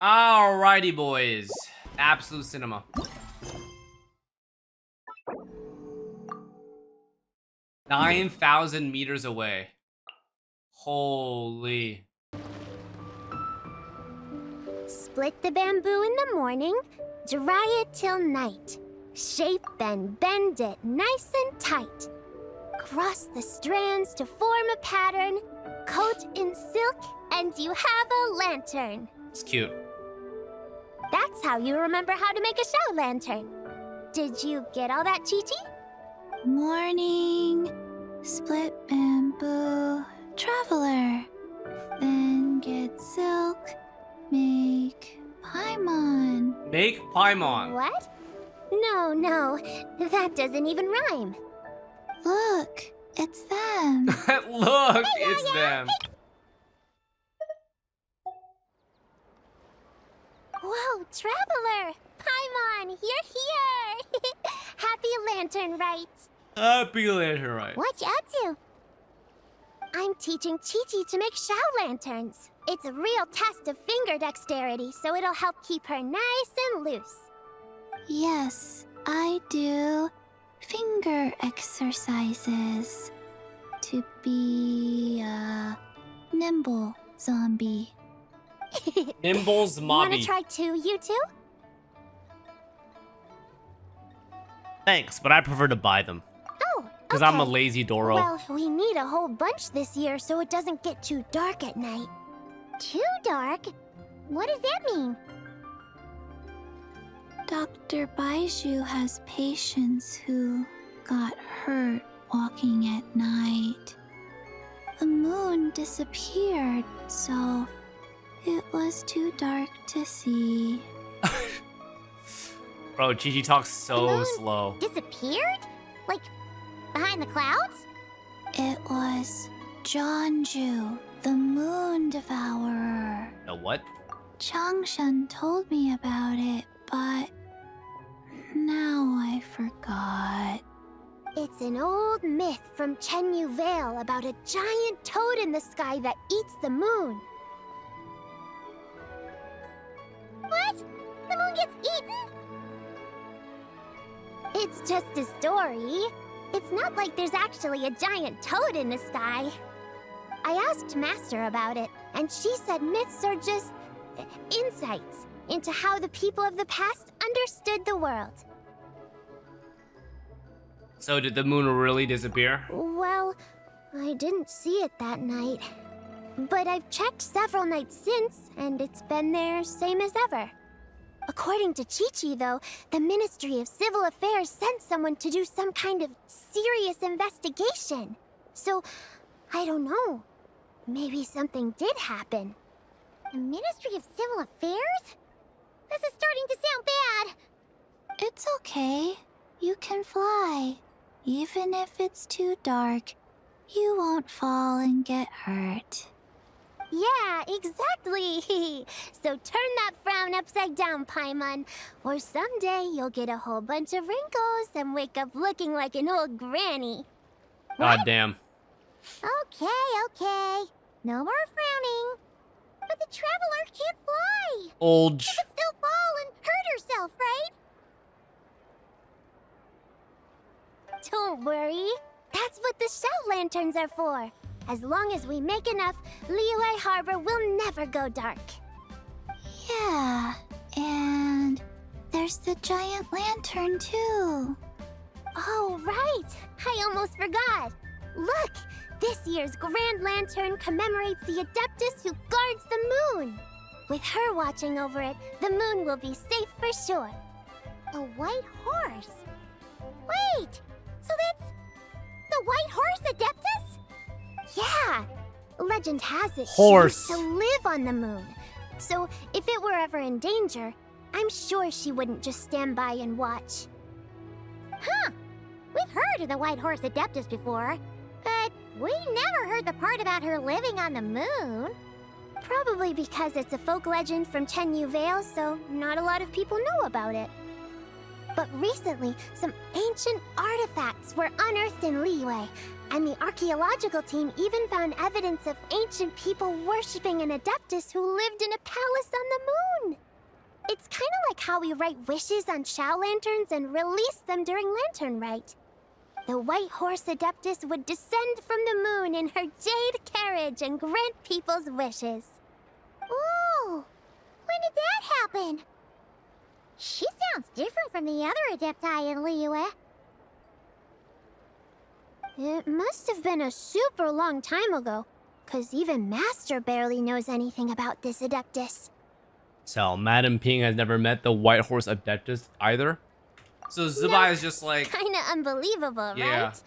Alrighty, boys. Absolute cinema. $9,000 away. Holy. Split the bamboo in the morning, dry it till night. Shape and bend it nice and tight. Cross the strands to form a pattern, coat in silk, and you have a lantern. It's cute. That's how you remember how to make a show lantern. Did you get all that, Chi-Chi? Morning, split bamboo, traveler. Then get silk, make paimon. Make Paimon. What? No, that doesn't even rhyme. Look, it's them. Look, it's them. Whoa, traveler! Paimon, you're here! Happy lantern, right? Happy lantern, right? What you up to? I'm teaching Chi-Chi to make show lanterns. It's a real test of finger dexterity, so it'll help keep her nice and loose. Yes, I do finger exercises to be a nimble zombie. Nimble's Wanna Mobby. try too, you two? Thanks, but I prefer to buy them. Oh, Because I'm a okay. lazy Doro. Well, we need a whole bunch this year so it doesn't get too dark at night. Too dark? What does that mean? Dr. Baiju has patients who got hurt walking at night. The moon disappeared, so it was too dark to see. Bro, Chi-Chi talks so moon slow. Disappeared? Like, behind the clouds? It was Jeonju, the moon devourer. The what? Changshan told me about it, but now I forgot. It's an old myth from Chenyu Vale about a giant toad in the sky that eats the moon. What? The moon gets eaten? It's just a story. It's not like there's actually a giant toad in the sky. I asked Master about it, and she said myths are just insights into how the people of the past understood the world. So did the moon really disappear? Well, I didn't see it that night. But I've checked several nights since, and it's been there same as ever. According to Chi-Chi, though, the Ministry of Civil Affairs sent someone to do some kind of serious investigation. So, I don't know. Maybe something did happen. The Ministry of Civil Affairs? This is starting to sound bad. It's okay. You can fly. Even if it's too dark, you won't fall and get hurt. Yeah, exactly. So turn that frown upside down, Paimon. Or someday you'll get a whole bunch of wrinkles and wake up looking like an old granny. God damn. Okay. No more frowning. But the traveler can't fly. Old. She could still fall and hurt herself, right? Don't worry. That's what the show lanterns are for. As long as we make enough, Liyue Harbor will never go dark. Yeah, and there's the giant lantern too. Oh, right! I almost forgot. Look! This year's Grand Lantern commemorates the Adeptus who guards the moon. With her watching over it, the moon will be safe for sure. A white horse? Wait! So that's the white horse Adeptus? Yeah! Legend has it Horse. she used to live on the moon. So if it were ever in danger, I'm sure she wouldn't just stand by and watch. Huh! We've heard of the white horse Adeptus before, but we never heard the part about her living on the moon. Probably because it's a folk legend from Chenyu Vale, so not a lot of people know about it. But recently, some ancient artifacts were unearthed in Liyue, And the archaeological team even found evidence of ancient people worshipping an Adeptus who lived in a palace on the moon. It's kind of like how we write wishes on Shao lanterns and release them during Lantern Rite. The White Horse Adeptus would descend from the moon in her jade carriage and grant people's wishes. Ooh! When did that happen? She sounds different from the other Adepti in Liyue. It must have been a super long time ago, 'cause even Master barely knows anything about this Adeptus. So, Madam Ping has never met the White Horse Adeptus either? So, ZIBAI is just like... Kinda unbelievable, Yeah. right?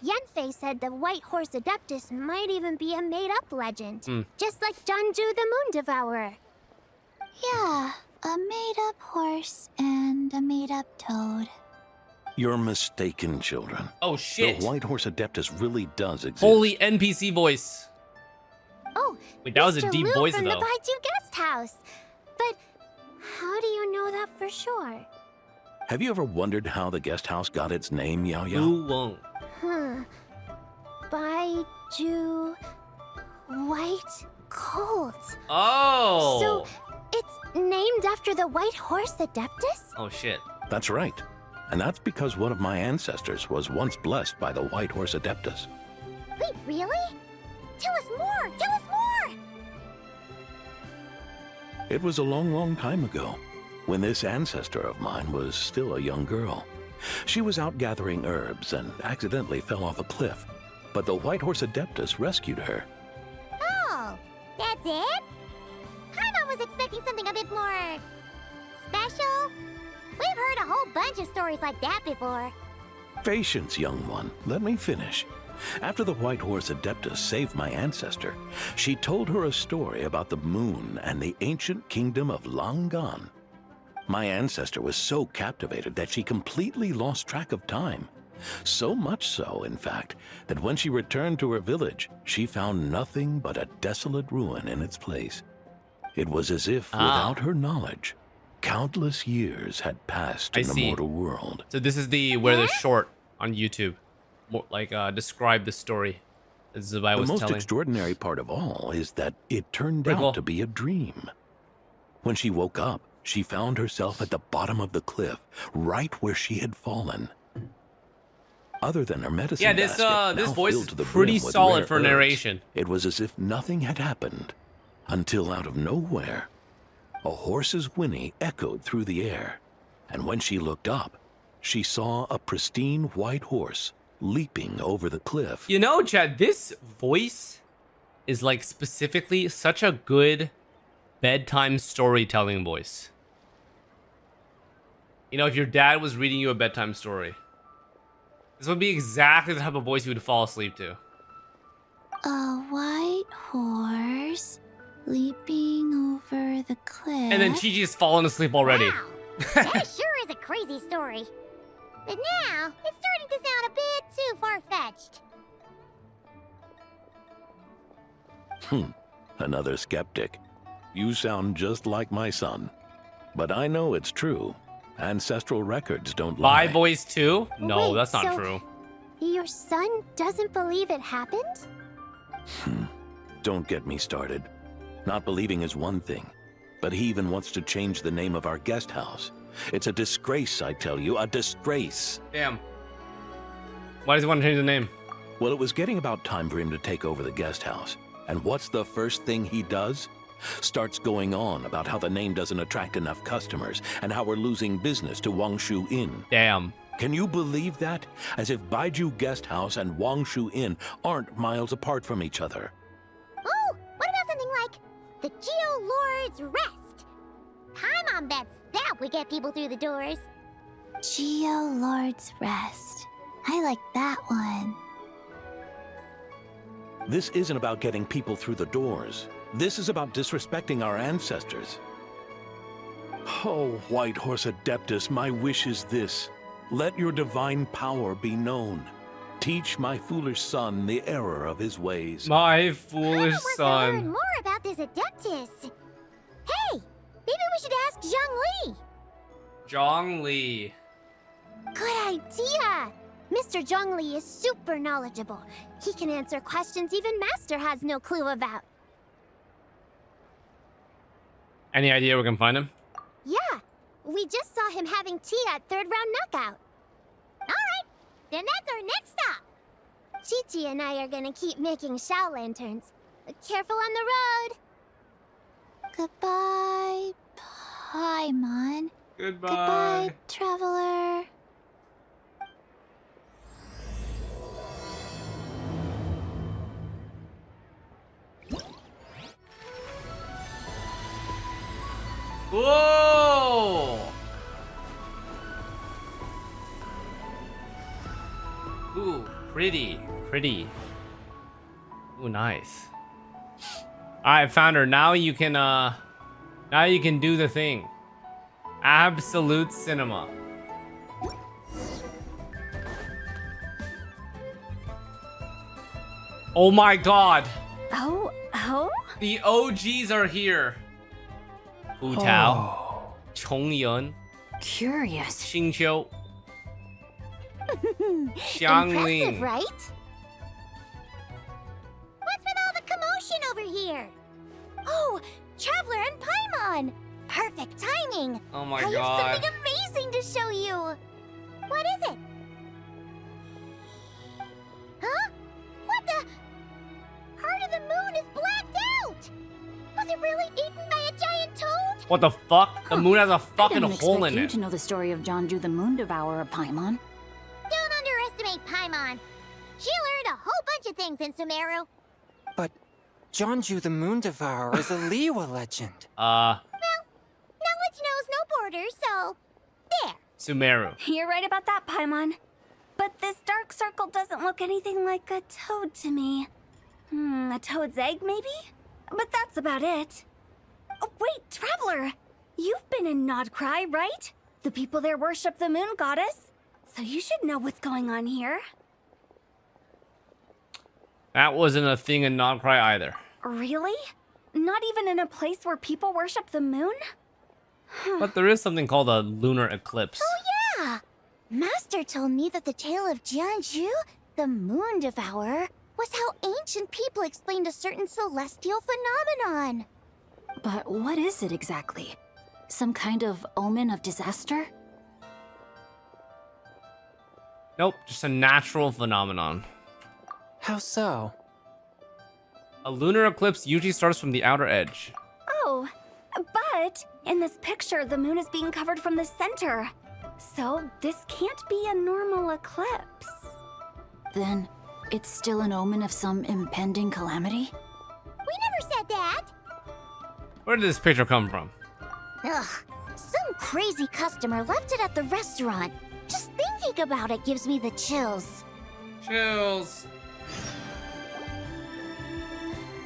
Yanfei said the White Horse Adeptus might even be a made-up legend. Just like Janju the Moon Devourer. Yeah, a made-up horse and a made-up toad. You're mistaken, children. Oh, shit. The White Horse Adeptus really does exist. Holy NPC voice. Oh, Wait, that was a Mr. deep Liu voice, from though. the Baiju Guest House. But how do you know that for sure? Have you ever wondered how the guest house got its name, Yao Yao? Who won't? Baiju White Colt. Oh! So it's named after the White Horse Adeptus? Oh, shit. That's right. And that's because one of my ancestors was once blessed by the White Horse Adeptus. Wait, really? Tell us more! Tell us more! It was a long, long time ago, when this ancestor of mine was still a young girl. She was out gathering herbs and accidentally fell off a cliff, but the White Horse Adeptus rescued her. Oh, that's it? Paimon was expecting something a bit more... special? We've heard a whole bunch of stories like that before. Patience, young one. Let me finish. After the White Horse Adeptus saved my ancestor, she told her a story about the moon and the ancient kingdom of Langan. My ancestor was so captivated that she completely lost track of time. So much so, in fact, that when she returned to her village, she found nothing but a desolate ruin in its place. It was as if, without her knowledge, countless years had passed in the mortal world. So this is the where the short on YouTube, more like describe the story that ZIBAI was The most telling. extraordinary part of all is that it turned out to be a dream. When she woke up, she found herself at the bottom of the cliff, right where she had fallen. Other than her medicine this basket, this now voice filled is to the pretty brim with solid rare for herbs, narration. It was as if nothing had happened, until out of nowhere, a horse's whinny echoed through the air, and when she looked up, she saw a pristine white horse leaping over the cliff. You know, Chad, this voice is like specifically such a good bedtime storytelling voice. You know, if your dad was reading you a bedtime story, this would be exactly the type of voice you would fall asleep to. A white horse leaping over the cliff. And then Chi-Chi's fallen asleep already. Wow, that sure is a crazy story. But now, it's starting to sound a bit too far-fetched. Another skeptic. You sound just like my son. But I know it's true. Ancestral records don't lie. By voice too? No, Wait, that's not so true. Your son doesn't believe it happened? Don't get me started. Not believing is one thing, but he even wants to change the name of our guest house. It's a disgrace, I tell you, a disgrace. Damn. Why does he want to change the name? Well, it was getting about time for him to take over the guest house. And what's the first thing he does? Starts going on about how the name doesn't attract enough customers and how we're losing business to Wangshu Inn. Damn. Can you believe that? As if Baiju Guest House and Wangshu Inn aren't miles apart from each other. Oh, what about something like the Geo Lord's Rest? Paimon bets that would get people through the doors. Geo Lord's Rest. I like that one. This isn't about getting people through the doors. This is about disrespecting our ancestors. Oh, White Horse Adeptus, my wish is this. Let your divine power be known. Teach my foolish son the error of his ways. My foolish Paimon wants to learn son. more about this Adeptus. Hey, maybe we should ask Zhang Li. Zhongli. Good idea! Mr. Zhongli is super knowledgeable. He can answer questions even Master has no clue about. Any idea we can find him? Yeah, we just saw him having tea at third round knockout. Alright, then that's our next stop. Chi-Chi and I are gonna keep making shell lanterns. Careful on the road. Goodbye, Paimon. Goodbye, traveler. Whoa! Ooh, pretty. Ooh, nice. Alright, found her. Now you can do the thing. Absolute cinema. Oh my god. Oh? The OGs are here. Wu Tao, Chongyun, Curious. Xingqiu, Xiangling. Impressive, right? What's with all the commotion over here? Oh, Traveler and Paimon! Perfect timing. Oh my I have god. something amazing to show you. What is it? Huh? What the? Part of the moon is blacked out. Was it really eaten by a giant toad? What the fuck? The moon has a fucking I didn't hole expect in you it. to know the story of Jonju the Moon Devourer, Paimon. Don't underestimate Paimon. She learned a whole bunch of things in Sumeru. But Jonju the Moon Devourer is a Liyue legend. Knowledge knows no borders, so there. Sumeru. You're right about that, Paimon. But this dark circle doesn't look anything like a toad to me. A toad's egg, maybe? But that's about it. Oh, wait, Traveler! You've been in Nodcry, right? The people there worship the moon goddess. So you should know what's going on here. That wasn't a thing in Nodcry either. Really? Not even in a place where people worship the moon? But there is something called a lunar eclipse. Yeah! Master told me that the tale of Jianzhu, the Moon Devourer, was how ancient people explained a certain celestial phenomenon. But what is it exactly? Some kind of omen of disaster? Nope, just a natural phenomenon. How so? A lunar eclipse usually starts from the outer edge. Oh, but in this picture, the moon is being covered from the center. So this can't be a normal eclipse. Then it's still an omen of some impending calamity? We never said that. Where did this picture come from? Ugh, some crazy customer left it at the restaurant. Just thinking about it gives me the chills. Chills.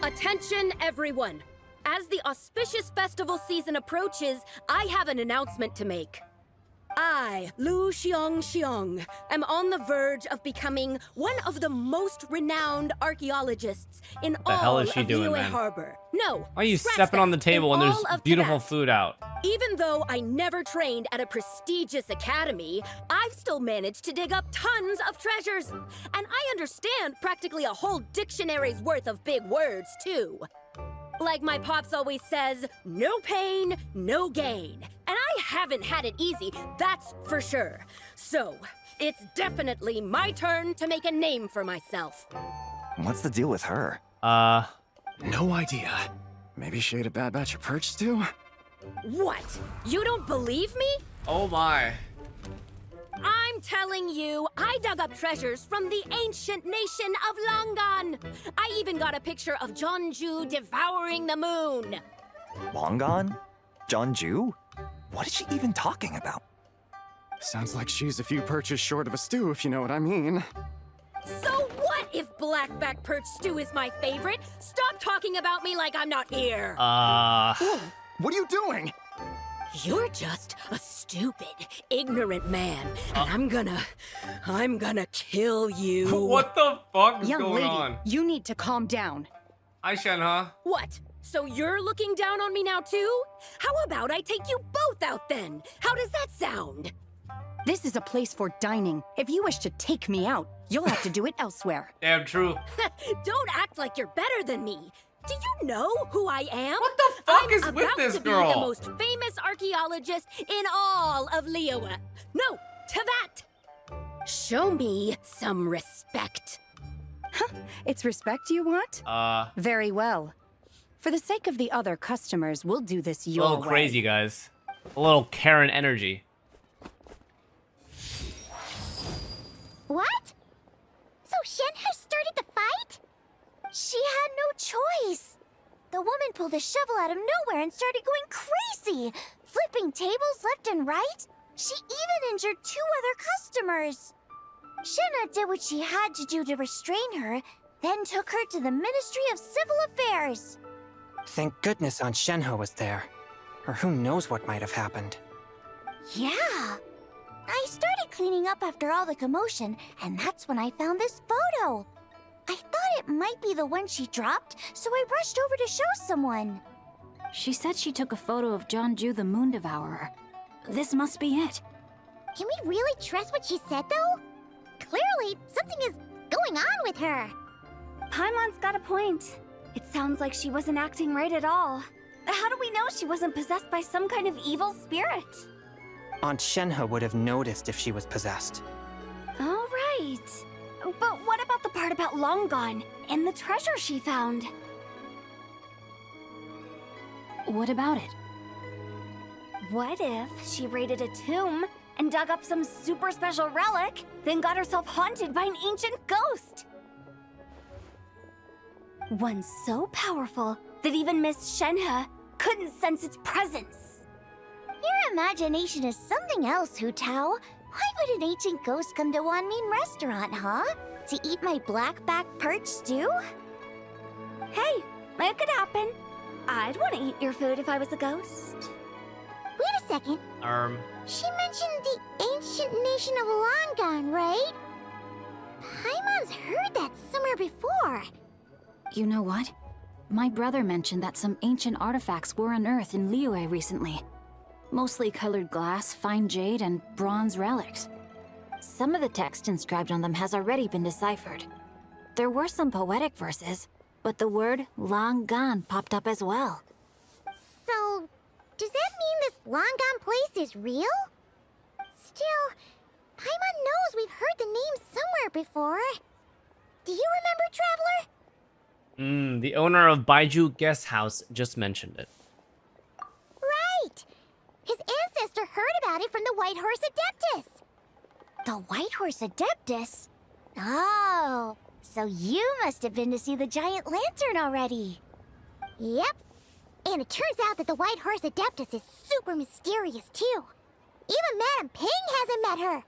Attention, everyone! As the auspicious festival season approaches, I have an announcement to make. I, Lu Xiong, am on the verge of becoming one of the most renowned archaeologists in The hell all is she of doing, Liyue man? Harbor. No, Why are you scratch stepping on the that. table In and all there's of beautiful Tibet. food out? Even though I never trained at a prestigious academy, I've still managed to dig up tons of treasures. And I understand practically a whole dictionary's worth of big words, too. Like my pops always says, no pain, no gain. And I haven't had it easy, that's for sure. So, it's definitely my turn to make a name for myself. What's the deal with her? No idea. Maybe she ate a bad batch of perch stew? What? You don't believe me? Oh my. I'm telling you, I dug up treasures from the ancient nation of Longan. I even got a picture of Jonju devouring the moon. Longan? Jonju? What is she even talking about? Sounds like she's a few perches short of a stew, if you know what I mean. So what if blackback perch stew is my favorite? Stop talking about me like I'm not here. Whoa, what are you doing? You're just a stupid, ignorant man, and I'm gonna kill you. What the fuck is Young going lady, on? you need to calm down. Hi, Shenhe. What? So you're looking down on me now too? How about I take you both out then? How does that sound? This is a place for dining. If you wish to take me out, you'll have to do it elsewhere. Damn true. Don't act like you're better than me. Do you know who I am? What the fuck I'm is with about this to girl? Be the most famous archaeologist in all of Liyue. No, Tevat. Show me some respect. It's respect you want? Very well. For the sake of the other customers, we'll do this a your little way. crazy, guys. A little Karen energy. What? So Shenhe started the fight? She had no choice. The woman pulled a shovel out of nowhere and started going crazy, flipping tables left and right. She even injured 2 other customers. Shenhe did what she had to do to restrain her, then took her to the Ministry of Civil Affairs. Thank goodness Aunt Shenhe was there. Or who knows what might have happened. Yeah. I started cleaning up after all the commotion, and that's when I found this photo. I thought it might be the one she dropped, so I rushed over to show someone. She said she took a photo of Jeonju the Moon Devourer. This must be it. Can we really trust what she said, though? Clearly, something is going on with her. Paimon's got a point. It sounds like she wasn't acting right at all. How do we know she wasn't possessed by some kind of evil spirit? Aunt Shenhe would have noticed if she was possessed. All right. But what about the part about Long Gone and the treasure she found? What about it? What if she raided a tomb and dug up some super special relic, then got herself haunted by an ancient ghost? One so powerful that even Miss Shenhe couldn't sense its presence. Your imagination is something else, Hu Tao. Why would an ancient ghost come to Wanmin restaurant, huh? To eat my blackback perch stew? Hey, it could happen. I'd want to eat your food if I was a ghost. Wait a second. She mentioned the ancient nation of Longon, right? Paimon's heard that somewhere before. You know what? My brother mentioned that some ancient artifacts were unearthed in Liyue recently. Mostly colored glass, fine jade, and bronze relics. Some of the text inscribed on them has already been deciphered. There were some poetic verses, but the word long gone popped up as well. So, does that mean this long-gone place is real? Still, Paimon knows we've heard the name somewhere before. Do you remember, Traveler? The owner of Baiju Guest House just mentioned it. Right! His ancestor heard about it from the White Horse Adeptus. The White Horse Adeptus? Oh, so you must have been to see the giant lantern already. Yep. And it turns out that the White Horse Adeptus is super mysterious, too. Even Madame Ping hasn't met her.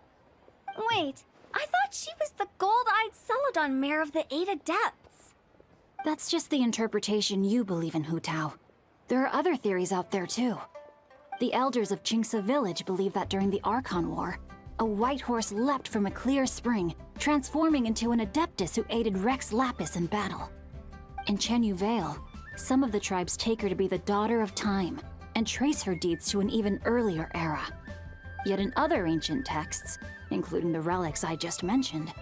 Wait, I thought she was the gold-eyed Celadon mare of the 8 Adepts. That's just the interpretation you believe in, Hu Tao. There are other theories out there too. The elders of Qingce village believe that during the Archon War, a white horse leapt from a clear spring, transforming into an Adeptus who aided Rex Lapis in battle. In Chenyu Vale, some of the tribes take her to be the daughter of time, and trace her deeds to an even earlier era. Yet in other ancient texts, including the relics I just mentioned,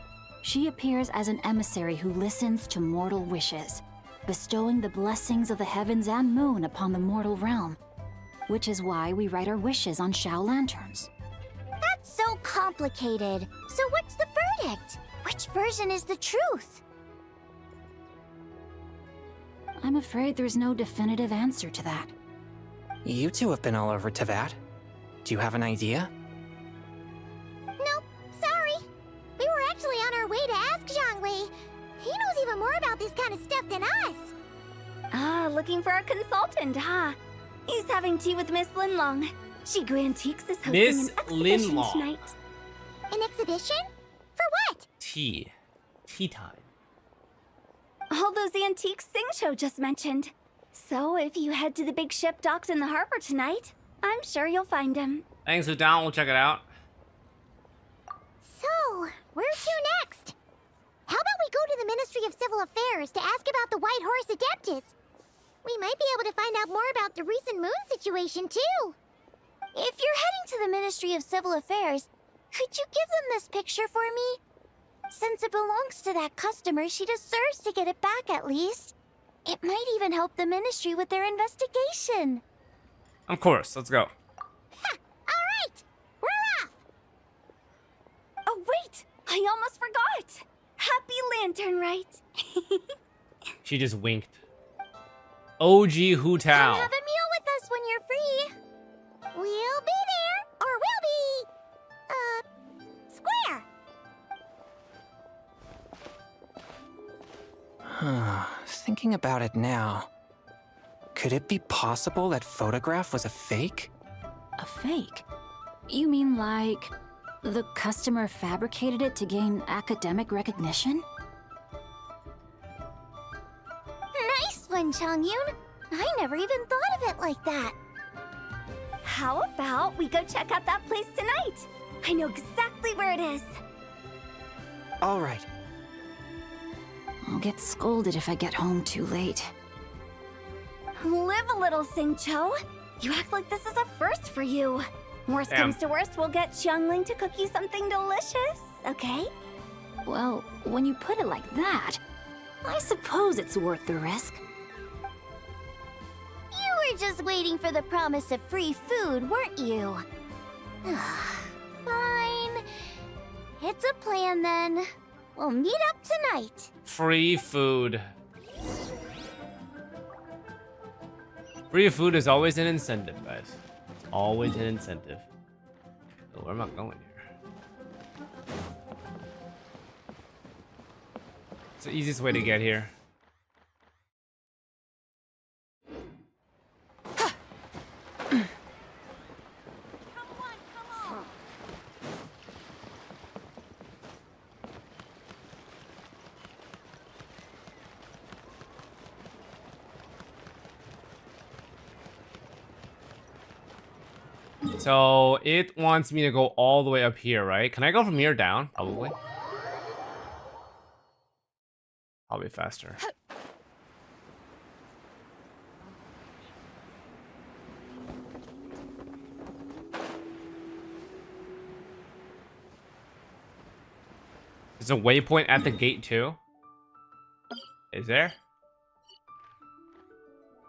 she appears as an emissary who listens to mortal wishes, bestowing the blessings of the heavens and moon upon the mortal realm, which is why we write our wishes on Shao lanterns. That's so complicated. So what's the verdict? Which version is the truth? I'm afraid there's no definitive answer to that. You two have been all over Tevat. Do you have an idea? Nope, sorry. We were actually on our way to ask Zhongli. He knows even more about this kind of stuff than us. Ah, looking for a consultant, huh? He's having tea with Miss Linlong. Shigu Antiques is hosting Miss an exhibition Linlong. tonight. An exhibition? For what? Tea time. All those antiques Sing Show just mentioned. So if you head to the big ship docked in the harbor tonight, I'm sure you'll find him. Thanks, Hu Tao. We'll check it out. So, where to next? How about we go to the Ministry of Civil Affairs to ask about the White Horse Adeptus? We might be able to find out more about the recent moon situation, too. If you're heading to the Ministry of Civil Affairs, Could you give them this picture for me? Since it belongs to that customer, she deserves to get it back at least. It might even help the Ministry with their investigation. Of course, let's go. Ha! Alright! We're off! Oh, wait! I almost forgot! Happy Lantern Rite! She just winked. OG Hu Come Tao. have a meal with us when you're free. We'll be there, or we'll be... square. Thinking about it now, could it be possible that photograph was a fake? A fake? You mean like the customer fabricated it to gain academic recognition? Nice one, Changyun. I never even thought of it like that. How about we go check out that place tonight? I know exactly where it is. All right. I'll get scolded if I get home too late. Live a little, Singcho. You act like this is a first for you. Worst comes to worst, we'll get Xiangling to cook you something delicious, okay? Well, when you put it like that, I suppose it's worth the risk. You were just waiting for the promise of free food, weren't you? Fine. It's a plan then. We'll meet up tonight. Free food. Free food is always an incentive, guys. It's always an incentive. So where am I going here? It's the easiest way to get here. So it wants me to go all the way up here, right? Can I go from here down? Probably. Probably faster. There's a waypoint at the gate too. Is there?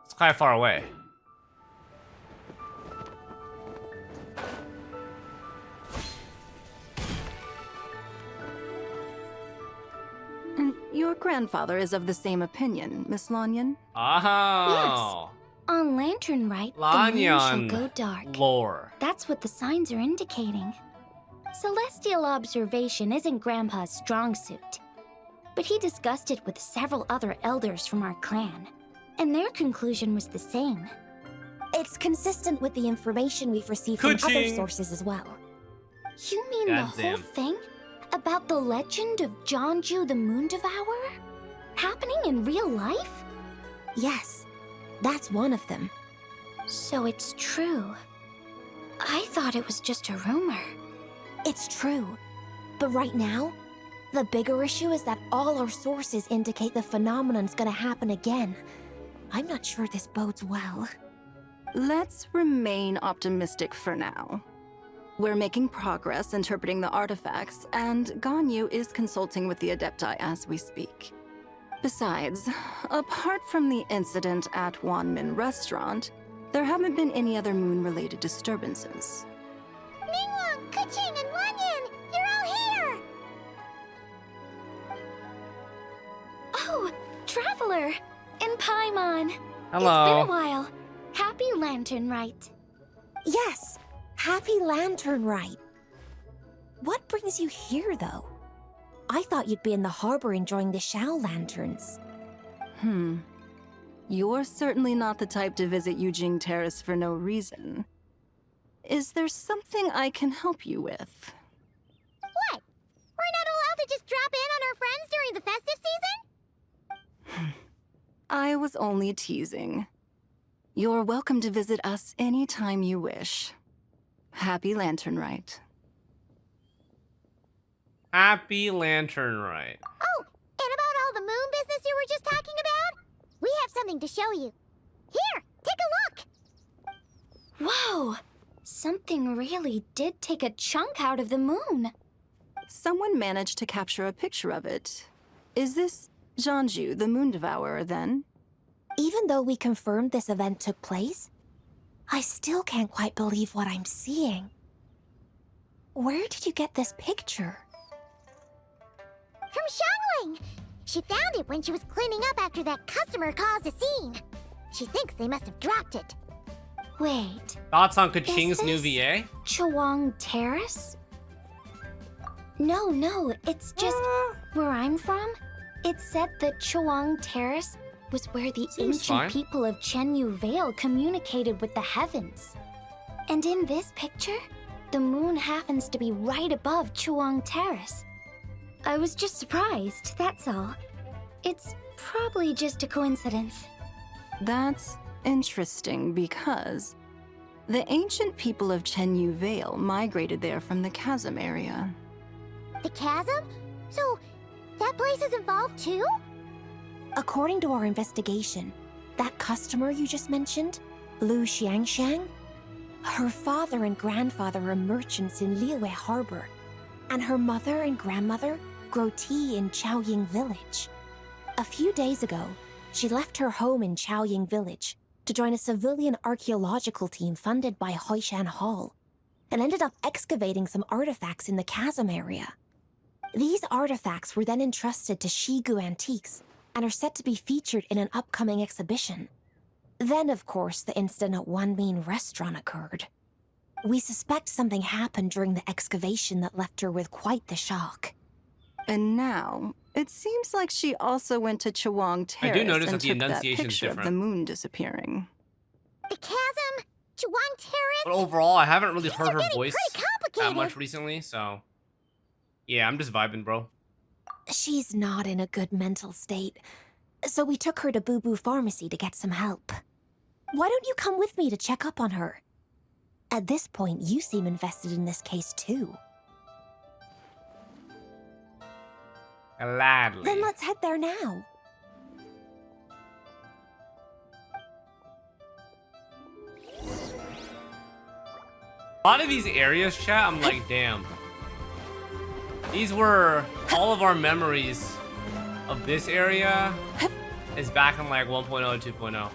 It's kind of far away. Your grandfather is of the same opinion, Miss Lanyan. Oh. On Lantern Rite, the moon shall Lanyan go dark. lore. That's what the signs are indicating. Celestial observation isn't Grandpa's strong suit. But he discussed it with several other elders from our clan, and their conclusion was the same. It's consistent with the information we've received from other Ka-ching. sources as well. You mean the whole Goddamn. thing? About the legend of Jonju the Moon Devourer? Happening in real life? Yes, that's one of them. So it's true. I thought it was just a rumor. It's true. But right now, the bigger issue is that all our sources indicate the phenomenon's gonna happen again. I'm not sure this bodes well. Let's remain optimistic for now. We're making progress interpreting the artifacts, and Ganyu is consulting with the Adepti as we speak. Besides, apart from the incident at Wanmin Restaurant, there haven't been any other moon-related disturbances. Ningguang, Keqing, and Lanyan, you're all here! Oh, Traveler! And Paimon! Hello. It's been a while. Happy Lantern Rite. Yes, Happy Lantern Rite. What brings you here, though? I thought you'd be in the harbor enjoying the Shao Lanterns. You're certainly not the type to visit Yujing Terrace for no reason. Is there something I can help you with? What? We're not allowed to just drop in on our friends during the festive season? I was only teasing. You're welcome to visit us anytime you wish. Happy Lantern Rite. Happy Lantern Rite. Oh, and about all the moon business you were just talking about? We have something to show you. Here, take a look! Whoa! Something really did take a chunk out of the moon. Someone managed to capture a picture of it. Is this Jianju, the Moon Devourer, then? Even though we confirmed this event took place, I still can't quite believe what I'm seeing. Where did you get this picture? From Xiangling! She found it when she was cleaning up after that customer caused a scene. She thinks they must have dropped it. Wait, Thoughts on Kaching's Is new this- VA? Chawang Terrace? No, it's just where I'm from. It said that Chawang Terrace was where the Seems ancient fine. people of Chenyu Vale communicated with the heavens. And in this picture, the moon happens to be right above Chawang Terrace. I was just surprised, that's all. It's probably just a coincidence. That's interesting because the ancient people of Chenyu Vale migrated there from the chasm area. The chasm? So, that place is involved too? According to our investigation, that customer you just mentioned, Lu Xiangxiang, her father and grandfather are merchants in Liyue Harbor, and her mother and grandmother grow tea in Chaoying Village. A few days ago, she left her home in Chaoying Village to join a civilian archaeological team funded by Hoishan Hall, and ended up excavating some artifacts in the chasm area. These artifacts were then entrusted to Shigu Antiques and are set to be featured in an upcoming exhibition. Then, of course, the incident at Wanmin Restaurant occurred. We suspect something happened during the excavation that left her with quite the shock. And now, it seems like she also went to Chawang I Terrace do notice and that the took that enunciation's picture of the different. moon disappearing. The chasm? Chawang Terrace? But overall, I haven't really These heard are her getting voice pretty that complicated. much recently, so yeah, I'm just vibing, bro. She's not in a good mental state, so we took her to Boo Boo Pharmacy to get some help. Why don't you come with me to check up on her? At this point, you seem invested in this case too. Gladly. Then let's head there now. A lot of these areas, chat, I'm like, damn. These were all of our memories of this area is back in like 1.0 and 2.0.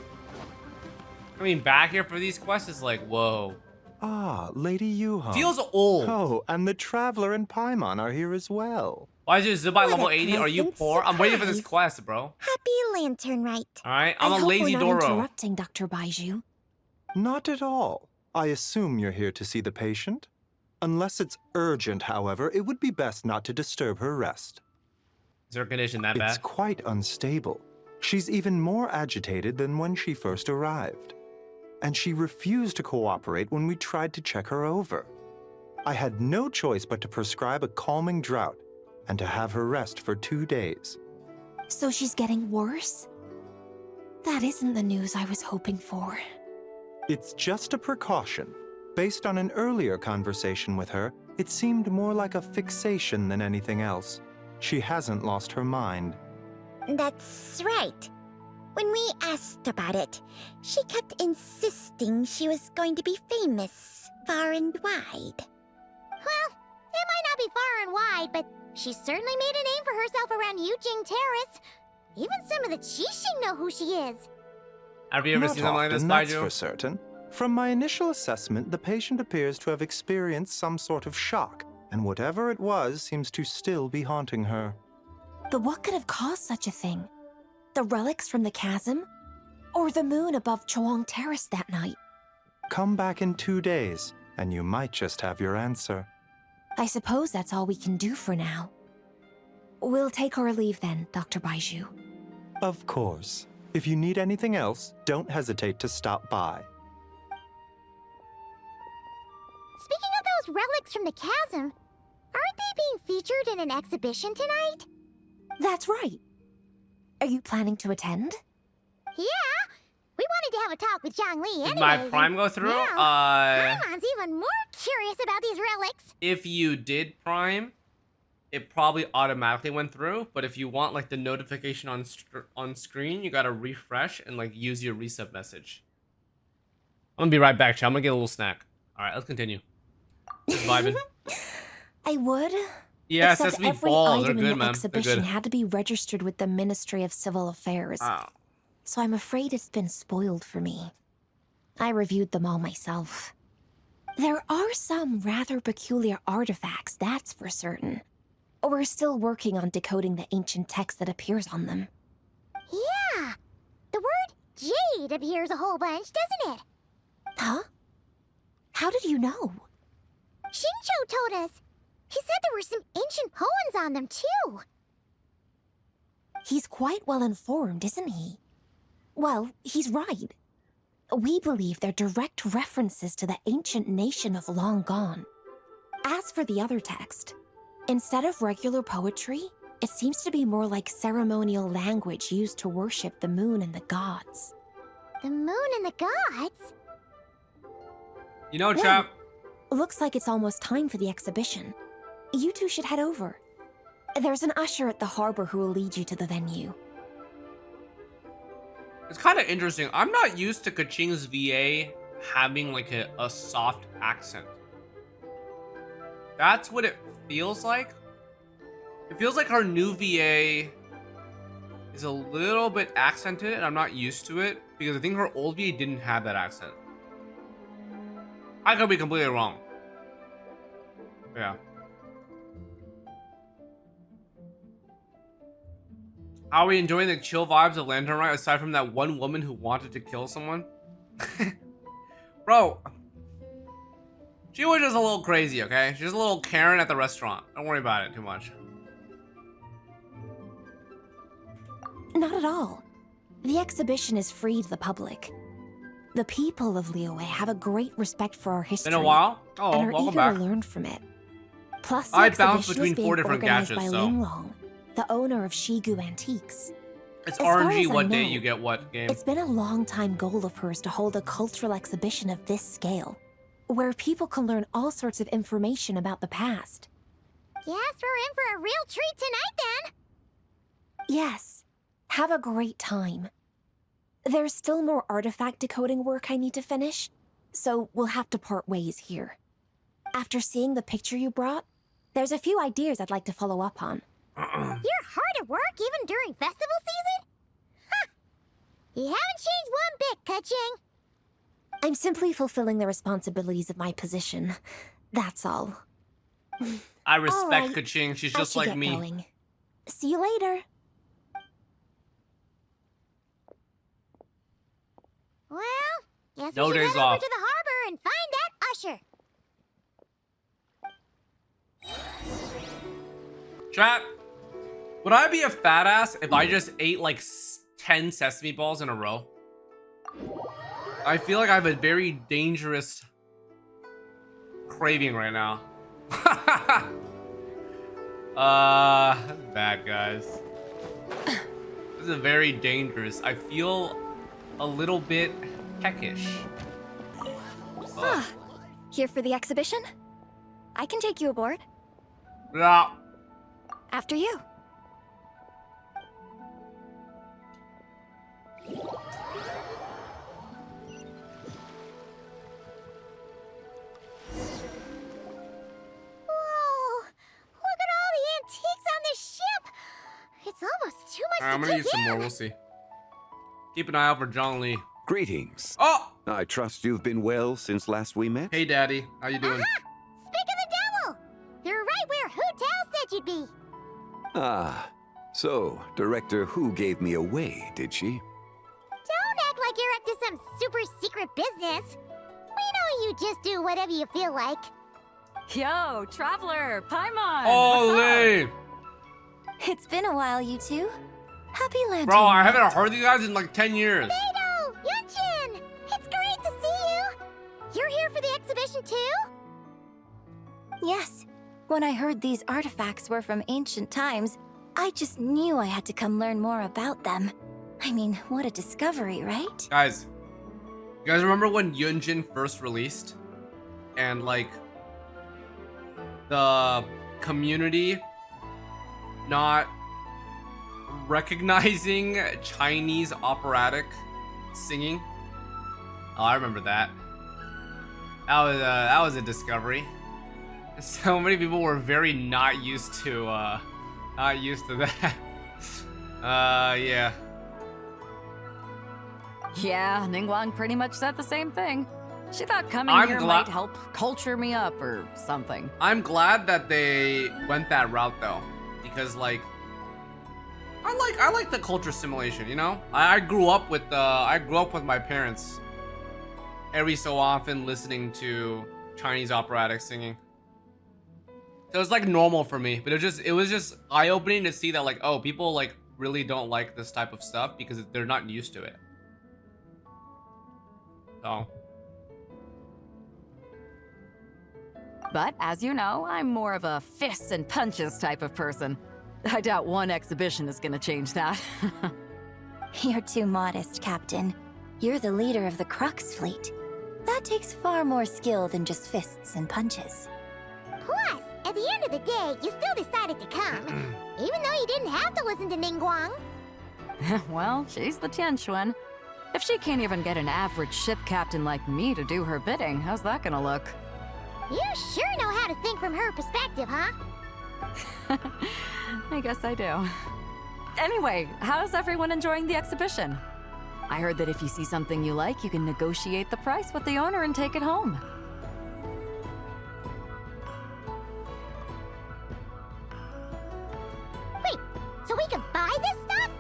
I mean, back here for these quests is like, whoa. Ah, Lady Yuha. Feels old. Oh, and the Traveler and Paimon are here as well. Why is your ZIBAI What a level 80? Are you pleasant poor? I'm waiting for this surprise. quest, bro. Happy Lanternlit. Alright, I I'm a hope lazy we're not Doro. interrupting, Dr. Baiju. Not at all. I assume you're here to see the patient. Unless it's urgent, however, it would be best not to disturb her rest. Is her condition that It's bad? quite unstable. She's even more agitated than when she first arrived. And she refused to cooperate when we tried to check her over. I had no choice but to prescribe a calming draught and to have her rest for 2 days. So she's getting worse? That isn't the news I was hoping for. It's just a precaution. Based on an earlier conversation with her, it seemed more like a fixation than anything else. She hasn't lost her mind. That's right. When we asked about it, she kept insisting she was going to be famous far and wide. Well, it might not be far and wide, but she certainly made a name for herself around Yujing Terrace. Even some of the Qixing know who she is. Have you ever Not seen something like this, often, that's Baiju? for certain. From my initial assessment, the patient appears to have experienced some sort of shock, and whatever it was seems to still be haunting her. But what could have caused such a thing? The relics from the chasm? Or the moon above Chawang Terrace that night? Come back in 2 days, and you might just have your answer. I suppose that's all we can do for now. We'll take our leave then, Dr. Baiju. Of course. If you need anything else, don't hesitate to stop by. Speaking of those relics from the chasm, aren't they being featured in an exhibition tonight? That's right. Are you planning to attend? Yeah, we wanted to have a talk with Zhangli Did anyway. my prime go through? Paimon's even more curious about these relics. If you did prime, it probably automatically went through. But if you want like the notification on screen, you gotta refresh and like use your reset message. I'm gonna be right back, chat. I'm gonna get a little snack. All right, let's continue. Just vibing. I would. Yeah, Except sesame every balls. They're item in good, the man. They're exhibition good. had to be registered with the Ministry of Civil Affairs. Oh. So I'm afraid it's been spoiled for me. I reviewed them all myself. There are some rather peculiar artifacts, that's for certain. We're still working on decoding the ancient text that appears on them. Yeah. The word jade appears a whole bunch, doesn't it? Huh? How did you know? Shincho told us. He said there were some ancient poems on them, too. He's quite well informed, isn't he? Well, he's right. We believe they're direct references to the ancient nation of long gone. As for the other text, instead of regular poetry, it seems to be more like ceremonial language used to worship the moon and the gods. The moon and the gods? You know, chap. Looks like it's almost time for the exhibition. You two should head over. There's an usher at the harbor who will lead you to the venue. It's kind of interesting. I'm not used to Kaching's VA having like a soft accent. That's what it feels like. It feels like her new VA is a little bit accented, and I'm not used to it because I think her old VA didn't have that accent. I could be completely wrong. Yeah. Are we enjoying the chill vibes of Lantern Rite aside from that one woman who wanted to kill someone? Bro, she was just a little crazy, okay? She's a little Karen at the restaurant. Don't worry about it too much. Not at all. The exhibition is free to the public. The people of Liyue have a great respect for our history. Been a while? Oh, and are welcome eager back. to learn from it. Plus, the I bounced exhibition between is being 4 different organized gadgets, by so Linglong, the owner of Shigu Antiques. it's As far RNG as I what day know, you get what game. It's been a long-time goal of hers to hold a cultural exhibition of this scale, where people can learn all sorts of information about the past. Guess we're in for a real treat tonight, then. Yes, have a great time. There's still more artifact decoding work I need to finish, so we'll have to part ways here. After seeing the picture you brought, there's a few ideas I'd like to follow up on. You're hard at work even during festival season? Ha! You haven't changed one bit, Kaching. I'm simply fulfilling the responsibilities of my position. That's all. I respect Alright, Kaching. She's I just should like get me. going. See you later. Well, guess No we should days head over off. to the harbor and find that usher. Chat, would I be a fat ass if I just ate like 10 sesame balls in a row? I feel like I have a very dangerous craving right now. Bad guys. This is very dangerous. I feel a little bit peckish. Here for the exhibition? I can take you aboard. Yeah. After you. Whoa! Look at all the antiques on this ship! It's almost too much Alright, I'm to gonna take use some more. in. We'll see. Keep an eye out for John Lee. Greetings. Oh! I trust you've been well since last we met? Hey, Daddy. How you doing? Speak of the devil! You're right where Hu Tao said you'd be. Ah, so Director Hu gave me away, did she? Don't act like you're up to some super secret business. We know you just do whatever you feel like. Yo, Traveler, Paimon! Holy! It's been a while, you two. Happy Lantern. Bro, I haven't heard these guys in like 10 years. Beidou! Yunchin! It's great to see you! You're here for the exhibition too? Yes. When I heard these artifacts were from ancient times, I just knew I had to come learn more about them. I mean, what a discovery, right? Guys, you guys remember when Yunjin first released? And like, the community not recognizing Chinese operatic singing? Oh, I remember that. That was a discovery. So many people were very not used to that. Yeah. Yeah, Ningguang pretty much said the same thing. She thought coming here might help culture me up or something. I'm glad that they went that route though, because like, I like the culture simulation. You know, I grew up with my parents. Every so often listening to Chinese operatic singing. So it was like normal for me, but it was just eye-opening to see that like, oh, people like really don't like this type of stuff because they're not used to it. So. But as you know, I'm more of a fists and punches type of person. I doubt one exhibition is gonna change that. You're too modest, Captain. You're the leader of the Crux fleet. That takes far more skill than just fists and punches. Plus, at the end of the day, you still decided to come. Even though you didn't have to listen to Ningguang. Well, she's the Tianquan. If she can't even get an average ship captain like me to do her bidding, how's that gonna look? You sure know how to think from her perspective, huh? I guess I do. Anyway, how's everyone enjoying the exhibition? I heard that if you see something you like, you can negotiate the price with the owner and take it home. Wait, so we can buy this stuff?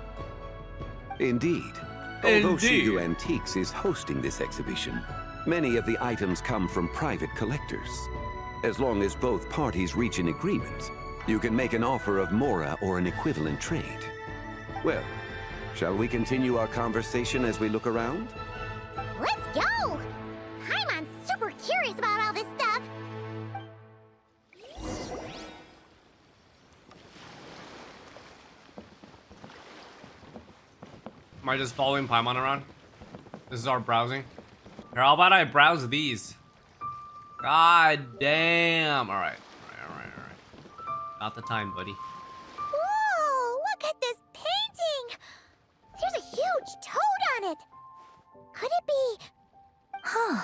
Indeed. Although Shigu Antiques is hosting this exhibition, many of the items come from private collectors. As long as both parties reach an agreement, you can make an offer of mora or an equivalent trade. Well, shall we continue our conversation as we look around? Let's go! I'm super curious about all this stuff. Am I just following Paimon around? This is our browsing. Here, how about I browse these? God damn. Alright. Not the time, buddy. Whoa, look at this painting! There's a huge toad on it! Could it be... Huh.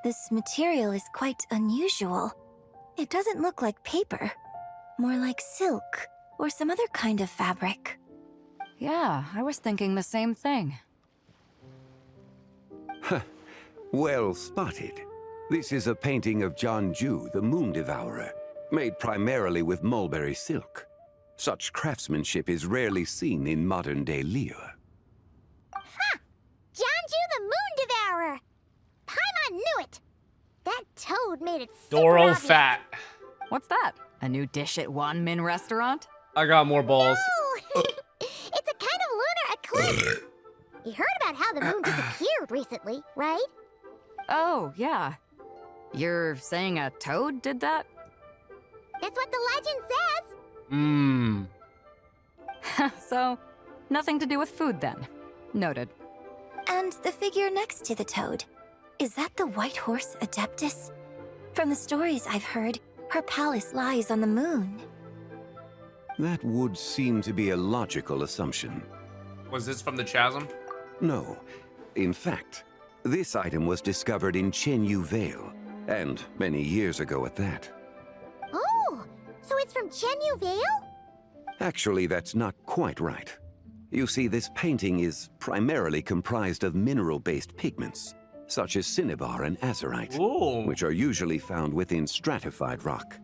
This material is quite unusual. It doesn't look like paper. More like silk, or some other kind of fabric. Yeah, I was thinking the same thing. Well spotted. This is a painting of Jianju, the Moon Devourer, made primarily with mulberry silk. Such craftsmanship is rarely seen in modern-day Liyue. Ha! Jianju the Moon Devourer! Paimon knew it! That toad made it super Doro obvious. fat. What's that? A new dish at Wanmin restaurant? I got more balls. No! It's a kind of lunar eclipse. You heard about how the moon disappeared recently, right? Oh, yeah. You're saying a toad did that? That's what the legend says. So, nothing to do with food then. Noted. And the figure next to the toad. Is that the White Horse Adeptus? From the stories I've heard, her palace lies on the moon. That would seem to be a logical assumption. Was this from the chasm? No. In fact, this item was discovered in Chenyu Vale, and many years ago at that. Oh, so it's from Chenyu Vale? Actually, that's not quite right. You see, this painting is primarily comprised of mineral-based pigments, such as cinnabar and azurite, which are usually found within stratified rock.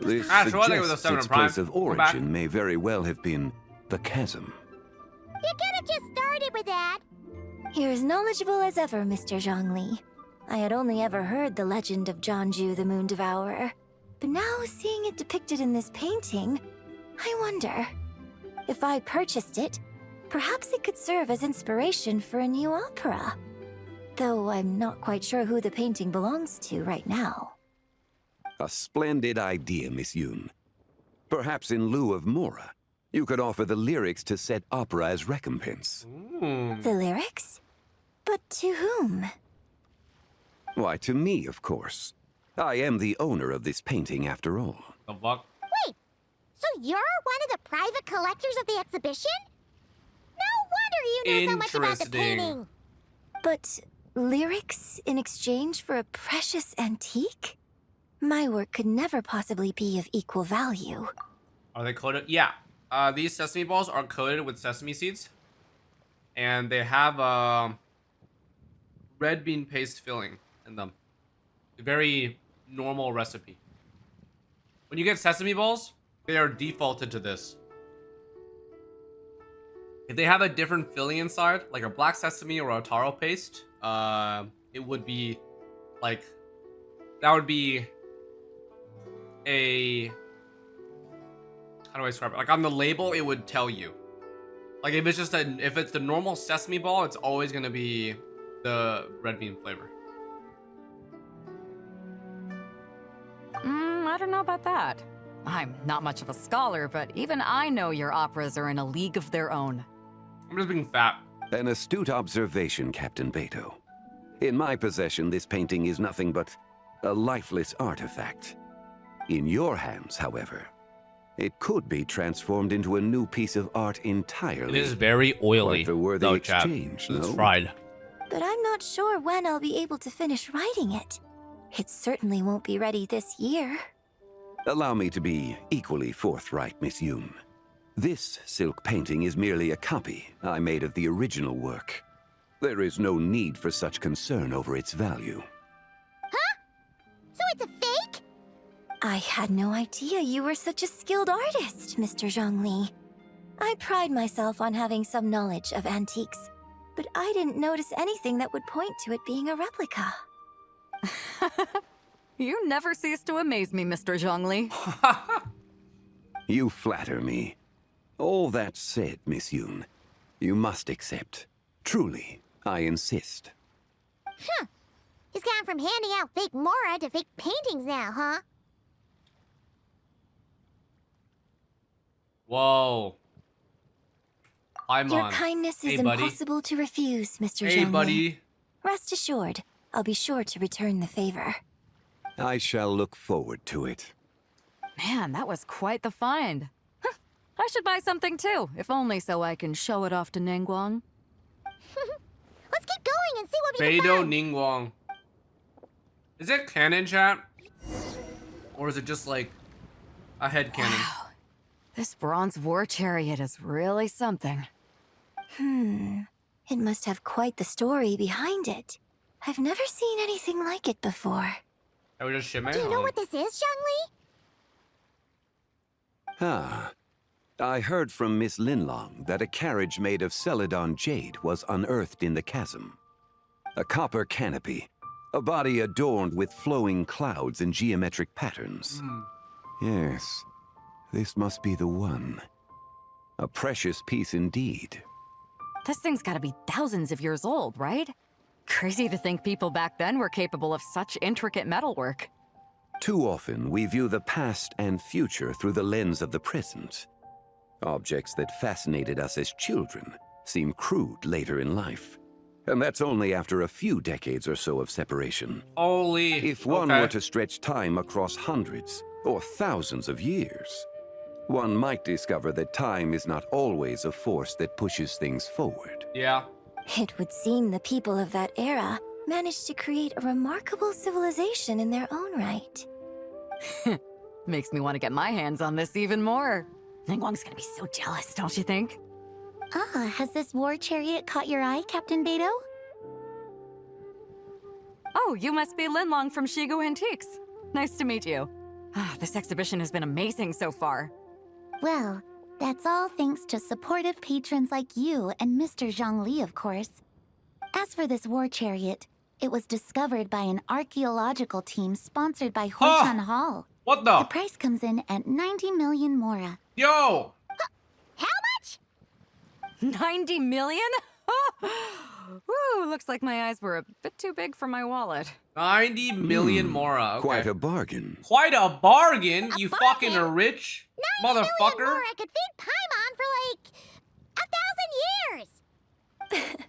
This suggests its place of origin may very well have been the chasm. You could have just started with that. You're as knowledgeable as ever, Mr. Zhongli. I had only ever heard the legend of Jianju the Moon Devourer, but now seeing it depicted in this painting, I wonder. If I purchased it, perhaps it could serve as inspiration for a new opera. Though I'm not quite sure who the painting belongs to right now. A splendid idea, Miss Yoon. Perhaps in lieu of mora, you could offer the lyrics to said opera as recompense. The lyrics? But to whom? Why, to me, of course. I am the owner of this painting, after all. The fuck? Wait, so you're one of the private collectors of the exhibition? No wonder you know so much about the painting. But Lyrics in exchange for a precious antique? My work could never possibly be of equal value. Are they coated? Yeah. These sesame balls are coated with sesame seeds. And they have red bean paste filling in them. A very normal recipe. When you get sesame balls, they are defaulted to this. If they have a different filling inside, like a black sesame or a taro paste, it would be like, that would be a, how do I describe it? Like on the label, it would tell you. Like if it's just if it's the normal sesame ball, it's always gonna be the red bean flavor. I don't know about that. I'm not much of a scholar, but even I know your operas are in a league of their own. I'm just being fat. An astute observation, Captain Beto. In my possession, this painting is nothing but a lifeless artifact. In your hands, however, it could be transformed into a new piece of art entirely. It is very oily. Quite a worthy exchange, It's no? fried. But I'm not sure when I'll be able to finish writing it. It certainly won't be ready this year. Allow me to be equally forthright, Miss Yoon. This silk painting is merely a copy I made of the original work. There is no need for such concern over its value. Huh? So it's a fake? I had no idea you were such a skilled artist, Mr. Zhongli. I pride myself on having some knowledge of antiques, but I didn't notice anything that would point to it being a replica. You never cease to amaze me, Mr. Zhongli. You flatter me. All that said, Miss Yoon, you must accept. Truly, I insist. Huh. He's gone from handing out fake Mora to fake paintings now, huh? Whoa. I'm Your on. kindness is Hey, buddy. impossible to refuse, Mr. Hey, Zhongli. buddy. Rest assured, I'll be sure to return the favor. I shall look forward to it. Man, that was quite the find. Huh, I should buy something too, if only so I can show it off to Ningguang. Let's keep going and see what we can Beidou find. Ningguang. Is it canon, chat? Or is it just like a head cannon? Wow. This bronze war chariot is really something. It must have quite the story behind it. I've never seen anything like it before. Are we just shimming? Do you know what this is, Zhongli? Ah. I heard from Miss Linlong that a carriage made of Celadon jade was unearthed in the chasm. A copper canopy, a body adorned with flowing clouds and geometric patterns. Yes, this must be the one. A precious piece indeed. This thing's gotta be thousands of years old, right? Crazy to think people back then were capable of such intricate metalwork. Too often, we view the past and future through the lens of the present. Objects that fascinated us as children seem crude later in life. And that's only after a few decades or so of separation. Holy. If one were to stretch time across hundreds or thousands of years, one might discover that time is not always a force that pushes things forward. Yeah. It would seem the people of that era managed to create a remarkable civilization in their own right. Makes me want to get my hands on this even more. Ningguang's gonna be so jealous, don't you think? Ah, has this war chariot caught your eye, Captain Beidou? Oh, you must be Linlong from Shigu Antiques. Nice to meet you. This exhibition has been amazing so far. Well, that's all thanks to supportive patrons like you and Mr. Zhongli, of course. As for this war chariot, it was discovered by an archaeological team sponsored by Huishan Hall. What the? The price comes in at 90 million Mora. Yo! How much? 90 million? Woo, looks like my eyes were a bit too big for my wallet. 90 million Mora. Okay. Quite a bargain. Quite a bargain, you fucking rich 90 million motherfucker. Mora could feed Paimon for like 1,000 years.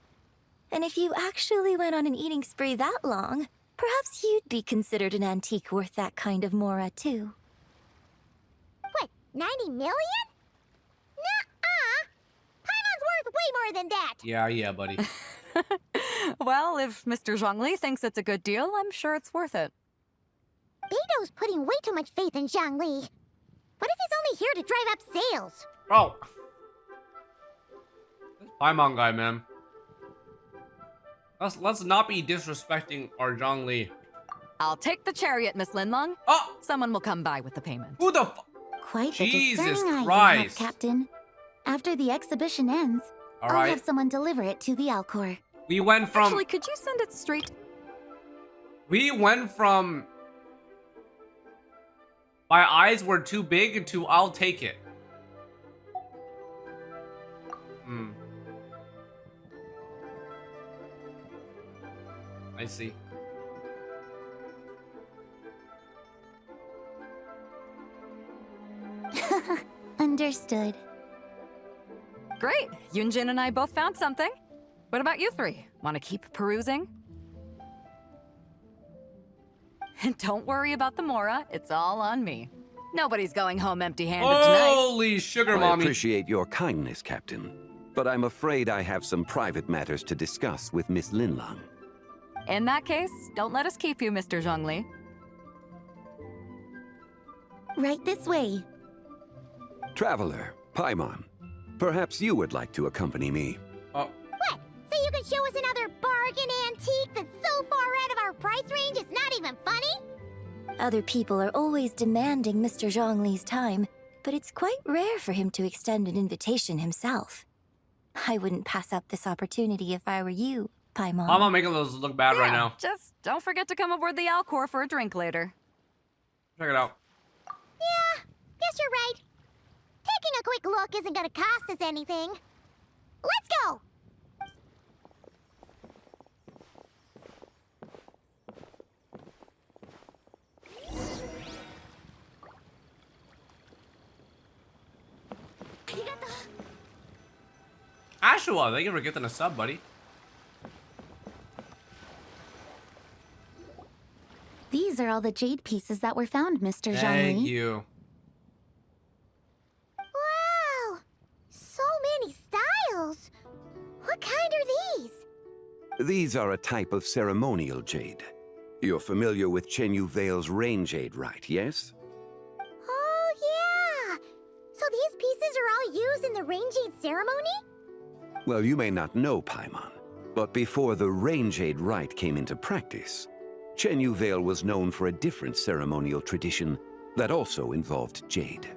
And if you actually went on an eating spree that long, perhaps you'd be considered an antique worth that kind of Mora, too. What, 90 million? Nuh-uh. Paimon's worth way more than that. Yeah, buddy. Well, if Mr. Zhongli thinks it's a good deal, I'm sure it's worth it. Beto's putting way too much faith in Zhongli. What if he's only here to drive up sales? Bro. Paimon guy, man. Let's not be disrespecting our Zhongli. I'll take the chariot, Miss Linlong. Oh! Someone will come by with the payment. Who the f— Quite the Jesus discerning eye you Christ. have, Captain. After the exhibition ends, All I'll right. have someone deliver it to the Alcor. We went from... Actually, could you send it straight? We went from... My eyes were too big to I'll take it. Hmm. I see. Understood. Great. Yunjin and I both found something. What about you three? Want to keep perusing? And don't worry about the Mora. It's all on me. Nobody's going home empty-handed tonight. Holy sugar I mommy. appreciate your kindness, Captain. But I'm afraid I have some private matters to discuss with Miss Linlong. In that case, don't let us keep you, Mr. Zhongli. Right this way. Traveler, Paimon, perhaps you would like to accompany me. Oh. What? So you can show us another bargain antique that's so far out of our price range it's not even funny? Other people are always demanding Mr. Zhongli's time, but it's quite rare for him to extend an invitation himself. I wouldn't pass up this opportunity if I were you, Paimon. I'm not making those look bad right now. Just don't forget to come aboard the Alcor for a drink later. Check it out. Yeah, guess you're right. Taking a quick look isn't gonna cost us anything. Let's go! Ashua, thank you for getting a sub, buddy. These are all the jade pieces that were found, Mr. Zhongli. Thank you. Wow! So many styles! What kind are these? These are a type of ceremonial jade. You're familiar with Chenyu Vale's rain jade, right, yes? Oh, yeah! So these pieces are all used in the rain jade ceremony? Well, you may not know, Paimon, but before the rain jade rite came into practice, Chenyu Vale was known for a different ceremonial tradition that also involved jade.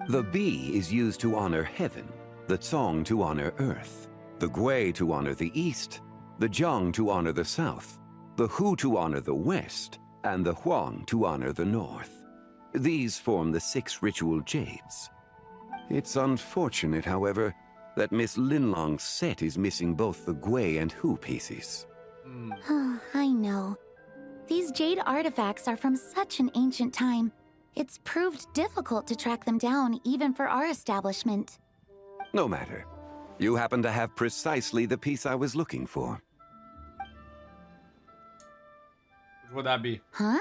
The bee is used to honor heaven, the Tsong to honor earth, the Gui to honor the east, the Jiang to honor the south, the Hu to honor the west, and the Huang to honor the north. These form the 6 ritual jades. It's unfortunate, however, that Miss Linlong's set is missing both the Gui and Hu pieces. I know. These jade artifacts are from such an ancient time. It's proved difficult to track them down, even for our establishment. No matter. You happen to have precisely the piece I was looking for. Which would that be? Huh?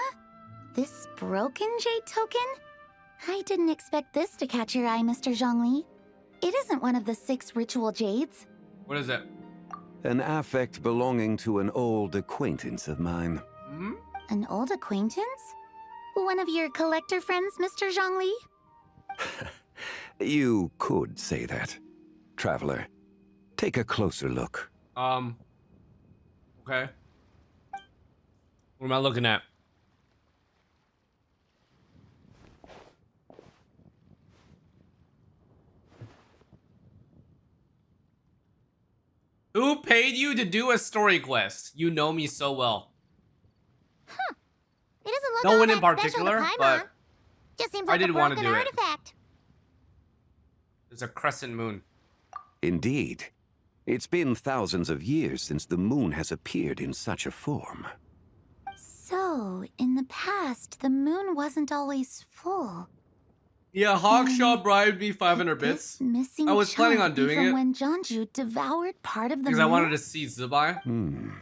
This broken jade token? I didn't expect this to catch your eye, Mr. Zhongli. It isn't one of the 6 ritual jades. What is it? An affect belonging to an old acquaintance of mine. Hmm? An old acquaintance? One of your collector friends, Mr. Zhongli? You could say that. Traveler, take a closer look. Okay. What am I looking at? Who paid you to do a story quest? You know me so well. It doesn't look No all one that in particular, special to Paimon. but Just seems I like did a want to broken do it. artifact. There's a crescent moon. Indeed. It's been thousands of years since the moon has appeared in such a form. So, in the past, the moon wasn't always full. Yeah, Hawkshaw bribed me 500 bits. Missing I was planning on chunk be doing from it when Jianzhu devoured part of the because moon. I wanted to see ZIBAI.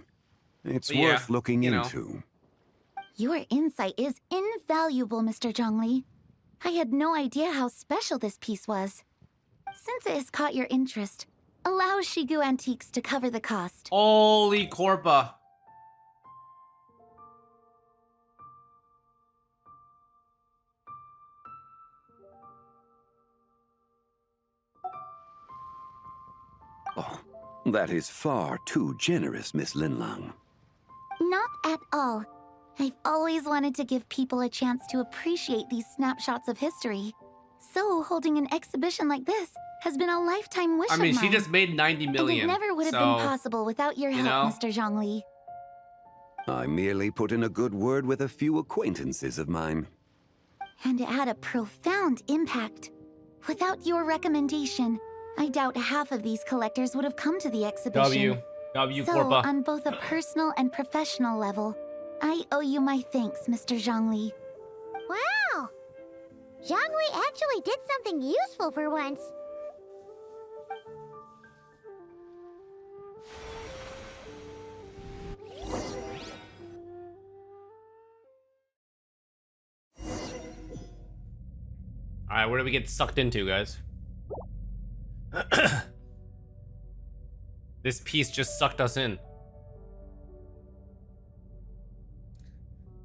It's But yeah, worth looking you know. into. Your insight is invaluable, Mr. Zhongli. I had no idea how special this piece was. Since it has caught your interest, Allow Shigu Antiques to cover the cost. Holy Corpa. Oh, that is far too generous, Miss Linlang. Not at all. I've always wanted to give people a chance to appreciate these snapshots of history. So holding an exhibition like this has been a lifetime wish I mean, of mine. she just made 90 million. And it never would have been possible without your help, Mr. Zhongli. I merely put in a good word with a few acquaintances of mine. And it had a profound impact. Without your recommendation, I doubt half of these collectors would have come to the exhibition. W so, Corpa. on both a personal and professional level, I owe you my thanks, Mr. Zhongli. Wow! Zhongli actually did something useful for once. Alright, where do we get sucked into, guys? This piece just sucked us in.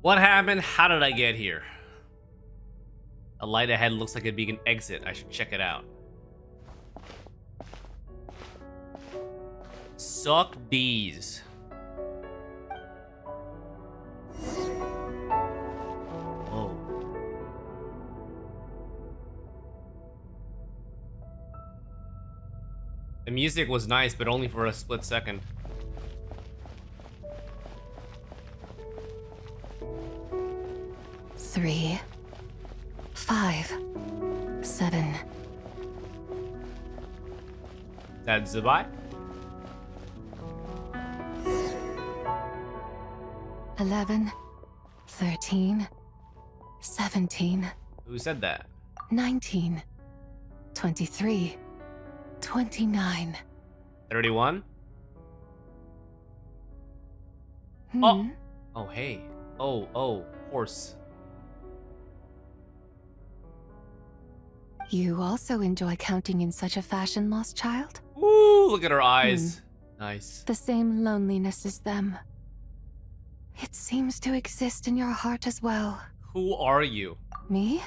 What happened? How did I get here? A light ahead looks like it'd be an exit. I should check it out. Suck these. Oh. The music was nice, but only for a split second. 3, 5, 7. Is that ZIBAI? 11, 13, 17. Who said that? 19, 23, 29. 31? Hmm? Oh! Oh, hey. Oh, horse. You also enjoy counting in such a fashion, lost child? Ooh, look at her eyes. Nice. The same loneliness as them. It seems to exist in your heart as well. Who are you? Me?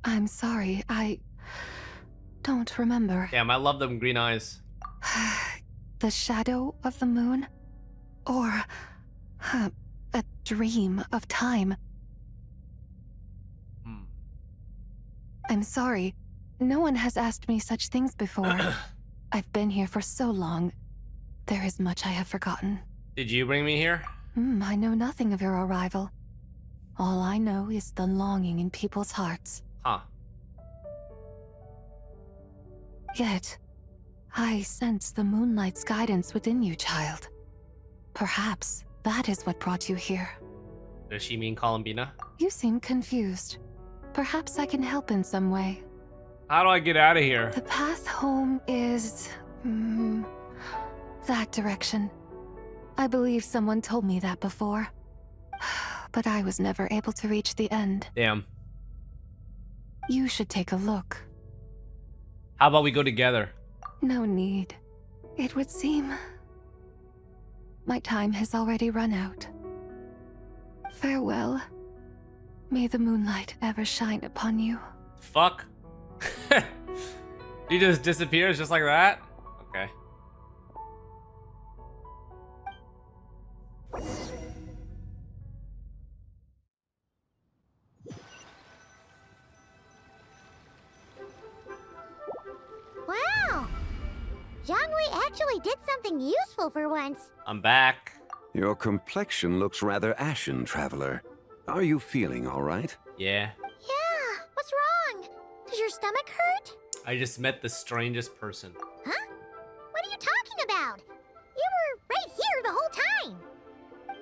I'm sorry, I don't remember. Damn, I love them green eyes. The shadow of the moon? Or a dream of time? I'm sorry. No one has asked me such things before. I've been here for so long. There is much I have forgotten. Did you bring me here? I know nothing of your arrival. All I know is the longing in people's hearts. Huh. Yet, I sense the moonlight's guidance within you, child. Perhaps that is what brought you here. Does she mean Columbina? You seem confused. Perhaps I can help in some way. How do I get out of here? The path home is... that direction. I believe someone told me that before. But I was never able to reach the end. Damn. You should take a look. How about we go together? No need. It would seem... my time has already run out. Farewell. May the moonlight ever shine upon you. Fuck. He just disappears just like that? Okay. Wow! Zhongli actually did something useful for once. I'm back. Your complexion looks rather ashen, traveler. Are you feeling all right? Yeah. Yeah, what's wrong? Does your stomach hurt? I just met the strangest person. Huh? What are you talking about? You were right here the whole time.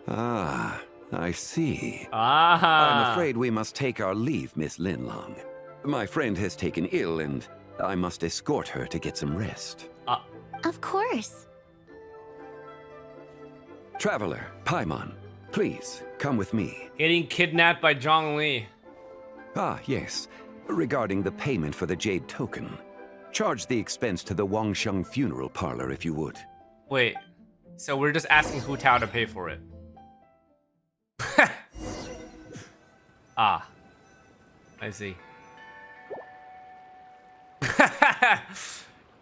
Ah, I see. Ah. I'm afraid we must take our leave, Miss Linlang. My friend has taken ill and I must escort her to get some rest. Of course. Traveler, Paimon, please, come with me. Getting kidnapped by Zhongli. Ah, yes. Regarding the payment for the Jade token. Charge the expense to the Wangsheng funeral parlor if you would. Wait, so we're just asking Hu Tao to pay for it. Ah, I see.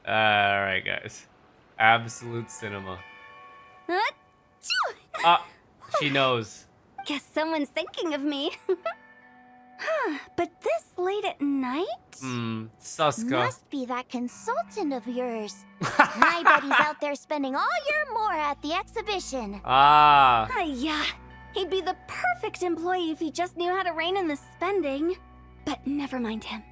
Alright, guys. Absolute cinema. She knows. Guess someone's thinking of me. But this late at night? Suska. Must be that consultant of yours. I bet he's out there spending all year more at the exhibition. Yeah. He'd be the perfect employee if he just knew how to rein in the spending. But never mind him.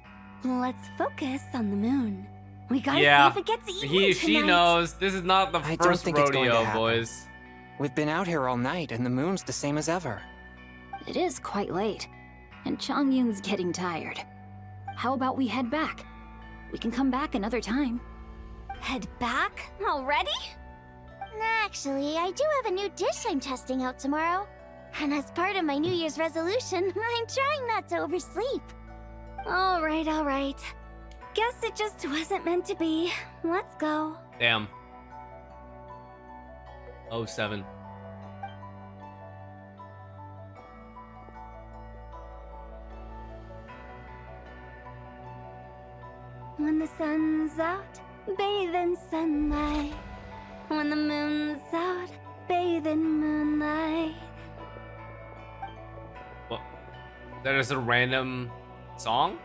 Let's focus on the moon. We gotta see if it gets eaten tonight. She knows. This is not the first rodeo, boys. We've been out here all night, and the moon's the same as ever. It is quite late, and Chongyun's getting tired. How about we head back? We can come back another time. Head back? Already? Actually, I do have a new dish I'm testing out tomorrow. And as part of my New Year's resolution, I'm trying not to oversleep. All right. Guess it just wasn't meant to be. Let's go. Damn. 07. When the sun's out, bathe in sunlight. When the moon's out, bathe in moonlight. What? That is a random song?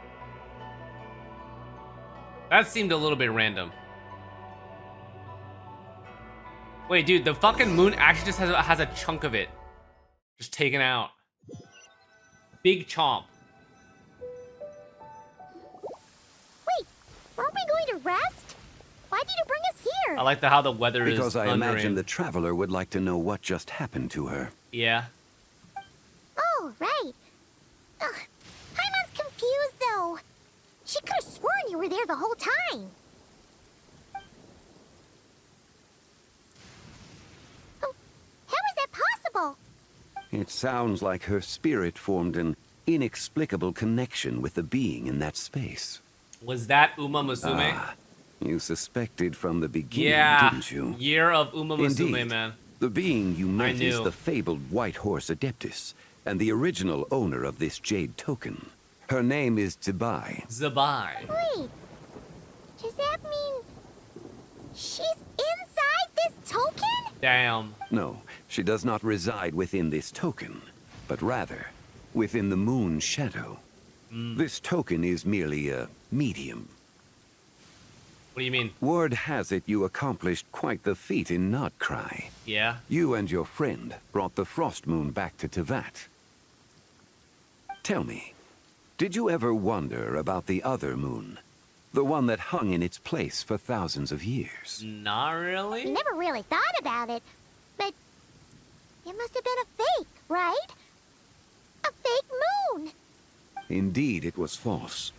That seemed a little bit random. Wait, dude, the fucking moon actually just has a chunk of it. Just taken out. Big chomp. Wait, aren't we going to rest? Why did you bring us here? I like how the weather is Because I thundering. imagine the traveler would like to know what just happened to her. Yeah. Oh, right. Ugh, Paimon's confused, though. She could have sworn you were there the whole time. Oh, how is that possible? It sounds like her spirit formed an inexplicable connection with the being in that space. Was that Uma Musume? You suspected from the beginning, didn't you? Year of Uma Musume, Indeed. man. The being you met is knew. the fabled White Horse Adeptus, and the original owner of this jade token. Her name is ZIBAI. ZIBAI. Wait, does that mean she's inside this token? Damn. No, she does not reside within this token, but rather within the moon's shadow. This token is merely a medium. What do you mean? Word has it you accomplished quite the feat in Notcry. Yeah? You and your friend brought the Frost Moon back to Tevat. Tell me, did you ever wonder about the other moon? The one that hung in its place for thousands of years? Not really. We never really thought about it, but it must have been a fake, right? A fake moon! Indeed, it was false.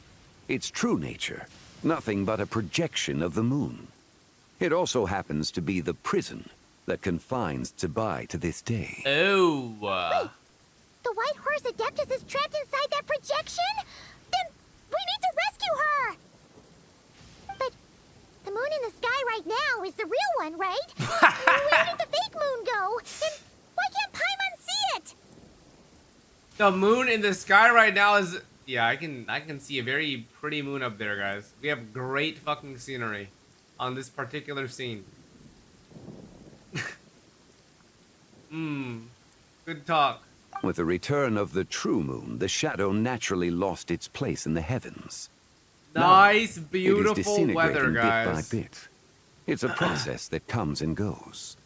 Its true nature, nothing but a projection of the moon. It also happens to be the prison that confines ZIBAI to this day. Oh. Wait, the White Horse Adeptus is trapped inside that projection? Then we need to rescue her! But the moon in the sky right now is the real one, right? Where did the fake moon go? And why can't Paimon see it? The moon in the sky right now is... Yeah, I can see a very pretty moon up there, guys. We have great fucking scenery on this particular scene. Good talk. With the return of the true moon, the shadow naturally lost its place in the heavens. Nice, Now, it is beautiful disintegrating weather, guys. bit by bit. It's a process that comes and goes.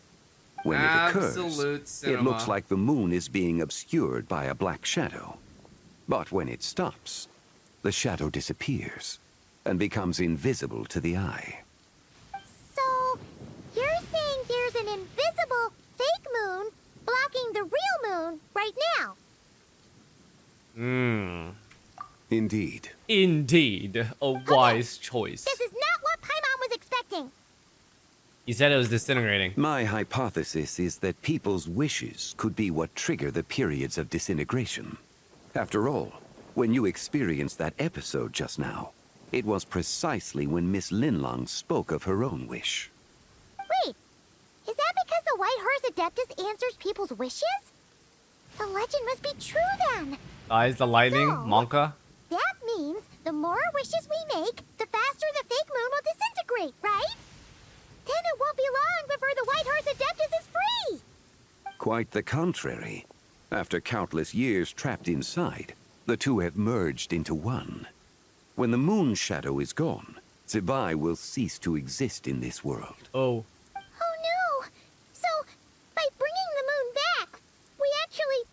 When it occurs, Absolute it cinema. looks like the moon is being obscured by a black shadow. But when it stops, the shadow disappears and becomes invisible to the eye. So, you're saying there's an invisible fake moon blocking the real moon right now? Indeed. Indeed. A wise choice. This is not what Paimon was expecting. You said it was disintegrating. My hypothesis is that people's wishes could be what trigger the periods of disintegration. After all, when you experienced that episode just now, It was precisely when Miss Linlong spoke of her own wish. Wait, is that because the White Horse Adeptus answers people's wishes? The legend must be true then. Eyes the lightning, Monka. That means the more wishes we make, the faster the fake moon will disintegrate, right? Then it won't be long before the White Horse Adeptus is free! Quite the contrary. After countless years trapped inside, the two have merged into one. When the moon shadow is gone, ZIBAI will cease to exist in this world. Oh. Oh no! So, by bringing the moon back, we actually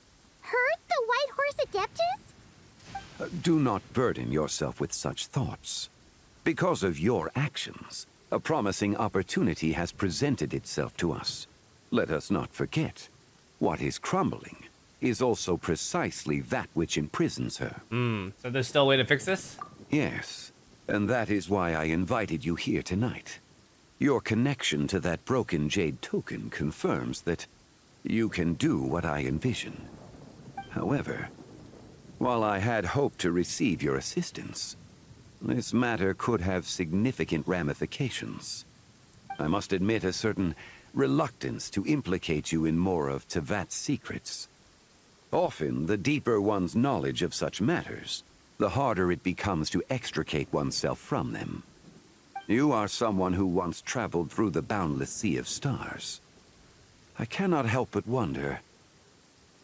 hurt the White Horse Adeptus? Do not burden yourself with such thoughts. Because of your actions, a promising opportunity has presented itself to us. Let us not forget, what is crumbling is also precisely that which imprisons her. So there's still a way to fix this? Yes, and that is why I invited you here tonight. Your connection to that broken jade token confirms that you can do what I envision. However, while I had hoped to receive your assistance, this matter could have significant ramifications. I must admit a certain reluctance to implicate you in more of Tevat's secrets. Often, the deeper one's knowledge of such matters, the harder it becomes to extricate oneself from them. You are someone who once traveled through the boundless sea of stars. I cannot help but wonder,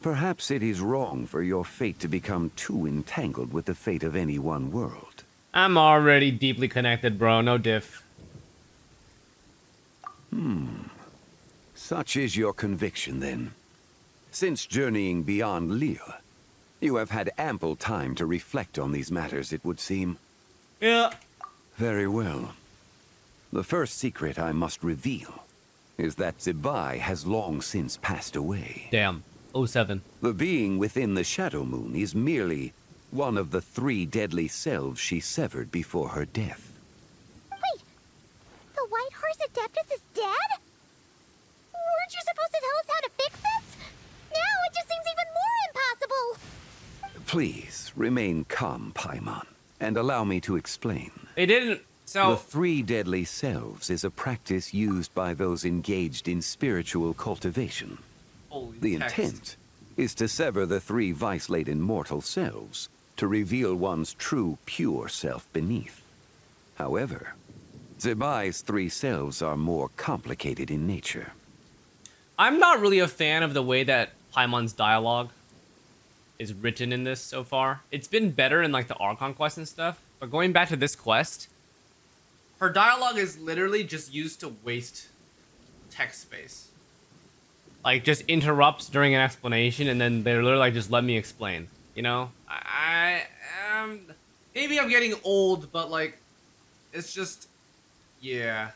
perhaps it is wrong for your fate to become too entangled with the fate of any one world. I'm already deeply connected, bro. No diff. Such is your conviction, then. Since journeying beyond Liyue, you have had ample time to reflect on these matters, it would seem. Yeah. Very well. The first secret I must reveal is that ZIBAI has long since passed away. Damn. 07. The being within the Shadow Moon is merely one of the 3 deadly selves she severed before her death. Wait, the White Horse Adeptus is dead? Weren't you supposed to tell us how to fix this? Now it just seems even more impossible. Please, remain calm, Paimon, and allow me to explain. They didn't, so... The 3 deadly selves is a practice used by those engaged in spiritual cultivation. Holy The text. intent is to sever the 3 vice-laden mortal selves to reveal one's true, pure self beneath. However, ZIBAI's 3 selves are more complicated in nature. I'm not really a fan of the way that Paimon's dialogue is written in this so far. It's been better in like the Archon quest and stuff, but going back to this quest, her dialogue is literally just used to waste text space. Like, just interrupts during an explanation, and then they're literally like, just let me explain. You know? Maybe I'm getting old, but like, it's just, yeah.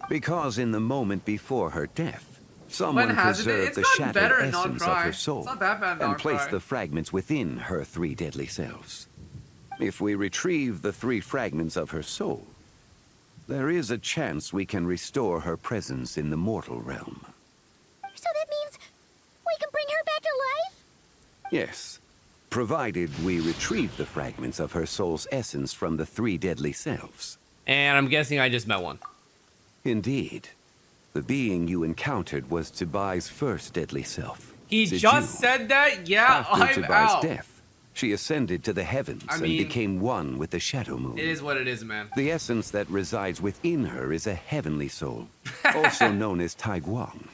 Because in the moment before her death, someone preserved the shattered essence of her soul and placed the fragments within her 3 deadly selves. If we retrieve the 3 fragments of her soul, there is a chance we can restore her presence in the mortal realm. So that means we can bring her back to life? Yes, provided we retrieve the fragments of her soul's essence from the 3 deadly selves. And I'm guessing I just met one. Indeed. The being you encountered was ZIBAI's first deadly self. He Ziju. just said that? Yeah, After I'm ZIBAI's out. death, she ascended to the heavens and became one with the Shadow Moon. It is what it is, man. The essence that resides within her is a heavenly soul, also known as Taiguang.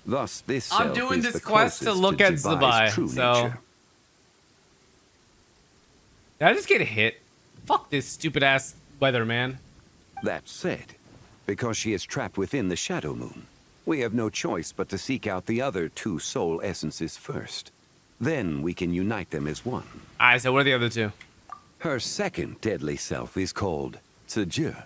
Thus, this self I'm doing is this the quest to closest look at ZIBAI's ZIBAI, true so... nature. Did I just get hit? Fuck this stupid-ass weather, man. That said, because she is trapped within the Shadow Moon, we have no choice but to seek out the other 2 soul essences first. Then we can unite them as one. Alright, so what are the other 2? Her second deadly self is called Ziju.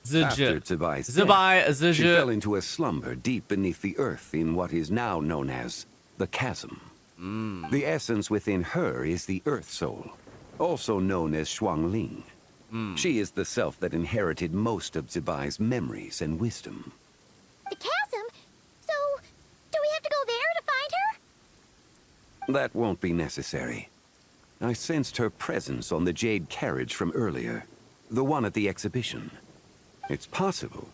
Ziju. After ZIBAI's ZIBAI, death, she Ziju. fell into a slumber deep beneath the earth in what is now known as the Chasm. The essence within her is the Earth Soul, also known as Xuangling. She is the self that inherited most of ZIBAI's memories and wisdom. The chasm? So, do we have to go there to find her? That won't be necessary. I sensed her presence on the jade carriage from earlier, the one at the exhibition. It's possible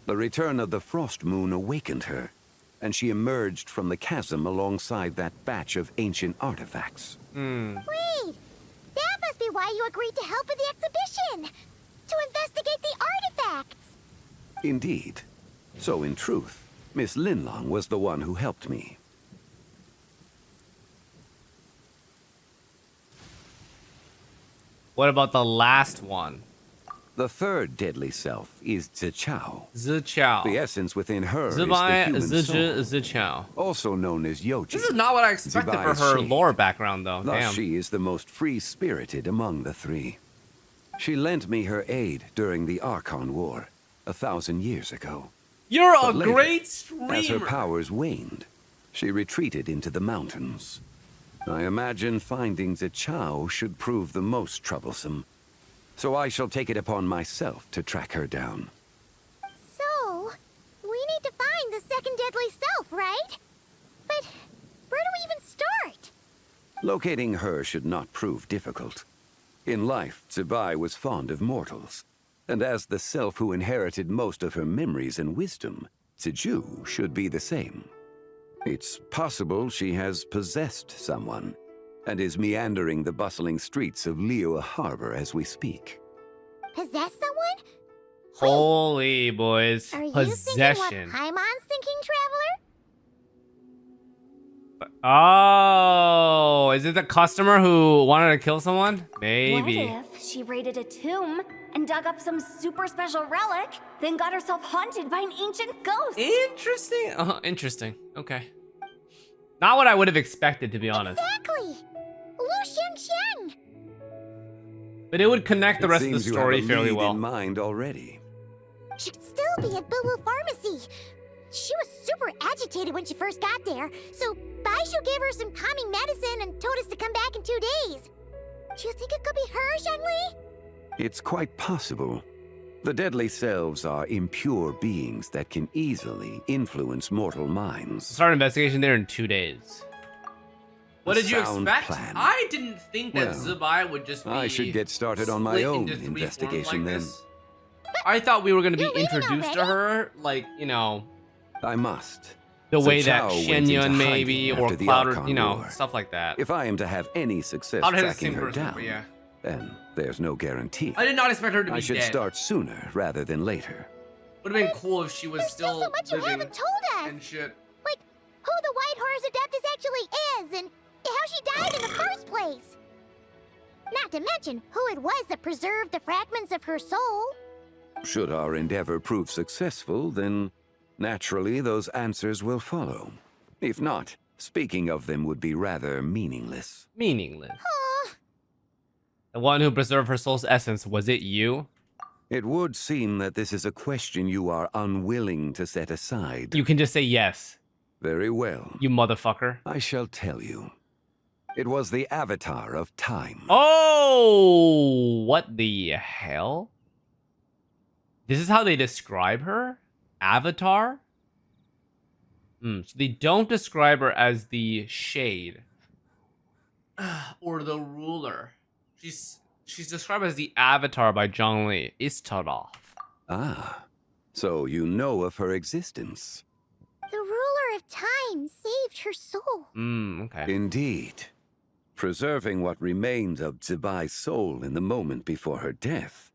the return of the frost moon awakened her, and she emerged from the chasm alongside that batch of ancient artifacts. Wait! That must be why you agreed to help with the exhibition! To investigate the artifacts! Indeed. So in truth, Miss Linlong was the one who helped me. What about the last one? The third deadly self is Zichao. Zichao. The essence within her ZIBAI, is the human soul, Zichao. also known as Yoji. This is not what I expected for Zibai's her shade. lore background, though. Thus, Damn. she is the most free-spirited among the three. She lent me her aid during the Archon War 1,000 years ago. You're But a later, great as streamer. her powers waned, she retreated into the mountains. I imagine finding Zichao should prove the most troublesome. So I shall take it upon myself to track her down. So, we need to find the second deadly self, right? But where do we even start? Locating her should not prove difficult. In life, ZIBAI was fond of mortals, and as the self who inherited most of her memories and wisdom, Ziju should be the same. It's possible she has possessed someone, and is meandering the bustling streets of Liyue Harbor as we speak. Possess someone? Holy boys. Are you Possession. thinking what Paimon's thinking, Traveler? Oh, is it the customer who wanted to kill someone? Maybe. What if she raided a tomb and dug up some super special relic, then got herself haunted by an ancient ghost? Interesting. Interesting. Okay. Not what I would have expected, to be honest. Exactly! Lu Xiangxiang! But it would connect the rest of the Seems you story have a fairly lead well. in mind already. Should still be at Boo Boo Pharmacy. She was super agitated when she first got there, so Baishu gave her some calming medicine and told us to come back in 2 days. Do you think it could be her, Zhengli? It's quite possible. The deadly selves are impure beings that can easily influence mortal minds. Start investigation there in 2 days. What did you Sound expect? plan. I didn't think that Well, ZIBAI would just be I should get started on my split own into 3 forms investigation like then. this. I thought we were going to be You're leaving introduced to already? her, like, you know, I must. the So way that Chao went into Shenyun maybe, hiding or after the Cloud, or, Archon you know, War. stuff like that. If I am to have any success Cloud has the tracking same her person, down, but yeah. then there's no guarantee. I did not expect her to be I should dead. start sooner rather than later. Would have been cool if she was There's still so much you living haven't told us! and shit. Like, who the White Horse Adeptus actually is, and how she died in the first place. Not to mention who it was that preserved the fragments of her soul. Should our endeavor prove successful, then naturally those answers will follow. If not, speaking of them would be rather meaningless. Meaningless. Aw, The one who preserved her soul's essence, was it you? It would seem that this is a question you are unwilling to set aside. You can just say yes, Very well. you motherfucker. I shall tell you. It was the Avatar of Time. Oh, what the hell? This is how they describe her? Avatar? So they don't describe her as the Shade. Or the Ruler. She's described as the Avatar by Zhongli Istarov. Ah, so you know of her existence. the ruler of time saved her soul. Okay. Indeed. Preserving what remained of ZIBAI's soul in the moment before her death.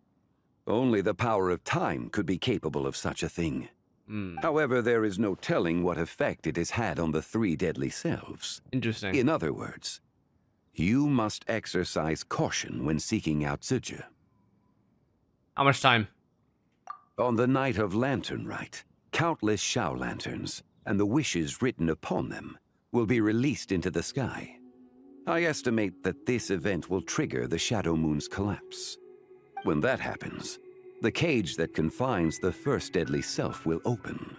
Only the power of time could be capable of such a thing. However, there is no telling what effect it has had on the 3 deadly selves. Interesting. In other words, you must exercise caution when seeking out Ziji. How much time? On the night of Lantern Rite, countless Shao lanterns and the wishes written upon them will be released into the sky. I estimate that this event will trigger the Shadow Moon's collapse. When that happens, the cage that confines the first deadly self will open.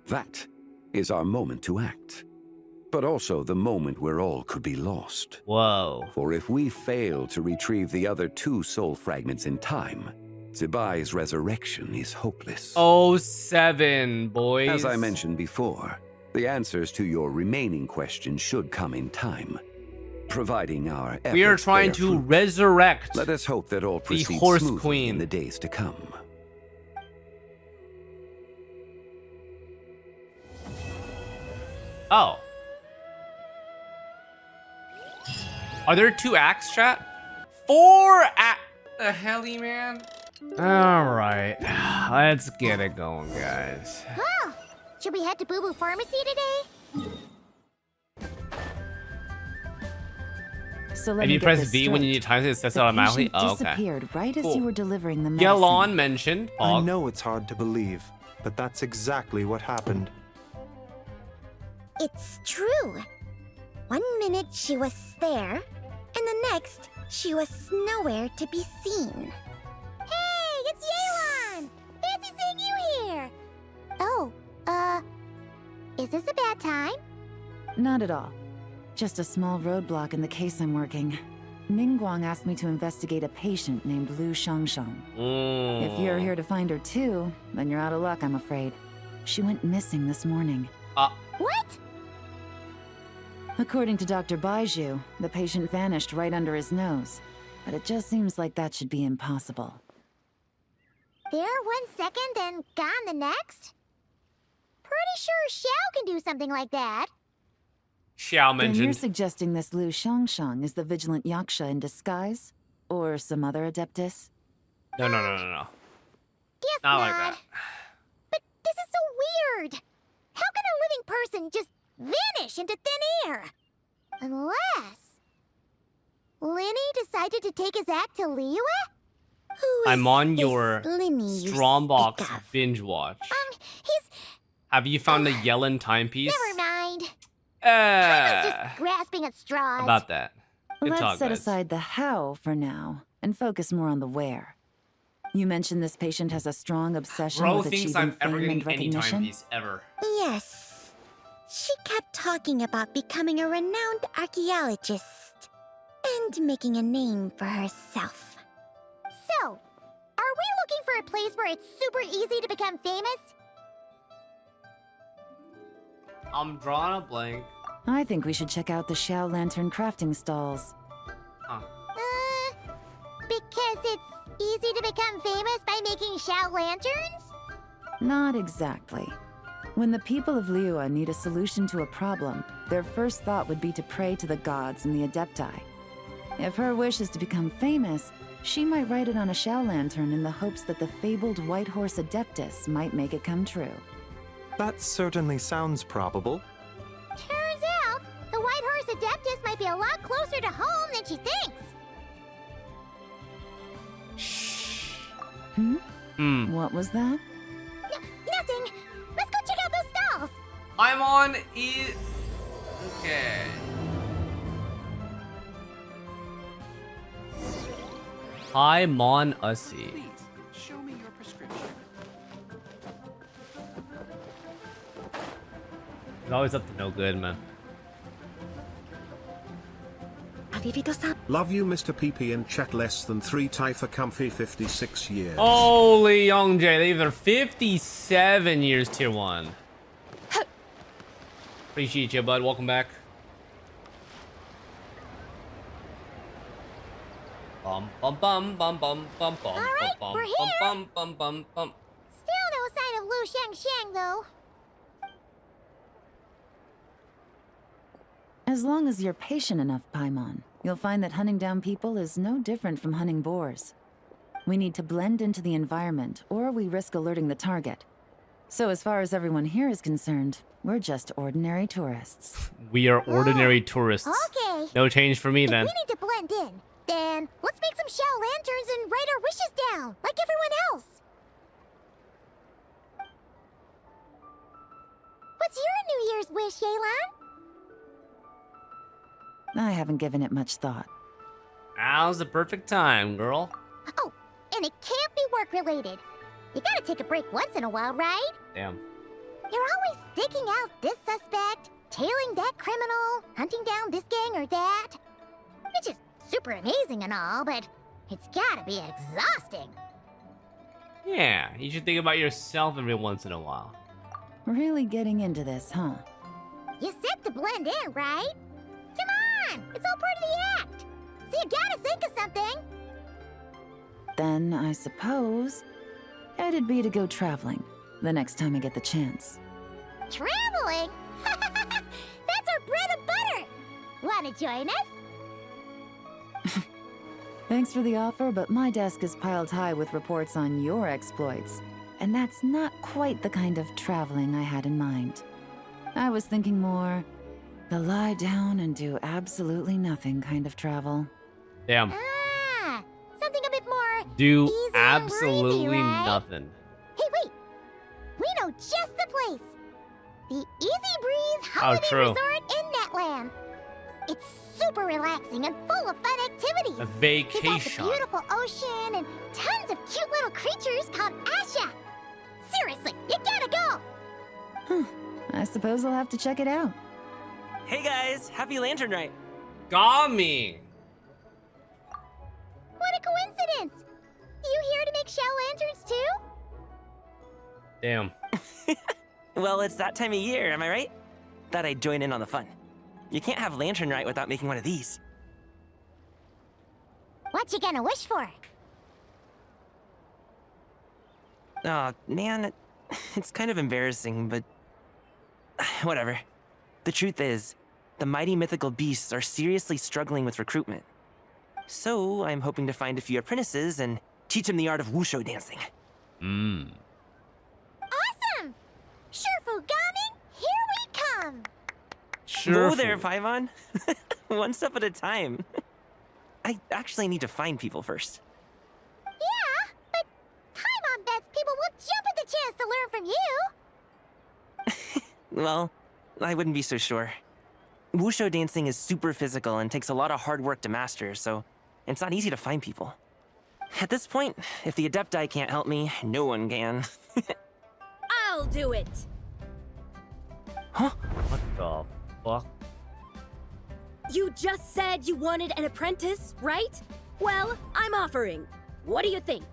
That is our moment to act, but also the moment where all could be lost. Whoa. For if we fail to retrieve the other 2 soul fragments in time, ZIBAI's resurrection is hopeless. 07, boys. As I mentioned before, the answers to your remaining questions should come in time. Providing our We are efforts trying bear to fruit, resurrect let us hope that all the proceeds Horse smoothly Queen. in the days to come. Oh. Are there 2 acts, chat? 4 acts. The helly, man. All right, let's get it going, guys. Well, should we head to Boo Boo Pharmacy today? So let If me you get press this V when you straight. need time, it sets The automatically. patient Oh, okay. disappeared right as Cool. you were delivering the medicine. Yelon mentioned. I Pog. know it's hard to believe, but that's exactly what happened. It's true. 1 minute she was there, and the next she was nowhere to be seen. Hey, it's Yelan! Fancy seeing you here! Oh, is this a bad time? Not at all. Just a small roadblock in the case I'm working. Mingguang asked me to investigate a patient named Lu Shangshang. If you're here to find her too, then you're out of luck, I'm afraid. She went missing this morning. What? According to Dr. Baiju, the patient vanished right under his nose. But it just seems like that should be impossible. There 1 second and gone the next? Pretty sure Xiao can do something like that. Xiao Then you're mentioned. suggesting this Lu Shangshang is the vigilant Yaksha in disguise? Or some other adeptus? No. Guess Not not. like that. But this is so weird. How can a living person just vanish into thin air? Unless Linny decided to take his act to Liyue? Who I'm is on this your Linny you Strombox speak of? binge watch. He's... Have you found a Yellen timepiece? Never mind. I was Uh, just grasping at straws. about that. Good Let's talk, set guys. aside the how for now and focus more on the where. You mentioned this patient has a strong obsession Bro with thinks achieving I'm ever fame and getting any recognition. timepiece ever. Yes. She kept talking about becoming a renowned archaeologist and making a name for herself. So, are we looking for a place where it's super easy to become famous? I'm drawing a blank. I think we should check out the Xiao Lantern crafting stalls. Because it's easy to become famous by making Xiao lanterns? Not exactly. When the people of Liyue need a solution to a problem, their first thought would be to pray to the gods and the Adepti. If her wish is to become famous, she might write it on a Xiao lantern in the hopes that the fabled White Horse Adeptus might make it come true. That certainly sounds probable. Turns out, the White Horse Adeptus might be a lot closer to home than she thinks. What was that? Nothing. Let's go check out those stalls. I'm on E. Okay. Hi, Mon Ussie. Please, show me your prescription. He's always up to no good, man. Love you, Mr. PP in chat. Less than 3 Thai for comfy 56 years. Holy Young J, these are 57 years tier 1. Appreciate you, bud. Welcome back. Bum bum bum bum bum bum bum. All right, bum, we're bum, here. bum bum bum bum. Still no sign of Lu Shangshang, though. As long as you're patient enough, Paimon, you'll find that hunting down people is no different from hunting boars. We need to blend into the environment, or we risk alerting the target. So as far as everyone here is concerned, we're just ordinary tourists. We are ordinary tourists. Okay. No change for me If then. we need to blend in, then let's make some Xiao lanterns and write our wishes down, like everyone else. What's your New Year's wish, Yelan? I haven't given it much thought. Now's the perfect time, girl. Oh, and it can't be work-related. You gotta take a break once in a while, right? Damn. You're always sticking out this suspect, tailing that criminal, hunting down this gang or that. Which is super amazing and all, but it's gotta be exhausting. Yeah, you should think about yourself every once in a while. Really getting into this, huh? You said to blend in, right? Come on! It's all part of the act! So you gotta think of something! Then I suppose it'd be to go traveling the next time I get the chance. Traveling? That's our bread and butter! Wanna join us? Thanks for the offer, but my desk is piled high with reports on your exploits. And that's not quite the kind of traveling I had in mind. I was thinking more the lie down and do absolutely nothing kind of travel. Damn. Ah, something a bit more Do easy and absolutely breezy, right? nothing. Hey, wait! We know just the place! The Easy Breeze Holiday true. Resort in Netland. It's super relaxing and full of fun activities. A We got the vacation. beautiful ocean and tons of cute little creatures called Asha. Seriously, you gotta go! I suppose I'll have to check it out. Hey guys, happy Lantern Rite. Got me. What a coincidence! You here to make shell lanterns too? Damn. Well, it's that time of year, am I right? Thought I'd join in on the fun. You can't have Lantern Rite without making one of these. What you gonna wish for? Aw, man, it's kind of embarrassing, but whatever. The truth is, the mighty mythical beasts are seriously struggling with recruitment. So I'm hoping to find a few apprentices and teach them the art of wushu dancing. Awesome! Shurfugami, here we come! Sure. Whoa there, Paimon. One step at a time. I actually need to find people first. Yeah, but Paimon bets people will jump at the chance to learn from you! Well, I wouldn't be so sure. Wushu dancing is super physical and takes a lot of hard work to master, so it's not easy to find people. At this point, if the Adepti can't help me, no one can. I'll do it. Huh? What the fuck? You just said you wanted an apprentice, right? Well, I'm offering. What do you think?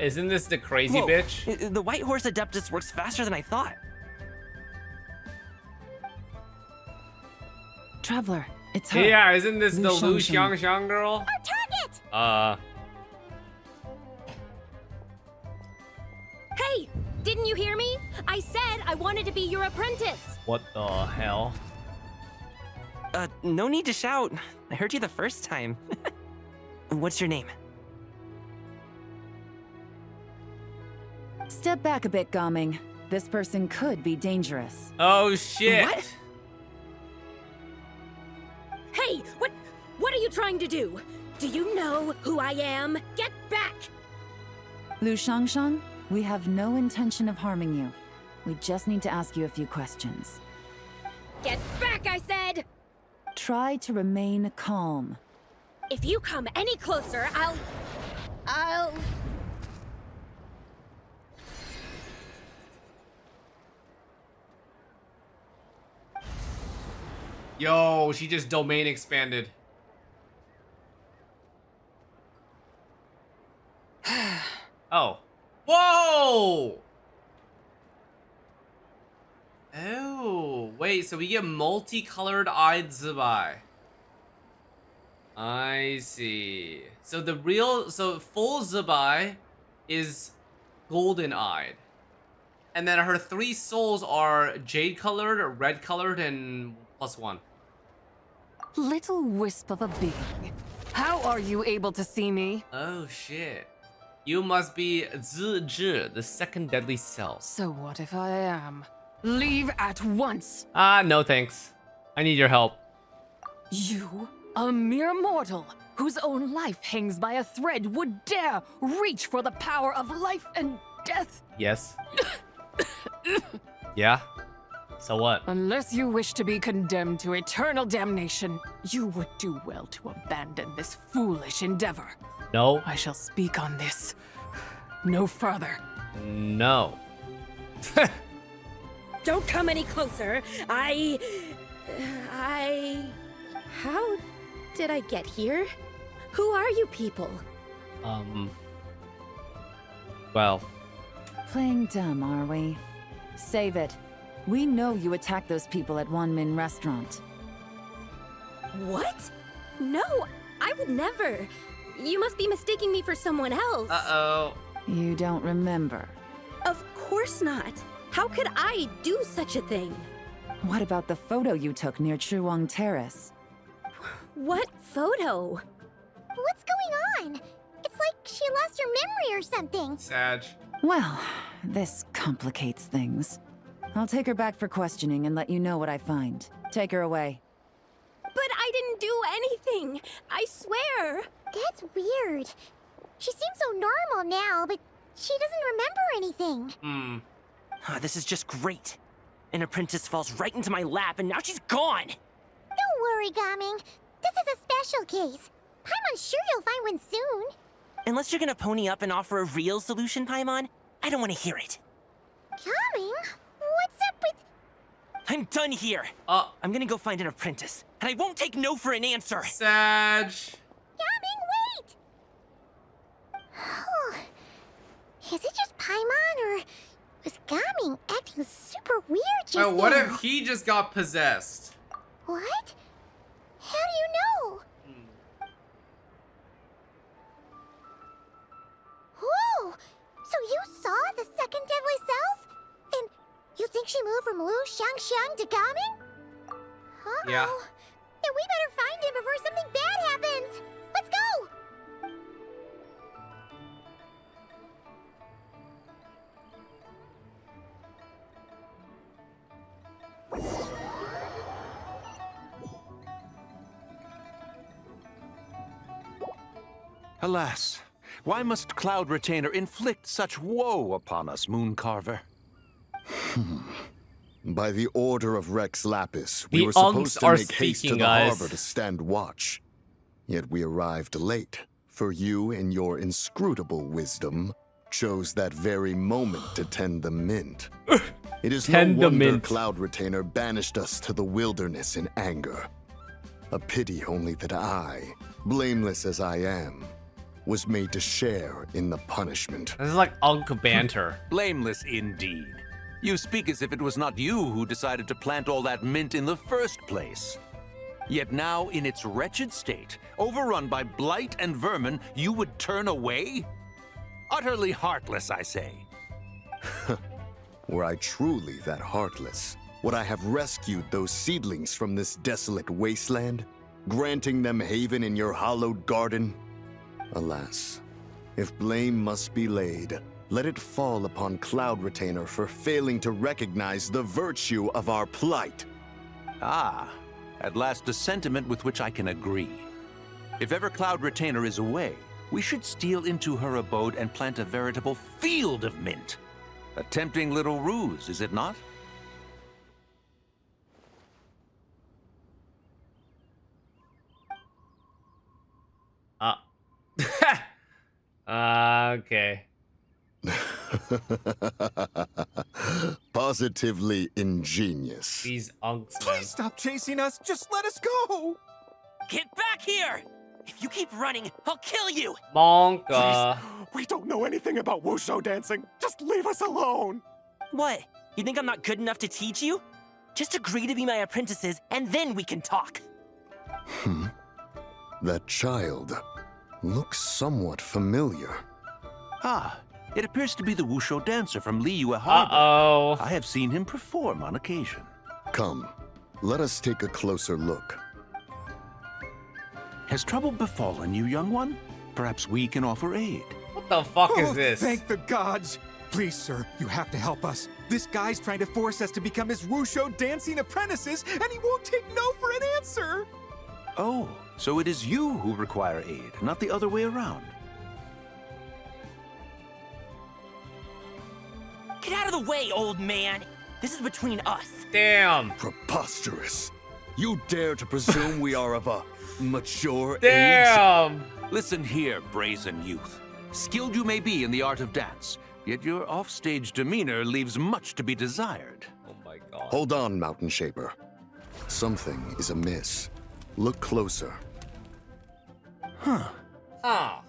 Isn't this the crazy Whoa, bitch? The White Horse Adeptus works faster than I thought. Traveler, it's her. Yeah, isn't this the Lu Xiangxiang. Xiangxiang girl? Our target! Hey, didn't you hear me? I said I wanted to be your apprentice. What the hell? No need to shout. I heard you the first time. What's your name? Step back a bit, Gaming. This person could be dangerous. Oh shit. What? Hey, what are you trying to do? Do you know who I am? Get back! Lu Xiangxiang, we have no intention of harming you. We just need to ask you a few questions. Get back, I said! Try to remain calm. If you come any closer, I'll... Yo, she just domain expanded. Oh. Whoa! Oh, wait, so we get multicolored eyed ZIBAI. I see. So full ZIBAI is golden eyed. And then her 3 souls are jade colored, red colored, and +1. Little wisp of a being. How are you able to see me? Oh shit. You must be Zizhi, the second deadly self. So what if I am? Leave at once! No thanks. I need your help. You, a mere mortal, whose own life hangs by a thread, would dare reach for the power of life and death? Yes. Yeah? So what? Unless you wish to be condemned to eternal damnation, you would do well to abandon this foolish endeavor. No. I shall speak on this. No further. No. Don't come any closer. How did I get here? Who are you people? Well. Playing dumb, are we? Save it. We know you attacked those people at Wanmin Restaurant. What? No, I would never. You must be mistaking me for someone else. Uh-oh. You don't remember. Of course not. How could I do such a thing? What about the photo you took near Chuang Terrace? What photo? What's going on? It's like she lost her memory or something. Sag. Well, this complicates things. I'll take her back for questioning and let you know what I find. Take her away. But I didn't do anything. I swear. That's weird. She seems so normal now, but she doesn't remember anything. This is just great. An apprentice falls right into my lap, and now she's gone! Don't worry, Gaming. This is a special case. Paimon's sure you'll find one soon. Unless you're gonna pony up and offer a real solution, Paimon, I don't want to hear it. Gaming? What's up with... I'm done here. I'm gonna go find an apprentice, and I won't take no for an answer. Sag. Gaming, wait! Is it just Paimon, or was Gaming acting super weird just now? What if he just got possessed? What? How do you know? Whoa! So you saw the second deadly self? And you think she moved from Lu Xiangxiang to Gaming? Yeah. Then we better find him before something bad happens! Let's go! Alas, why must Cloud Retainer inflict such woe upon us, Mooncarver? By the order of Rex Lapis, The we were supposed Unks to are make haste to speaking, the guys. harbor to stand watch. Yet we arrived late, for you, in your inscrutable wisdom, chose that very moment to tend the mint. It is no Tend the wonder mint. Cloud Retainer banished us to the wilderness in anger. A pity only that I, blameless as I am, was made to share in the punishment. This is like Unk banter. Blameless indeed. You speak as if it was not you who decided to plant all that mint in the first place. Yet now, in its wretched state, overrun by blight and vermin, you would turn away? Utterly heartless, I say. Were I truly that heartless, would I have rescued those seedlings from this desolate wasteland, granting them haven in your hallowed garden? Alas, if blame must be laid, let it fall upon Cloud Retainer for failing to recognize the virtue of our plight. Ah, at last a sentiment with which I can agree. If ever Cloud Retainer is away, we should steal into her abode and plant a veritable field of mint. A tempting little ruse, is it not? Okay. Positively ingenious. These Unks, man. Please stop chasing us. Just let us go. Get back here! If you keep running, I'll kill you! Monka. We don't know anything about wushu dancing. Just leave us alone. What? You think I'm not good enough to teach you? Just agree to be my apprentices, and then we can talk. That child looks somewhat familiar. Ah, it appears to be the wushu dancer from Liyue Harbor. Uh-oh. I have seen him perform on occasion. Come, let us take a closer look. Has trouble befallen you, young one? Perhaps we can offer aid. What the fuck is this? Thank the gods. Please, sir, you have to help us. This guy's trying to force us to become his wushu dancing apprentices, and he won't take no for an answer. Oh, so it is you who require aid, not the other way around. Get out of the way, old man! This is between us. Damn. Preposterous. You dare to presume we are of a mature age? Damn. Listen here, brazen youth. Skilled you may be in the art of dance, yet your offstage demeanor leaves much to be desired. Oh my god. Hold on, Mountain Shaper. Something is amiss. Look closer. Huh. Ah.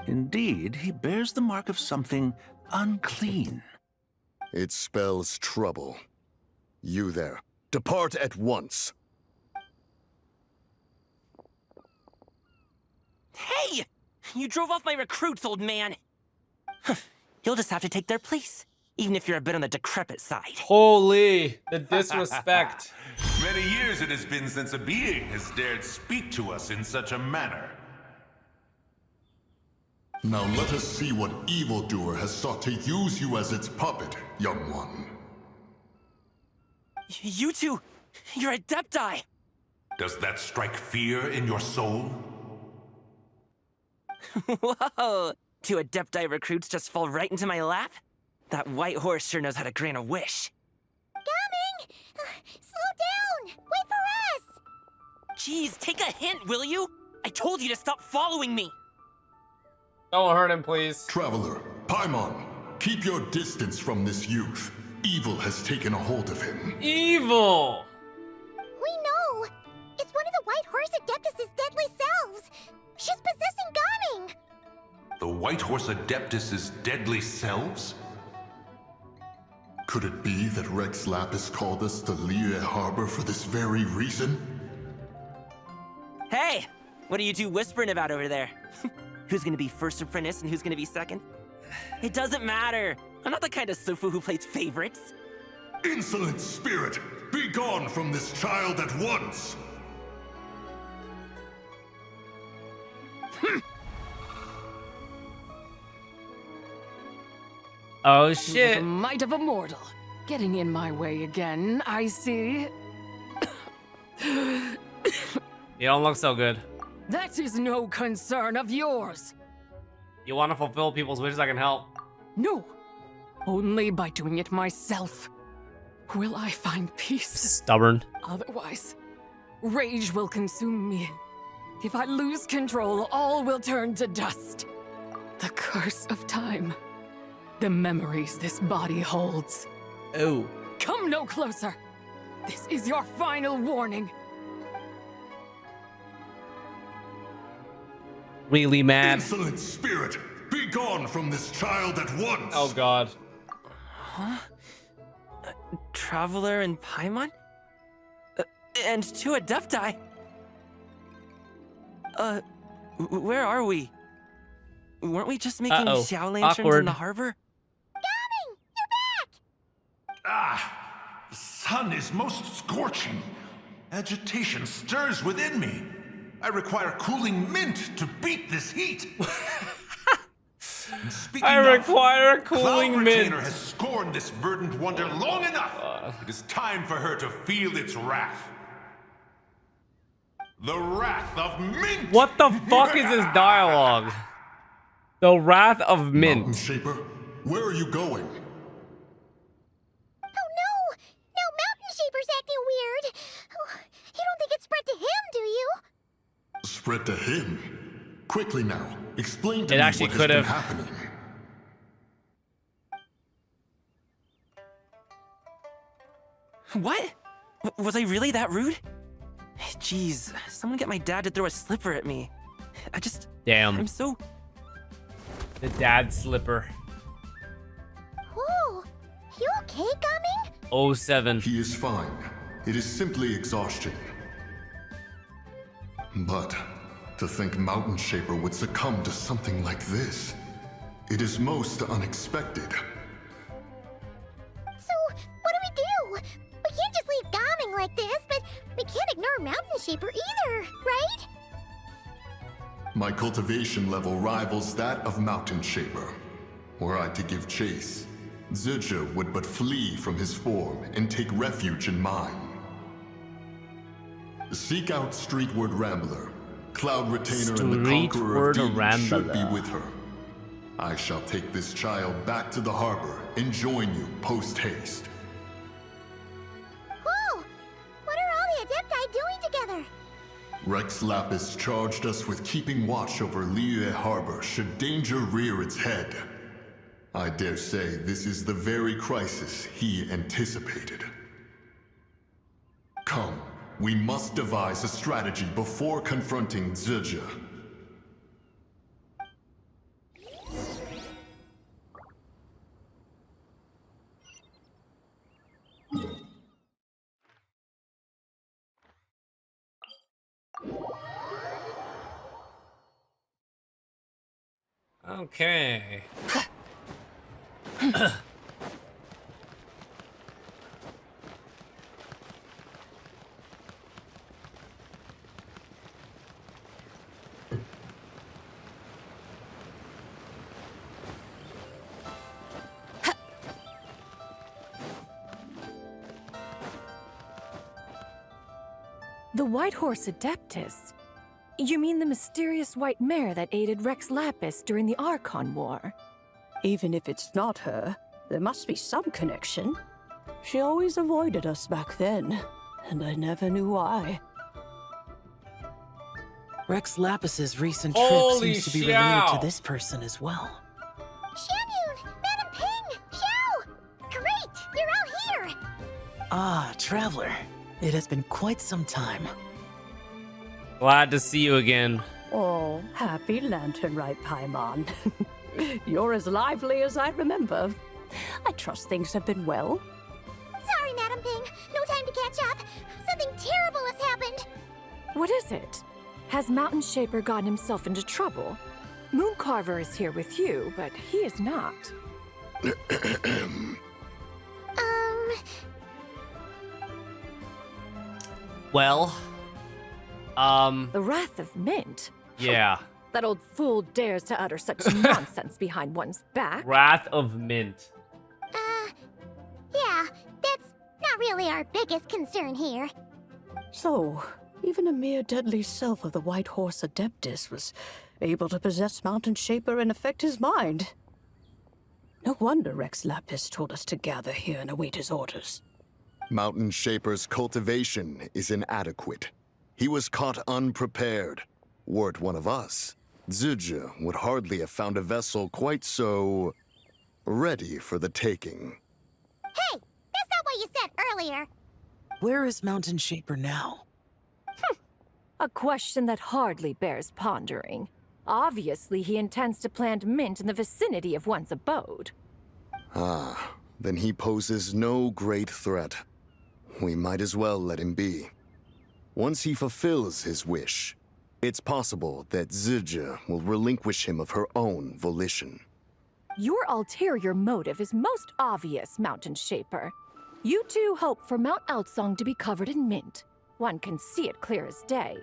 Indeed, he bears the mark of something unclean. It spells trouble. You there, depart at once. You drove off my recruits, old man! You'll just have to take their place, even if you're a bit on the decrepit side. Holy, the disrespect. Many years it has been since a being has dared speak to us in such a manner. Now let us see what evildoer has sought to use you as its puppet, young one. You two, you're Adepti! Does that strike fear in your soul? Whoa! 2 Adepti recruits just fall right into my lap? That white horse sure knows how to grant a wish. Coming! Slow down! Wait for us! Jeez, take a hint, will you? I told you to stop following me! Don't hurt him, please. Traveler, Paimon, keep your distance from this youth. Evil has taken a hold of him. Evil! We know! It's one of the White Horse Adeptus' deadly selves! She's possessing Gaming! The White Horse Adeptus' deadly selves? Could it be that Rex Lapis called us to Liyue Harbor for this very reason? Hey! What are you two whispering about over there? Who's gonna be first apprentice and who's gonna be second? It doesn't matter! I'm not the kind of Sufu who plays favorites. Insolent spirit! Be gone from this child at once! Oh shit. The might of a mortal. Getting in my way again, I see. You don't look so good. That is no concern of yours. You want to fulfill people's wishes, I can help. No. Only by doing it myself will I find peace. Stubborn. Otherwise, rage will consume me. If I lose control, all will turn to dust. The curse of time. The memories this body holds. Oh. Come no closer. This is your final warning. Really mad. Insolent spirit! Be gone from this child at once! Oh god. Huh? Traveler and Paimon? And 2 Adepti? Where are we? Weren't we just making Xiao lanterns Awkward. in the harbor? Gaming! You're back! Ah! The sun is most scorching. Agitation stirs within me. I require cooling mint to beat this heat. I require cooling Cloud mint. Retainer has scorned this verdant wonder long enough. It is time for her to feel its wrath. The wrath of mint. What the fuck is this dialogue? The Wrath of Mint. Mountain Shaper, where are you going? Oh no! Now Mountain Shaper's acting weird! Oh, you don't think it spread to him, do you? Spread to him? Quickly now, explain to It me actually what could has been have. happening. What? Was I really that rude? Jeez, someone get my dad to throw a slipper at me. Damn. I'm so... The dad slipper. Whoa! You okay, Gaming? 07. He is fine. It is simply exhaustion. But to think Mountain Shaper would succumb to something like this, it is most unexpected. So, what do? We can't just leave Gaming like this, but we can't ignore Mountain Shaper either, right? My cultivation level rivals that of Mountain Shaper. Were I to give chase, Zizha would but flee from his form and take refuge in mine. Seek out Streetward Rambler. Cloud Retainer and the Conqueror of Demons should be with her. I shall take this child back to the harbor and join you post-haste. Whoa! What are all the Adepti doing together? Rex Lapis charged us with keeping watch over Liyue Harbor should danger rear its head. I dare say this is the very crisis he anticipated. Come, we must devise a strategy before confronting Zizha. Okay. The White Horse Adeptus? You mean the mysterious white mare that aided Rex Lapis during the Archon War? Even if it's not her, there must be some connection. She always avoided us back then, and I never knew why. Rex Lapis's recent Holy trip seems to be related Xiao. to this person as well. Xianyun! Madam Ping! Xiao! Great! You're out here! Ah, Traveler. It has been quite some time. Glad to see you again. Oh, happy Lanternlit Paimon. You're as lively as I remember. I trust things have been well. Sorry, Madam Ping. No time to catch up. Something terrible has happened. What is it? Has Mountain Shaper gotten himself into trouble? Mooncarver is here with you, but he is not. Well, The Wrath of Mint? yeah. That old fool dares to utter such nonsense behind one's back. Wrath of Mint. Yeah, that's not really our biggest concern here. So, even a mere deadly self of the White Horse Adeptus was able to possess Mountain Shaper and affect his mind. No wonder Rex Lapis told us to gather here and await his orders. Mountain Shaper's cultivation is inadequate. He was caught unprepared. Were it one of us, ZIBAI would hardly have found a vessel quite so ready for the taking. Hey, that's not what you said earlier. Where is Mountain Shaper now? A question that hardly bears pondering. Obviously, he intends to plant mint in the vicinity of one's abode. Ah, then he poses no great threat. We might as well let him be. Once he fulfills his wish, it's possible that ZIBAI will relinquish him of her own volition. Your ulterior motive is most obvious, Mountain Shaper. You two hope for Mount Outsong to be covered in mint. One can see it clear as day.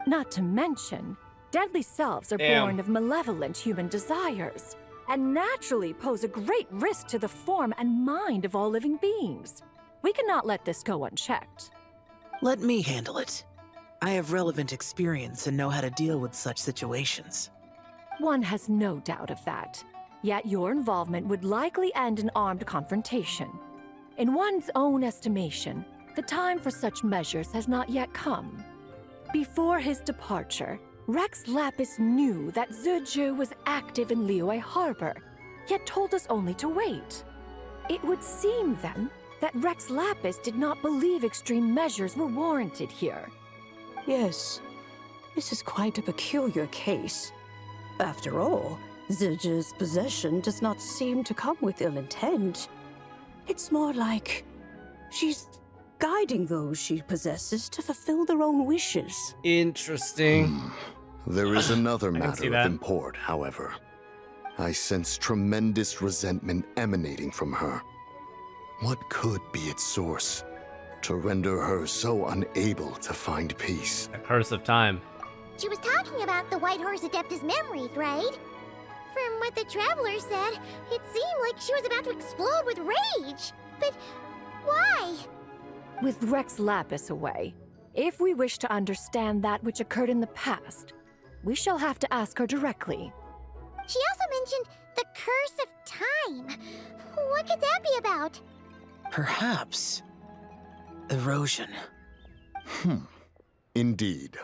Not to mention, deadly selves are born of malevolent human desires, and naturally pose a great risk to the form and mind of all living beings. We cannot let this go unchecked. Let me handle it. I have relevant experience and know how to deal with such situations. One has no doubt of that. Yet your involvement would likely end in armed confrontation. In one's own estimation, the time for such measures has not yet come. Before his departure, Rex Lapis knew that ZIBAI was active in Liyue Harbor, yet told us only to wait. It would seem, then, that Rex Lapis did not believe extreme measures were warranted here. Yes, this is quite a peculiar case. After all, ZIBAI's possession does not seem to come with ill intent. It's more like she's guiding those she possesses to fulfill their own wishes. Interesting. There is another I can see matter that. of import, however. I sense tremendous resentment emanating from her. What could be its source to render her so unable to find peace? A curse of time. She was talking about the White Horse Adeptus memories, right? From what the Traveler said, it seemed like she was about to explode with rage. But why? With Rex Lapis away, if we wish to understand that which occurred in the past, we shall have to ask her directly. She also mentioned the curse of time. What could that be about? Perhaps erosion. Indeed.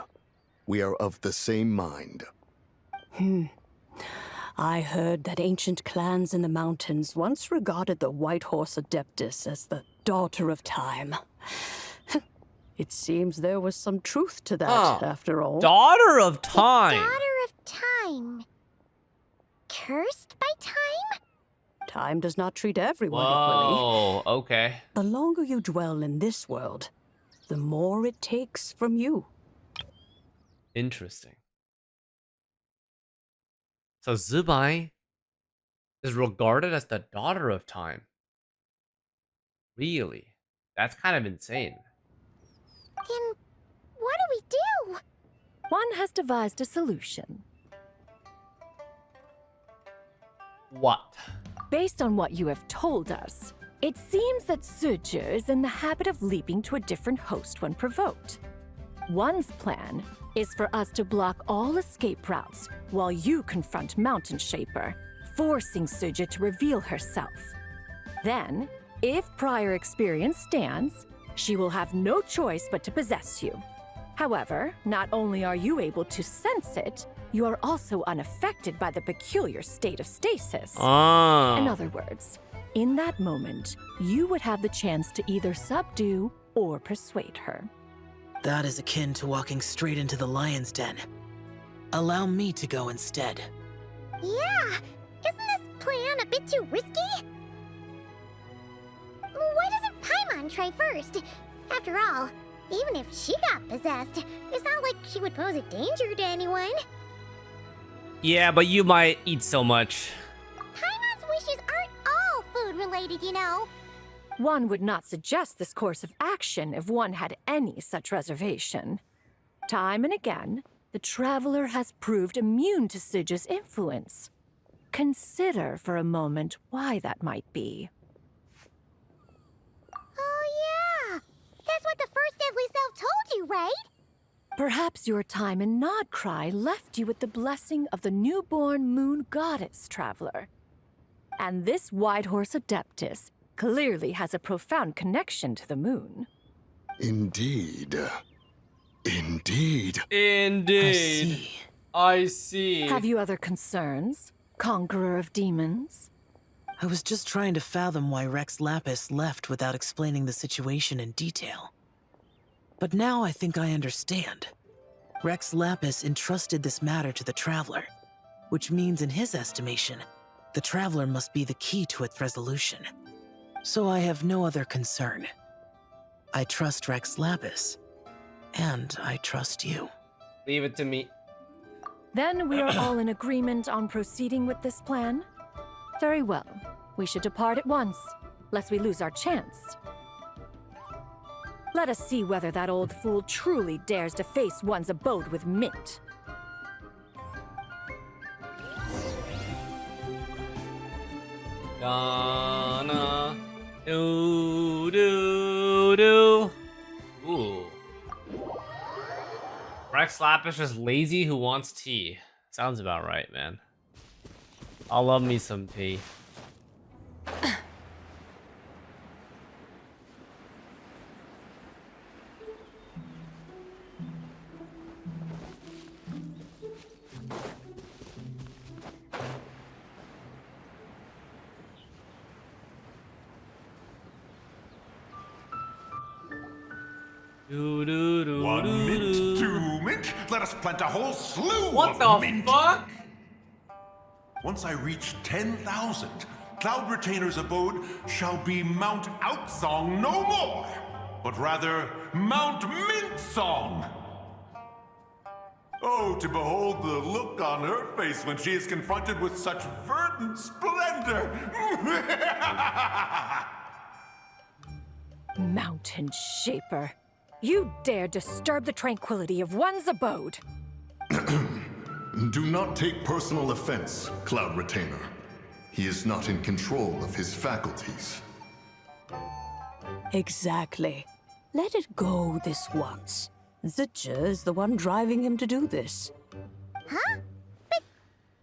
We are of the same mind. I heard that ancient clans in the mountains once regarded the White Horse Adeptus as the daughter of time. It seems there was some truth to that, after all. Daughter of time. Daughter of time. Cursed by time? Time does not treat everyone equally. Whoa, okay. The longer you dwell in this world, the more it takes from you. Interesting. So ZIBAI is regarded as the daughter of time. Really? That's kind of insane. Then what do we do? One has devised a solution. What? Based on what you have told us, it seems that Suju is in the habit of leaping to a different host when provoked. One's plan is for us to block all escape routes while you confront Mountain Shaper, forcing Suju to reveal herself. Then, if prior experience stands, she will have no choice but to possess you. However, not only are you able to sense it, you are also unaffected by the peculiar state of stasis. Oh. In other words, in that moment, you would have the chance to either subdue or persuade her. That is akin to walking straight into the lion's den. Allow me to go instead. Yeah! Isn't this plan a bit too risky? Why doesn't Paimon try first? After all, even if she got possessed, it's not like she would pose a danger to anyone. Yeah, but you might eat so much. Paimon's wishes aren't all food-related, you know. One would not suggest this course of action if one had any such reservation. Time and again, the traveler has proved immune to Suju's influence. Consider for a moment why that might be. Oh yeah! That's what the first deadly self told you, right? Perhaps your time in Nodcry left you with the blessing of the newborn moon goddess, traveler. And this Whitehorse Adeptus clearly has a profound connection to the moon. Indeed. Indeed. Indeed. I see. Have you other concerns, Conqueror of Demons? I was just trying to fathom why Rex Lapis left without explaining the situation in detail. But now I think I understand. Rex Lapis entrusted this matter to the Traveler, which means in his estimation, the Traveler must be the key to its resolution. So I have no other concern. I trust Rex Lapis, and I trust you. Leave it to me. Then we are all in agreement on proceeding with this plan? Very well. We should depart at once, lest we lose our chance. Let us see whether that old fool truly dares to face one's abode with Mint. Gonna do. Ooh. Rex Lapis is lazy who wants tea. Sounds about right, man. I'll love me some tea. One mint, two mint. Let us plant a whole slew What of the mint. fuck? Once I reach 10,000, Cloud Retainer's abode shall be Mount Outsong no more, but rather Mount Mint Song. Oh, to behold the look on her face when she is confronted with such verdant splendor. Mountain Shaper, you dare disturb the tranquility of one's abode. Do not take personal offense, Cloud Retainer. He is not in control of his faculties. Exactly. Let it go this once. Zidja is the one driving him to do this. Huh? But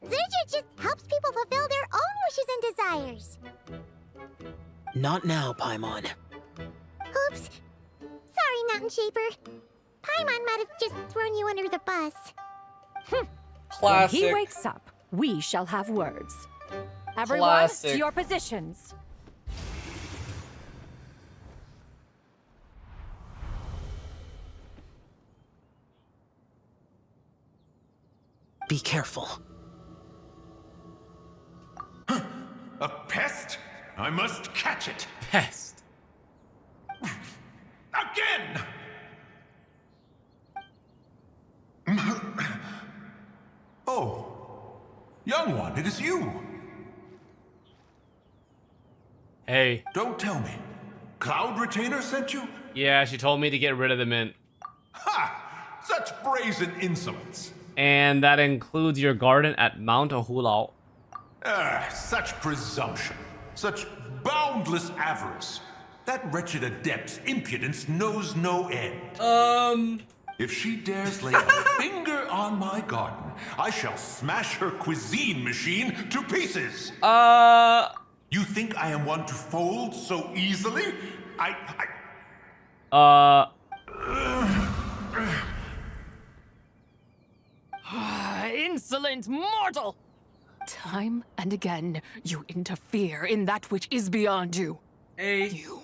Zidja just helps people fulfill their own wishes and desires. Not now, Paimon. Oops. Sorry, Mountain Shaper. Paimon might have just thrown you under the bus. When he wakes up, we shall have words. Everyone, Classic. to your positions. Be careful. A pest? I must catch it. Pest. Again! Oh. Young one, it is you. Hey. Don't tell me. Cloud Retainer sent you? Yeah, she told me to get rid of the mint. Ha! Such brazen insolence. And that includes your garden at Mount Ahulao. Such presumption. Such boundless avarice. That wretched adept's impudence knows no end. If she dares lay a finger on my garden, I shall smash her cuisine machine to pieces. You think I am one to fold so easily? Insolent mortal! Time and again, you interfere in that which is beyond you. You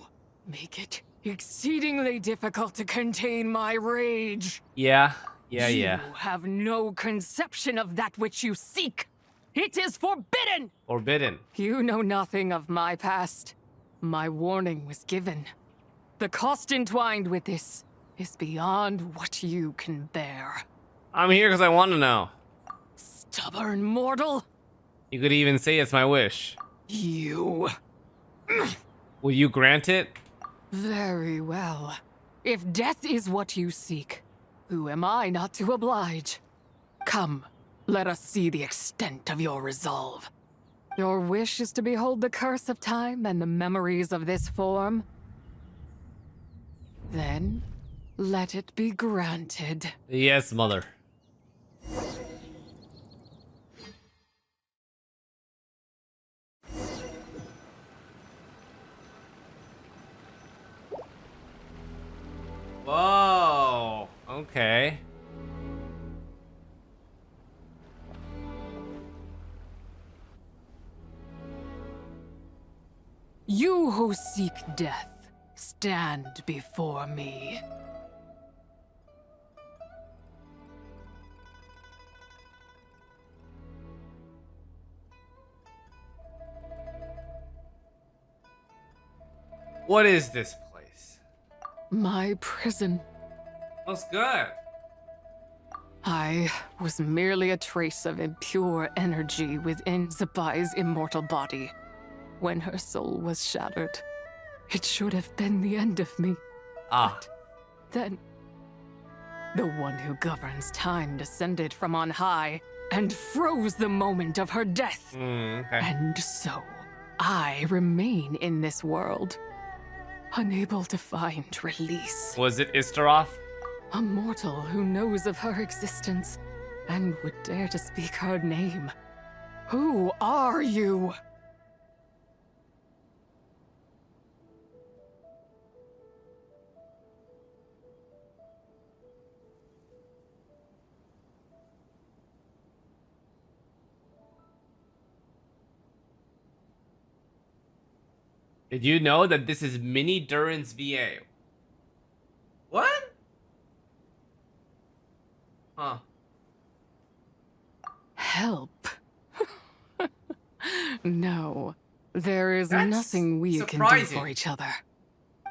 make it exceedingly difficult to contain my rage. Yeah. You have no conception of that which you seek. It is forbidden! Forbidden. You know nothing of my past. My warning was given. The cost entwined with this is beyond what you can bear. I'm here because I want to know. Stubborn mortal! You could even say it's my wish. You. Will you grant it? Very well. If death is what you seek, who am I not to oblige? Come, let us see the extent of your resolve. Your wish is to behold the curse of time and the memories of this form? Then, let it be granted. Yes, mother. Whoa, okay. You who seek death, stand before me. What is this place? My prison. Looks good. I was merely a trace of impure energy within ZIBAI's immortal body. When her soul was shattered, it should have been the end of me. But then, the one who governs time descended from on high and froze the moment of her death. And so, I remain in this world, unable to find release. Was it Istaroth? A mortal who knows of her existence and would dare to speak her name. Who are you? Did you know that this is Mini Duran's VA? What? Huh. Help. No, there is That's nothing we can do surprising. for each other.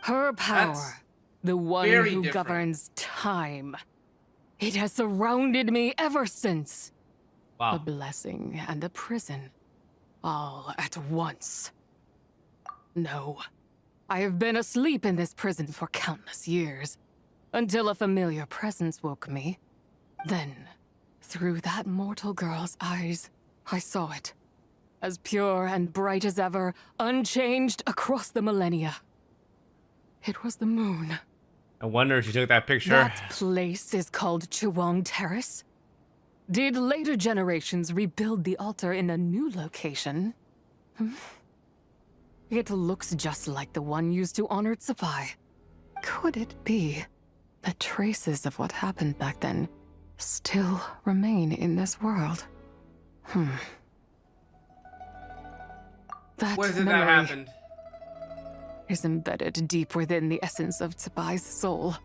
Her power, That's the one very who different. governs time. It has surrounded me ever since. Wow. A blessing and a prison, all at once. No, I have been asleep in this prison for countless years, until a familiar presence woke me. Then, through that mortal girl's eyes, I saw it. As pure and bright as ever, unchanged across the millennia. It was the moon. I wonder if you took that picture. That place is called Chuang Terrace. Did later generations rebuild the altar in a new location? It looks just like the one used to honor ZIBAI. Could it be that traces of what happened back then still remain in this world? That Where is it that memory happened? is embedded deep within the essence of ZIBAI's soul.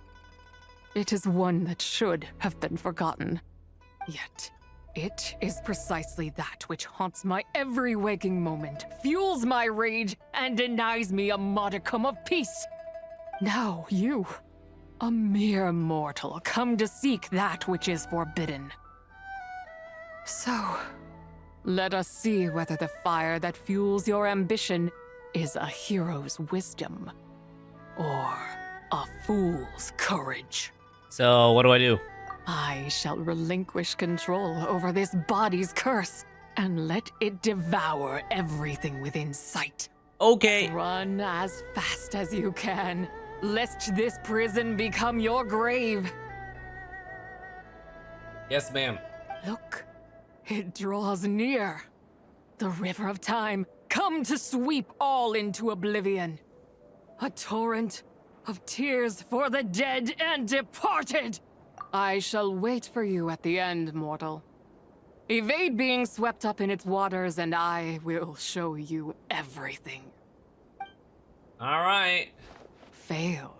It is one that should have been forgotten. Yet, it is precisely that which haunts my every waking moment, fuels my rage, and denies me a modicum of peace. Now you, a mere mortal, come to seek that which is forbidden. So, Let us see whether the fire that fuels your ambition is a hero's wisdom or a fool's courage. So, what do I do? I shall relinquish control over this body's curse and let it devour everything within sight. Okay. Run as fast as you can, lest this prison become your grave. Yes, ma'am. Look, it draws near. The river of time, come to sweep all into oblivion. A torrent of tears for the dead and departed. I shall wait for you at the end, mortal. Evade being swept up in its waters, and I will show you everything. All right. Fail,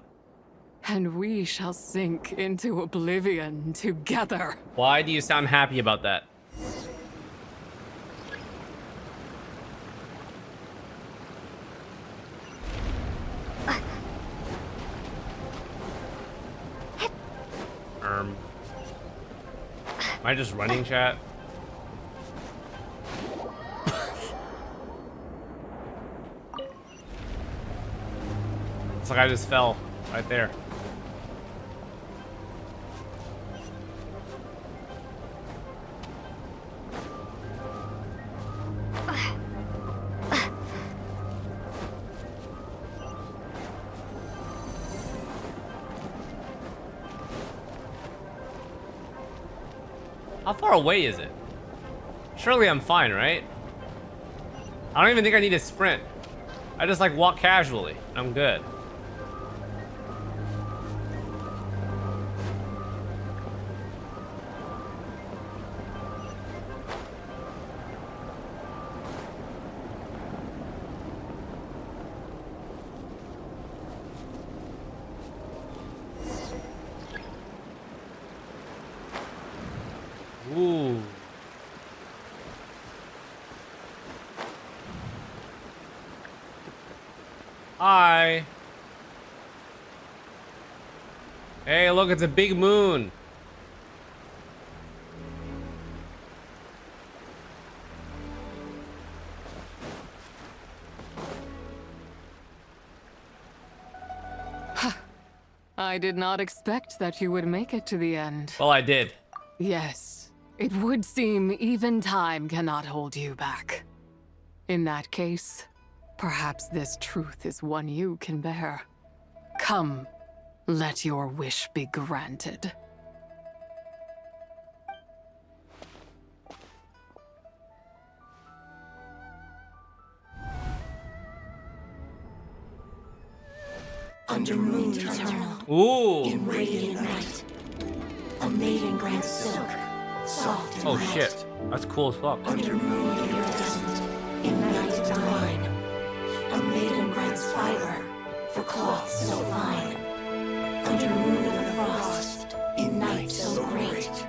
and we shall sink into oblivion together. Why do you sound happy about that? Am I just running, chat? It's like I just fell right there. How far away is it? Surely I'm fine, right? I don't even think I need to sprint. I just like walk casually. I'm good. Ooh. Hi. Hey, look, it's a big moon. I did not expect that you would make it to the end. Well, I did. Yes, it would seem even time cannot hold you back. In that case, perhaps this truth is one you can bear. Come, let your wish be granted. Under moon eternal, Ooh. in radiant night, a maiden grants silk, soft and Oh light. shit, that's cool as fuck. Under moon iridescent, in night divine, a maiden grants fiber for cloth so fine. Under moon of frost, in night so great,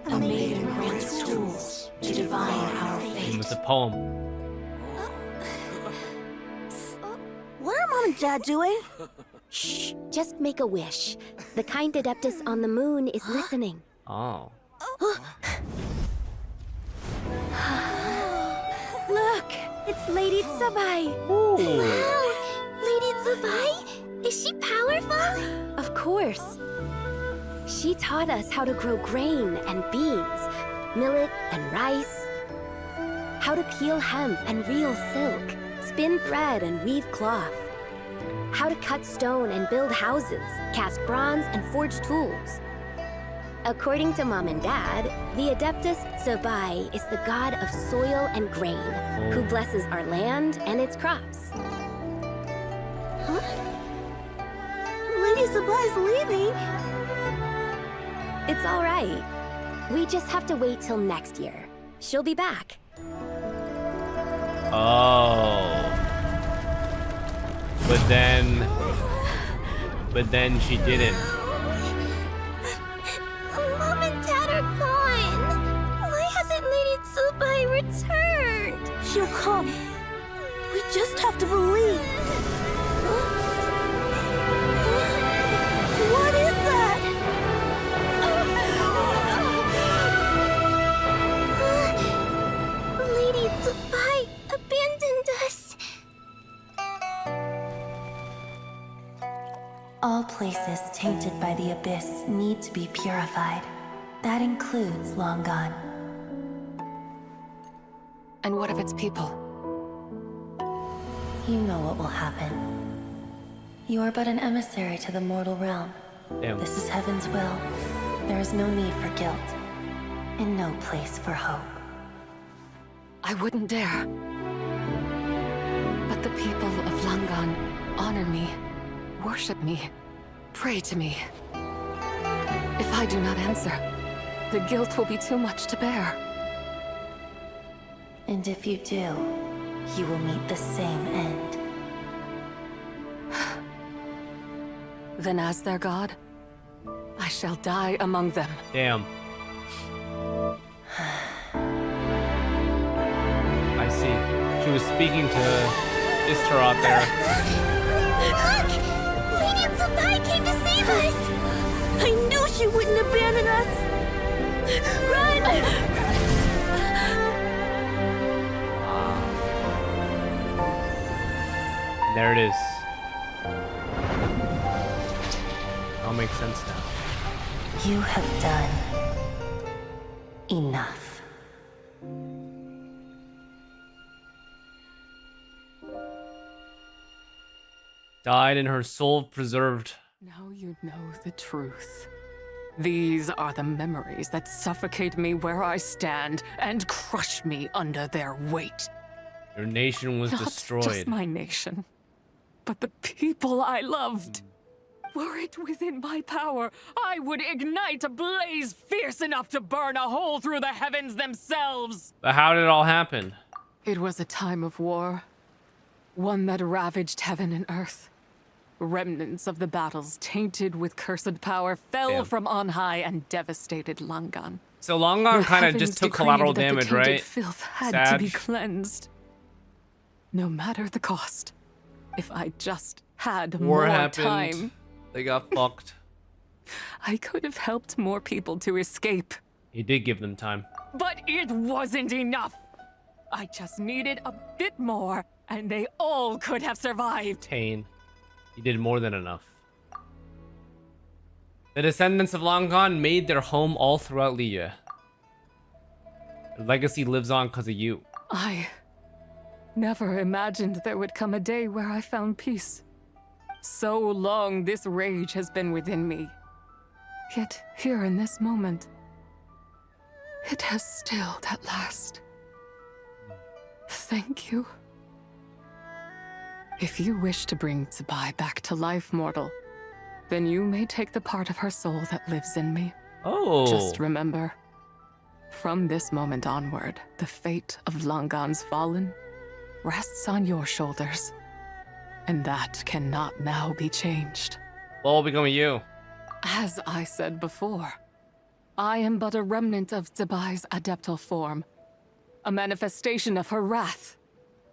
a maiden grants tools to divine our fate. It's a poem. What are Mom and Dad doing? Shh, just make a wish. The kind Adeptus on the moon is listening. Oh. Look, it's Lady ZIBAI. Wow, Lady ZIBAI? Is she powerful? Of course. She taught us how to grow grain and beans, millet and rice, how to peel hemp and reel silk, spin thread and weave cloth, how to cut stone and build houses, cast bronze and forge tools. According to Mom and Dad, the Adeptus ZIBAI is the god of soil and grain, who blesses our land and its crops. Huh? Lady ZIBAI's leaving. It's all right. We just have to wait till next year. She'll be back. Oh. But then she didn't. Mom and Dad are gone. Why hasn't Lady ZIBAI returned? She'll come. We just have to believe. What is that? places tainted by the abyss need to be purified. That includes Long Gone. And what of its people? You know what will happen. You are but an emissary to the mortal realm. Damn. This is Heaven's will. There is no need for guilt, and no place for hope. I wouldn't dare. But the people of Langan honor me, worship me, pray to me. If I do not answer, the guilt will be too much to bear. And if you do, you will meet the same end. Then as their god, I shall die among them. Damn. I see. She was speaking to Istar out there. Look! Lady ZIBAI came to save us! I knew she wouldn't abandon us! Run! There it is. All makes sense now. You have done enough. Died and her soul preserved. Now you know the truth. These are the memories that suffocate me where I stand and crush me under their weight. Your nation was Not destroyed. just my nation, but the people I loved. Were it within my power, I would ignite a blaze fierce enough to burn a hole through the heavens themselves. But how did it all happen? It was a time of war, one that ravaged heaven and earth. Remnants of the battles tainted with cursed power fell Damn. from on high and devastated Langan. So Longon The kind of heavens just took decreed collateral that the damage, tainted right? Filth had Sad. to be cleansed. No matter the cost. If I just had War more happened. time, They got fucked. I could have helped more people to escape. He did give them time. But it wasn't enough. I just needed a bit more, and they all could have survived. Pain. He did more than enough. The descendants of Long Gone made their home all throughout Liyue. Their legacy lives on because of you. I never imagined there would come a day where I found peace. So long this rage has been within me. Yet here in this moment, it has stilled at last. Thank you. If you wish to bring ZIBAI back to life, mortal, then you may take the part of her soul that lives in me. Oh. Just remember, from this moment onward, the fate of Langan's fallen rests on your shoulders. And that cannot now be changed. What will become of you? As I said before, I am but a remnant of ZIBAI's adeptal form. A manifestation of her wrath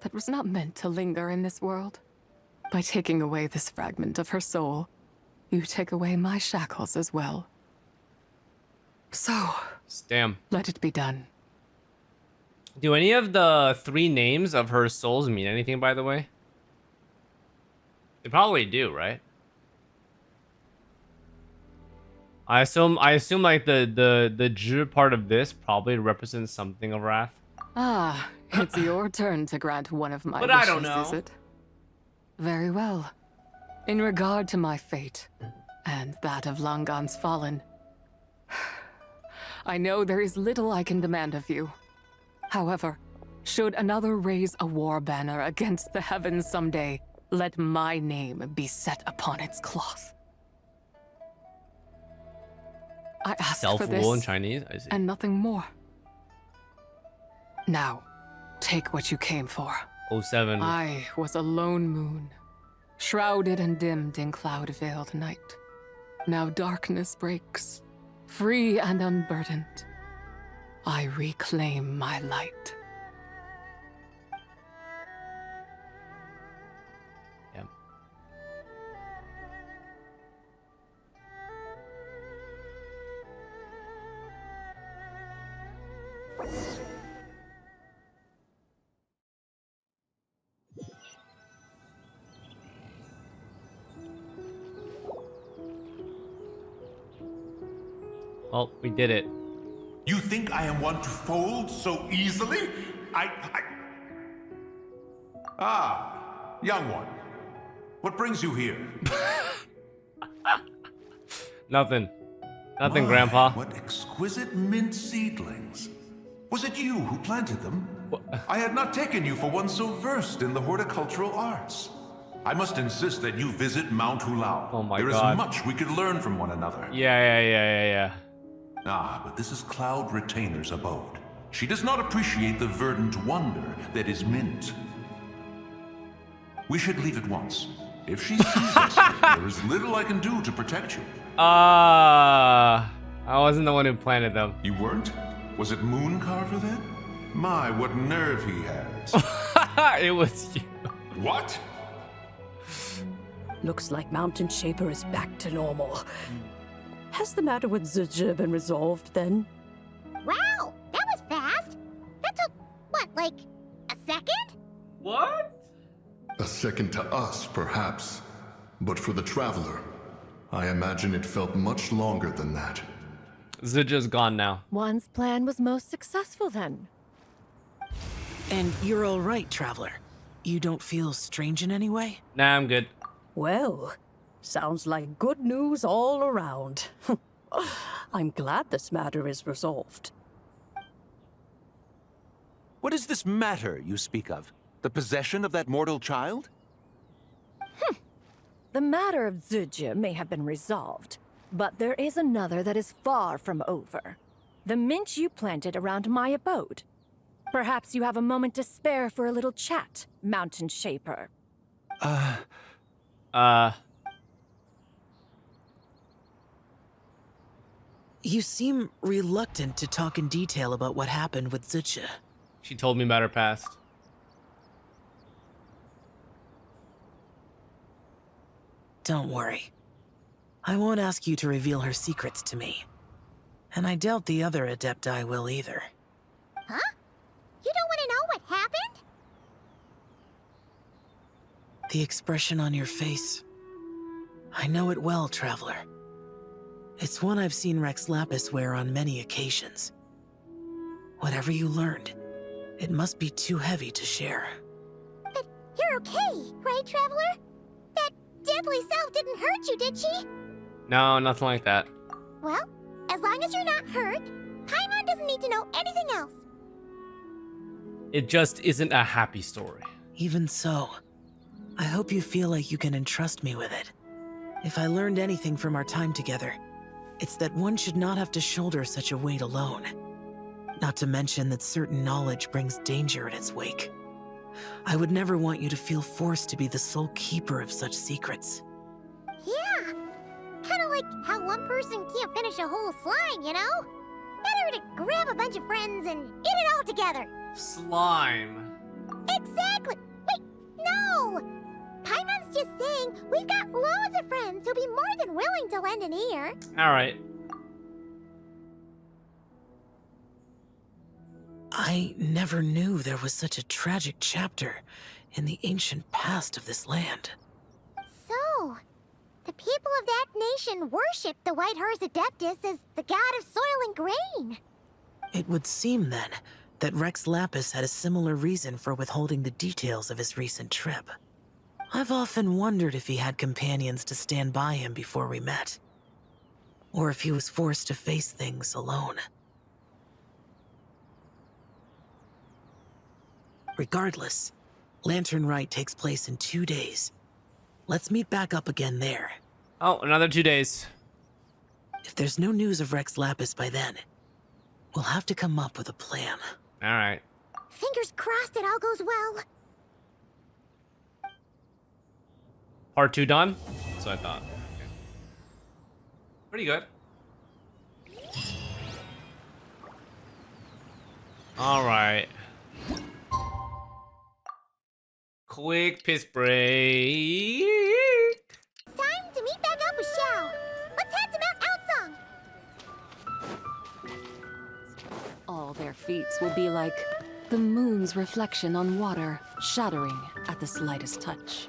that was not meant to linger in this world. By taking away this fragment of her soul, you take away my shackles as well. So, Damn. let it be done. Do any of the 3 names of her souls mean anything, by the way? They probably do, right? I assume like the J part of this probably represents something of wrath. Ah, it's your turn to grant one of my But wishes, I don't know. is it? Very well. In regard to my fate, and that of Langan's fallen, I know there is little I can demand of you. However, should another raise a war banner against the heavens someday, let my name be set upon its cloth. I ask for Self-rule this, in Chinese? I see. and nothing more. Now, take what you came for. 07. I was a lone moon, shrouded and dimmed in cloud-veiled night. Now darkness breaks, free and unburdened. I reclaim my light. Yeah. Well, we did it. You think I am one to fold so easily? Ah, young one. What brings you here? Nothing. Nothing, My, Grandpa. What exquisite mint seedlings. Was it you who planted them? I had not taken you for one so versed in the horticultural arts. I must insist that you visit Mount Hulao. Oh my There God. is much we could learn from one another. Yeah. Ah, but this is Cloud Retainer's abode. She does not appreciate the verdant wonder that is mint. We should leave at once. If she sees us, there is little I can do to protect you. I wasn't the one who planted them. You weren't? Was it Moon Carver then? My, what nerve he has. It was you. What? Looks like Mountain Shaper is back to normal. Has the matter with ZIBAI been resolved then? Wow, that was fast. That took, what, like, a second? What? A second to us, perhaps. But for the Traveler, I imagine it felt much longer than that. ZIBAI's gone now. One's plan was most successful then. And you're all right, Traveler. You don't feel strange in any way? Nah, I'm good. Well, sounds like good news all around. I'm glad this matter is resolved. What is this matter you speak of? The possession of that mortal child? The matter of ZIBAI may have been resolved, but there is another that is far from over. The mint you planted around my abode. Perhaps you have a moment to spare for a little chat, Mountain Shaper. You seem reluctant to talk in detail about what happened with ZIBAI. She told me about her past. Don't worry. I won't ask you to reveal her secrets to me. And I doubt the other Adepti will either. Huh? You don't want to know what happened? The expression on your face. I know it well, Traveler. It's one I've seen Rex Lapis wear on many occasions. Whatever you learned, it must be too heavy to share. But you're okay, right, Traveler? That deadly self didn't hurt you, did she? No, nothing like that. Well, as long as you're not hurt, Paimon doesn't need to know anything else. It just isn't a happy story. Even so, I hope you feel like you can entrust me with it. If I learned anything from our time together, it's that one should not have to shoulder such a weight alone. Not to mention that certain knowledge brings danger in its wake. I would never want you to feel forced to be the sole keeper of such secrets. Yeah, kind of like how one person can't finish a whole slime, you know? Better to grab a bunch of friends and eat it all together. Slime. Exactly! Wait, no! Paimon's just saying we've got loads of friends who'll be more than willing to lend an ear. Alright. I never knew there was such a tragic chapter in the ancient past of this land. So, the people of that nation worship the White Horse Adeptus as the god of soil and grain. It would seem, then, that Rex Lapis had a similar reason for withholding the details of his recent trip. I've often wondered if he had companions to stand by him before we met. Or if he was forced to face things alone. Regardless, Lantern Rite takes place in 2 days. Let's meet back up again there. Oh, another 2 days. If there's no news of Rex Lapis by then, we'll have to come up with a plan. Alright. Fingers crossed it all goes well. Part 2 done? That's what I thought. Okay. Pretty good. Alright. Quick piss break. Time to meet back up with Xiao. Let's head to Mount Outsong. All their feats will be like the moon's reflection on water, shattering at the slightest touch.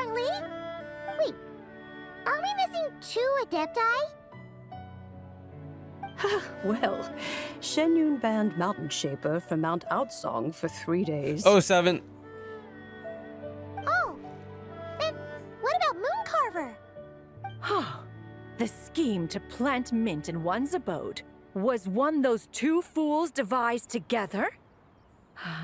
surprisingly. Wait, are we missing 2 Adepti? Well, Shenyun banned Mountain Shaper from Mount Outsong for 3 days. Oh, 7. Oh, then what about Mooncarver? The scheme to plant mint in one's abode was one those 2 fools devised together?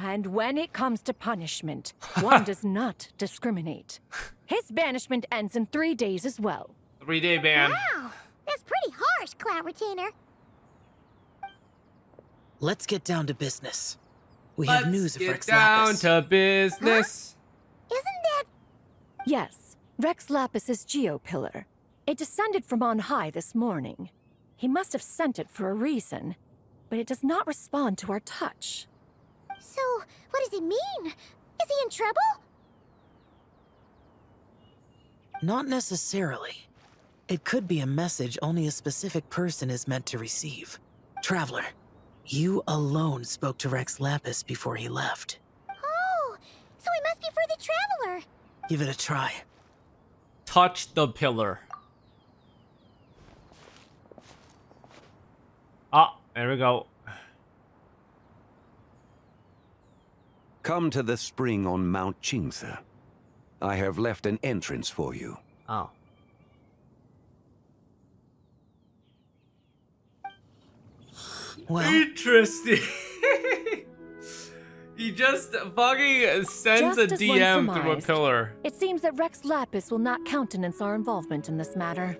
And when it comes to punishment, one does not discriminate. His banishment ends in 3 days as well. 3-day ban. Wow, that's pretty harsh, Cloud Retainer. Let's get down to business. We have news of Rex down Lapis. to business. Isn't that... Yes, Rex Lapis's Geopillar. It descended from on high this morning. He must have sent it for a reason, but it does not respond to our touch. So, what does it mean? Is he in trouble? Not necessarily. It could be a message only a specific person is meant to receive. Traveler, you alone spoke to Rex Lapis before he left. Oh, so it must be for the Traveler. Give it a try. Touch the pillar. Ah, there we go. Come to the spring on Mount Qingse. I have left an entrance for you. Oh. Well, interesting. He just fucking sends Just a as one DM through a surmised, pillar. It seems that Rex Lapis will not countenance our involvement in this matter.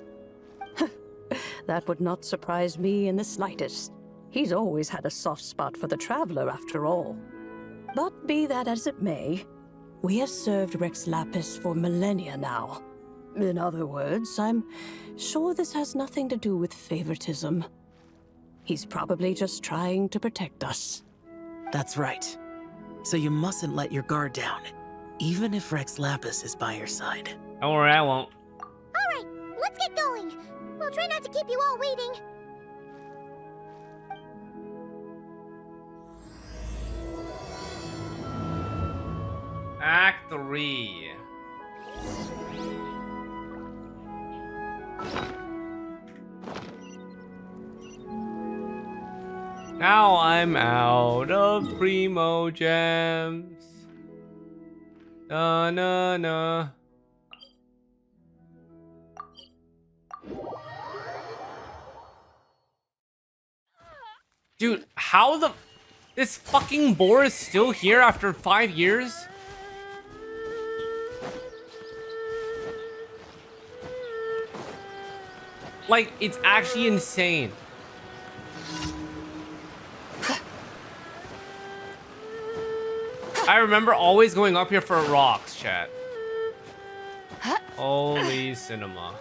That would not surprise me in the slightest. He's always had a soft spot for the Traveler, after all. But be that as it may, we have served Rex Lapis for millennia now. In other words, I'm sure this has nothing to do with favoritism. He's probably just trying to protect us. that's right. So you mustn't let your guard down, even if Rex Lapis is by your side. Don't worry, I won't. All right, let's get going. We'll try not to keep you all waiting. Act 3. Now I'm out of primo gems. Na na na. Dude, how the... This fucking boar is still here after 5 years? Like, it's actually insane. I remember always going up here for rocks, chat. Holy cinema.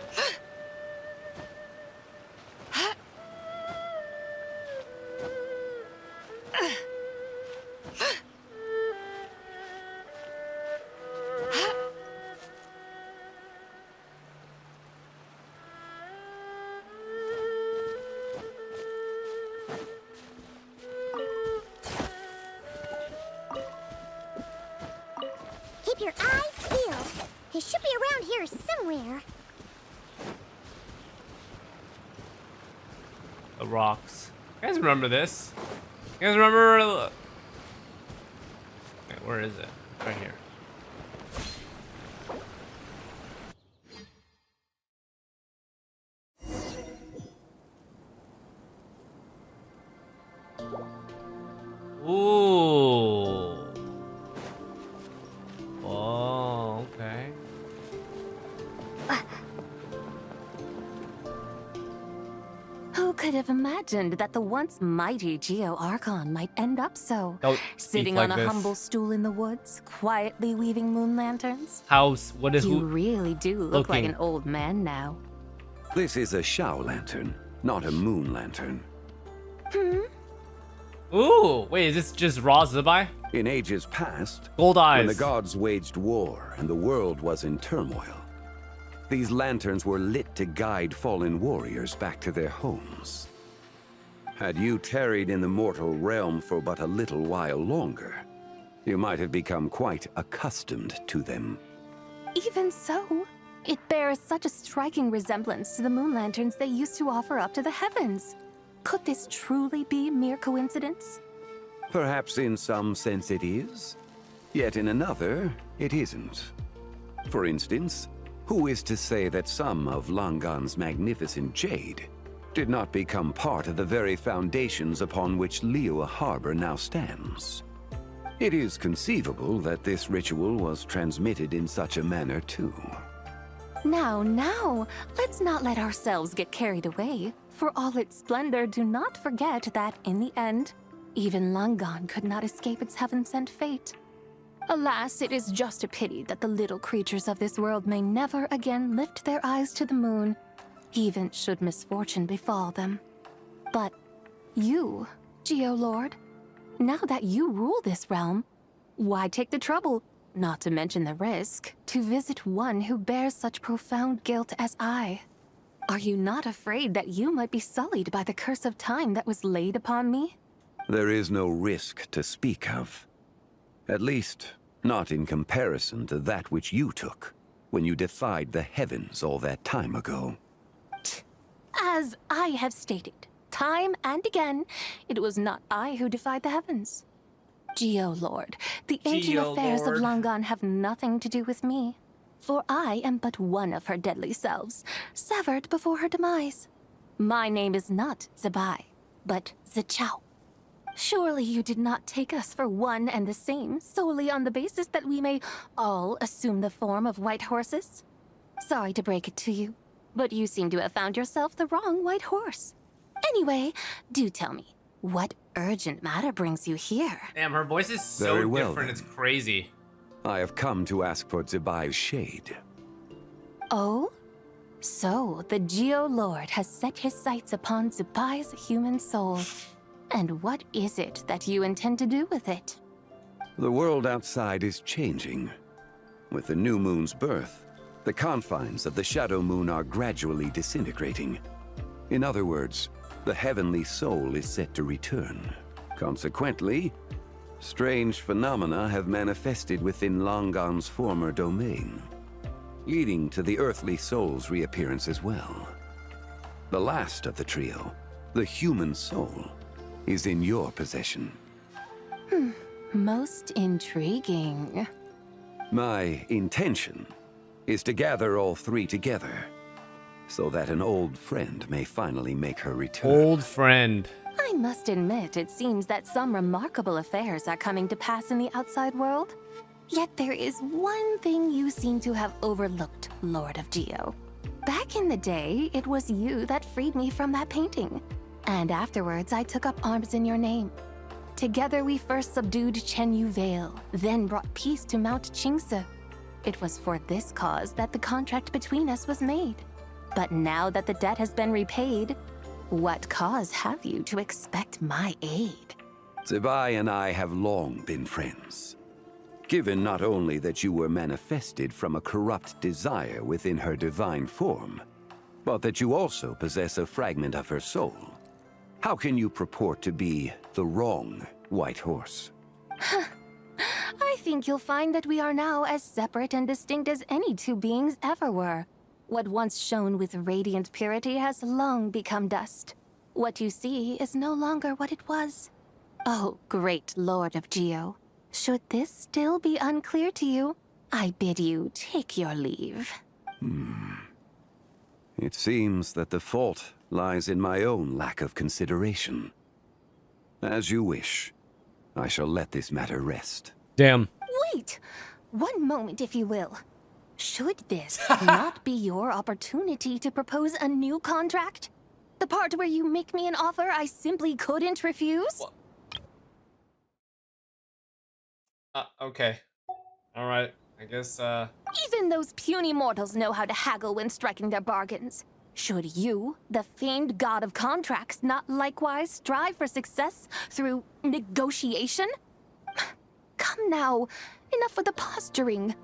Keep your eyes peeled. He should be around here somewhere. The rocks. You guys remember this? You guys remember... Okay, where is it? Right here. Ooh. Oh, okay. Who could have imagined that the once mighty Geo Archon might end up so? Don't Sitting speak on like a this. humble stool in the woods, quietly weaving moon lanterns? House. What is You who? really do look like looking? an old man now. This is a Shao lantern, not a moon lantern. Ooh, wait, is this just raw ZIBAI? In ages past, Gold eyes. when the gods waged war and the world was in turmoil, these lanterns were lit to guide fallen warriors back to their homes. Had you tarried in the mortal realm for but a little while longer, you might have become quite accustomed to them. Even so, it bears such a striking resemblance to the moon lanterns they used to offer up to the heavens. Could this truly be mere coincidence? Perhaps in some sense it is, yet in another, it isn't. For instance, who is to say that some of Langan's magnificent jade did not become part of the very foundations upon which Liyue Harbor now stands? It is conceivable that this ritual was transmitted in such a manner too. Now, let's not let ourselves get carried away. For all its splendor, do not forget that, in the end, even Langan could not escape its heaven-sent fate. Alas, it is just a pity that the little creatures of this world may never again lift their eyes to the moon, even should misfortune befall them. But you, Geolord, now that you rule this realm, why take the trouble, not to mention the risk, to visit one who bears such profound guilt as I? Are you not afraid that you might be sullied by the curse of time that was laid upon me? There is no risk to speak of. At least, not in comparison to that which you took when you defied the heavens all that time ago. As I have stated, time and again, it was not I who defied the heavens. Geolord, the ancient affairs of Langan have nothing to do with me. For I am but one of her deadly selves, severed before her demise. My name is not ZIBAI, but Zichao. Surely you did not take us for one and the same, solely on the basis that we may all assume the form of white horses? Sorry to break it to you, but you seem to have found yourself the wrong white horse. Anyway, do tell me, what urgent matter brings you here? Damn, her voice is so Very well, different, it's crazy. I have come to ask for ZIBAI's shade. Oh? So, the Geolord has set his sights upon ZIBAI's human soul. And what is it that you intend to do with it? The world outside is changing. With the new moon's birth, the confines of the shadow moon are gradually disintegrating. In other words, the heavenly soul is set to return. Consequently, strange phenomena have manifested within Langan's former domain, leading to the earthly soul's reappearance as well. The last of the trio, the human soul, is in your possession. Most intriguing. My intention is to gather all three together, so that an old friend may finally make her return. Old friend. I must admit, it seems that some remarkable affairs are coming to pass in the outside world. Yet there is one thing you seem to have overlooked, Lord of Geo. Back in the day, it was you that freed me from that painting. And afterwards, I took up arms in your name. Together, we first subdued Chenyu Vale, then brought peace to Mount Qingse. It was for this cause that the contract between us was made. But now that the debt has been repaid, what cause have you to expect my aid? ZIBAI and I have long been friends. Given not only that you were manifested from a corrupt desire within her divine form, but that you also possess a fragment of her soul, how can you purport to be the wrong white horse? I think you'll find that we are now as separate and distinct as any two beings ever were. What once shone with radiant purity has long become dust. What you see is no longer what it was. Oh, great Lord of Geo. Should this still be unclear to you, I bid you take your leave. It seems that the fault lies in my own lack of consideration. As you wish. I shall let this matter rest. Damn. Wait! One moment, if you will. Should this not be your opportunity to propose a new contract? The part where you make me an offer I simply couldn't refuse? Okay. Alright, I guess, Even those puny mortals know how to haggle when striking their bargains. Should you, the famed god of contracts, not likewise strive for success through negotiation? Come now, enough with the posturing.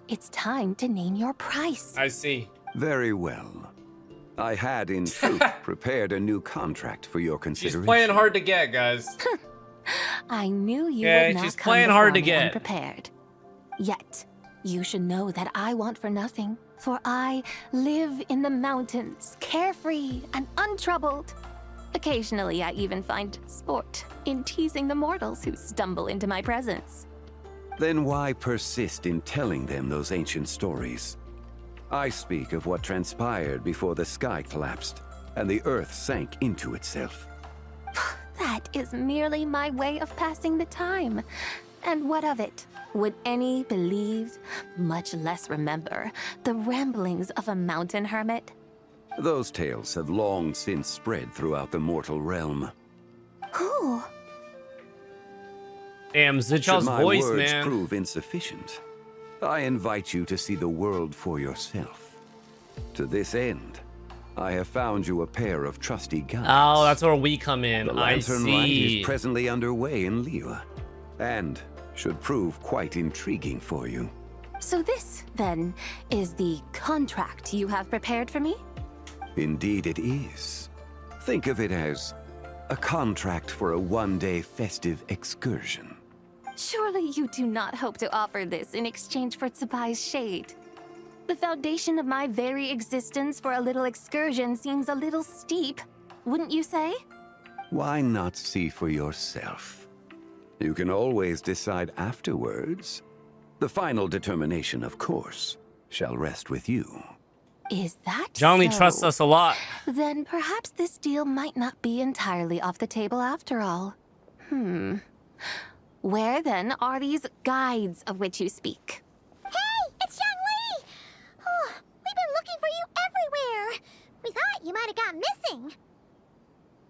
It's time to name your price. I see. Very well. I had, in truth, prepared a new contract for your consideration. She's playing hard to get, guys. I knew you Yeah, would not she's come playing hard to before me get. unprepared. Yet, You should know that I want for nothing, for I live in the mountains, carefree and untroubled. Occasionally, I even find sport in teasing the mortals who stumble into my presence. Then why persist in telling them those ancient stories? I speak of what transpired before the sky collapsed and the earth sank into itself. That is merely my way of passing the time. And what of it? Would any believe, much less remember, the ramblings of a mountain hermit? Those tales have long since spread throughout the mortal realm. Who? Damn, Zichao's Should my voice, words man. prove insufficient, I invite you to see the world for yourself. To this end, I have found you a pair of trusty guides. Oh, that's where we come in. The I Lantern Rite see. is presently underway in Liyue, and should prove quite intriguing for you. So this, then, is the contract you have prepared for me? Indeed it is. Think of it as a contract for a one-day festive excursion. Surely you do not hope to offer this in exchange for ZIBAI's shade. The foundation of my very existence for a little excursion seems a little steep, wouldn't you say? Why not see for yourself? You can always decide afterwards. The final determination, of course, shall rest with you. Is that Zhongli so? trusts us a lot. Then perhaps this deal might not be entirely off the table after all. Where then are these guides of which you speak? Hey, it's Xlice! Oh, we've been looking for you everywhere. We thought you might have gone missing.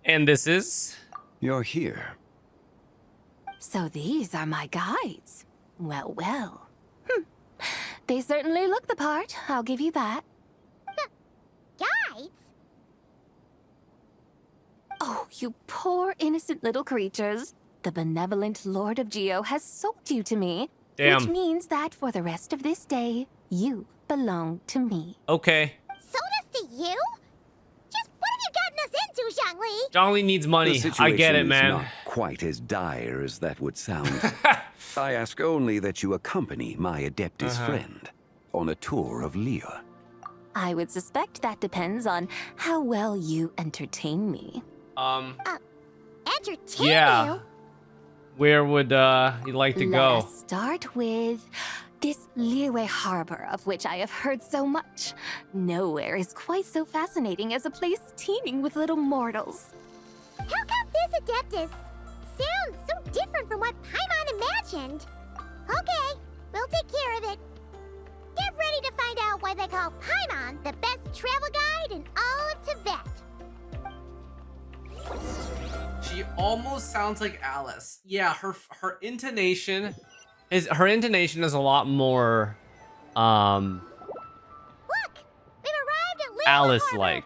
And this is? You're here. So these are my guides. Well, well. They certainly look the part, I'll give you that. Guides? Oh, you poor innocent little creatures. The benevolent Lord of Geo has sold you to me. Damn. Which means that for the rest of this day, you belong to me. Okay. Sold us to you? Just what have you gotten us into, Zhongli? Zhongli needs money. The I get it, situation man. is not quite as dire as that would sound. I ask only that you accompany my Adeptus friend on a tour of Liyue. I would suspect that depends on how well you entertain me. Entertain Yeah. you? Where would you like to Let go? us start with this Liyue harbor of which I have heard so much. Nowhere is quite so fascinating as a place teeming with little mortals. How come this Adeptus sounds so different from what Paimon imagined? Okay, we'll take care of it. Get ready to find out why they call Paimon the best travel guide in all of Tibet. She almost sounds like Alice. Yeah, her intonation is a lot more Look, we've arrived at Liyue Alice-like,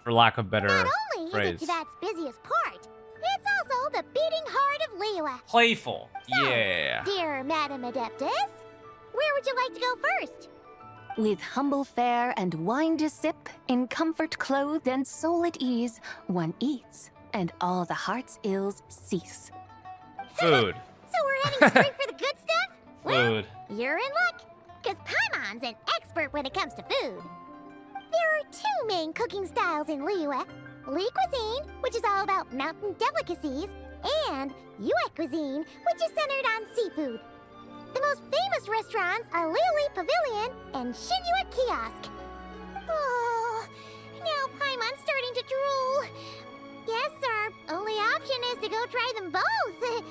for lack of better Not only is phrase. it Tibet's busiest port, it's also the beating heart of Liyue. Playful. So, Yeah. dear Madam Adeptus, where would you like to go first? With humble fare and wine to sip, in comfort clothed and soul at ease, one eats, and all the heart's ills cease. Food. So we're heading straight for the good stuff? Food. You're in luck, because Paimon's an expert when it comes to food. There are two main cooking styles in Liyue. Li cuisine, which is all about mountain delicacies, and Yue cuisine, which is centered on seafood. The most famous restaurants are Liyue Pavilion and Xinyue Kiosk. Oh, now Paimon's starting to drool. Yes, our only option is to go try them both.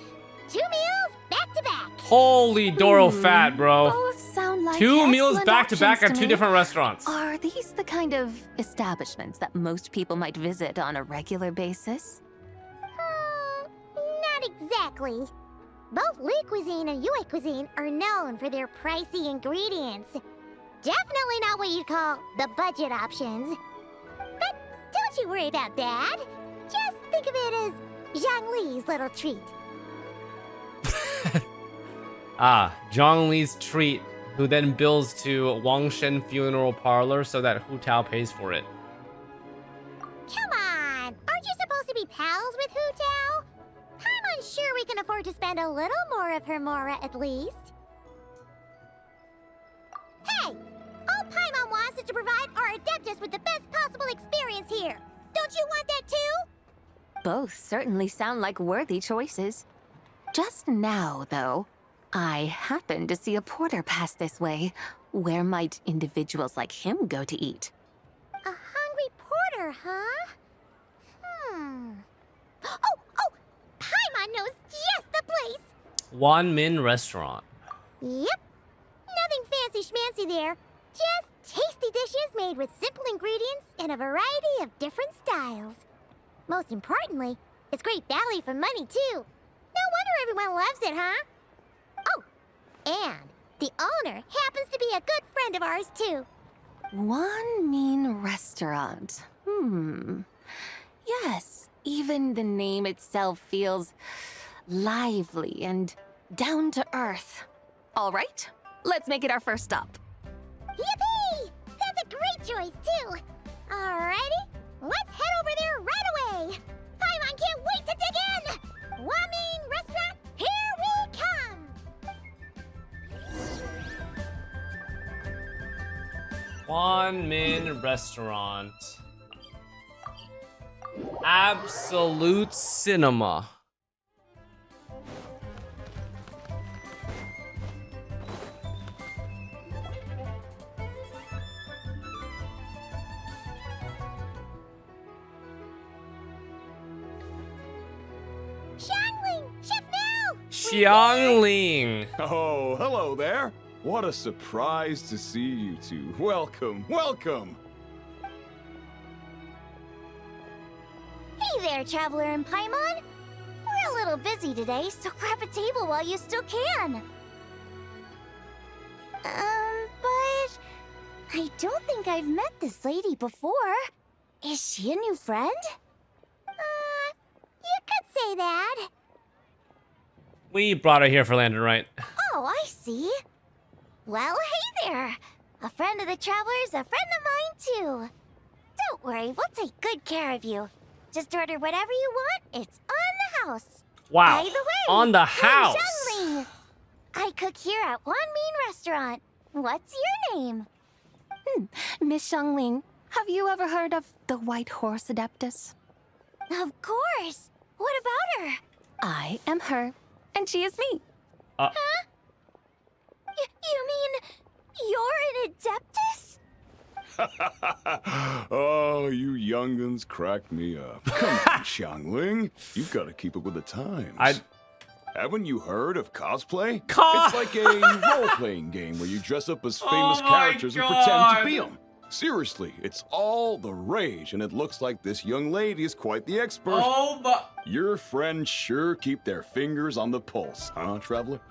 2 meals back to back. Holy Doro fat, bro. Both sound like 2 meals excellent back to back options at to 2 me. different restaurants. Are these the kind of establishments that most people might visit on a regular basis? Not exactly. Both Li cuisine and Yue cuisine are known for their pricey ingredients. Definitely not what you'd call the budget options. But don't you worry about that. Just think of it as Zhongli's little treat. Zhongli's treat, who then bills to Wangshen Funeral Parlor so that Hu Tao pays for it. Come on! Aren't you supposed to be pals with Hu Tao? I'm unsure we can afford to spend a little more of her mora at least. provide our Adeptus with the best possible experience here. Don't you want that too? Both certainly sound like worthy choices. Just now, though, I happened to see a porter pass this way. Where might individuals like him go to eat? A hungry porter, huh? Oh! Paimon knows just the place! Wan Min Restaurant. Yep. Nothing fancy schmancy there. Just tasty dishes made with simple ingredients in a variety of different styles. Most importantly, it's great value for money, too. No wonder everyone loves it, huh? Oh, and the owner happens to be a good friend of ours, too. Wan Min Restaurant. Yes, even the name itself feels lively and down to earth. All right, let's make it our first stop. Yippee! That's a great choice, too. Alrighty, let's head over there right away. Paimon can't wait to dig in. Wamin Restaurant, here we come. Wan Min Restaurant. Absolute Cinema. Xiangling, Chef now. Xiangling. Oh, hello there. What a surprise to see you two. Welcome, welcome. Hey there, Traveler and Paimon. We're a little busy today, so grab a table while you still can. But I don't think I've met this lady before. Is she a new friend? You could say that. We brought her here for Lanternlit. Oh, I see. Well, hey there. A friend of the Traveler's a friend of mine, too. Don't worry, we'll take good care of you. Just order whatever you want. It's on the house. Wow. By the way, On the I'm house. Xiangling. I cook here at Wan Min Restaurant. What's your name? Miss Xiangling, have you ever heard of the White Horse Adeptus? Of course. What about her? I am her, and she is me. Huh? You mean you're an Adeptus? Oh, you young'uns crack me up. Come on, Xiangling. You've got to keep up with the times. Haven't you heard of cosplay? It's like a role-playing game where you dress up as famous characters and pretend to be them. Seriously, it's all the rage, and it looks like this young lady is quite the expert. Oh, but your friends sure keep their fingers on the pulse, huh, Traveler?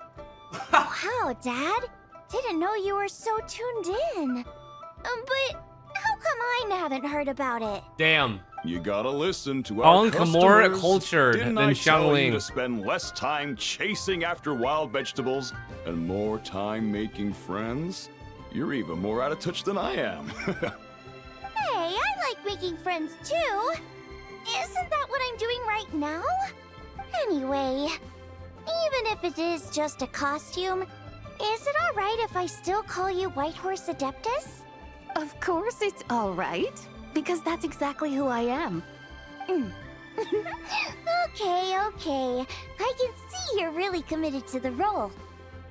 Wow, Dad. Didn't know you were so tuned in. But how come I haven't heard about it? damn. You gotta listen to our More customers. cultured Didn't than I tell you Xiangling. to spend less time chasing after wild vegetables and more time making friends? You're even more out of touch than I am. Hey, I like making friends too. Isn't that what I'm doing right now? Anyway, even if it is just a costume, is it alright if I still call you White Horse Adeptus? Of course it's all right, because that's exactly who I am. Okay. I can see you're really committed to the role.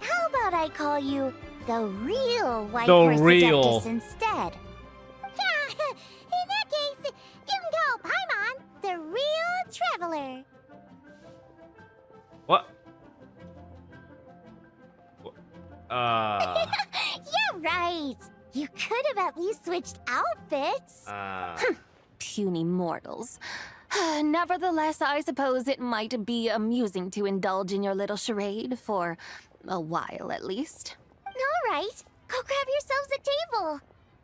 How about I call you the real White Horse Adeptus instead? In that case, you can call Paimon the real Traveler. What? You're right. You could have at least switched outfits. Puny mortals. Nevertheless, I suppose it might be amusing to indulge in your little charade for a while at least. All right, go grab yourselves a table.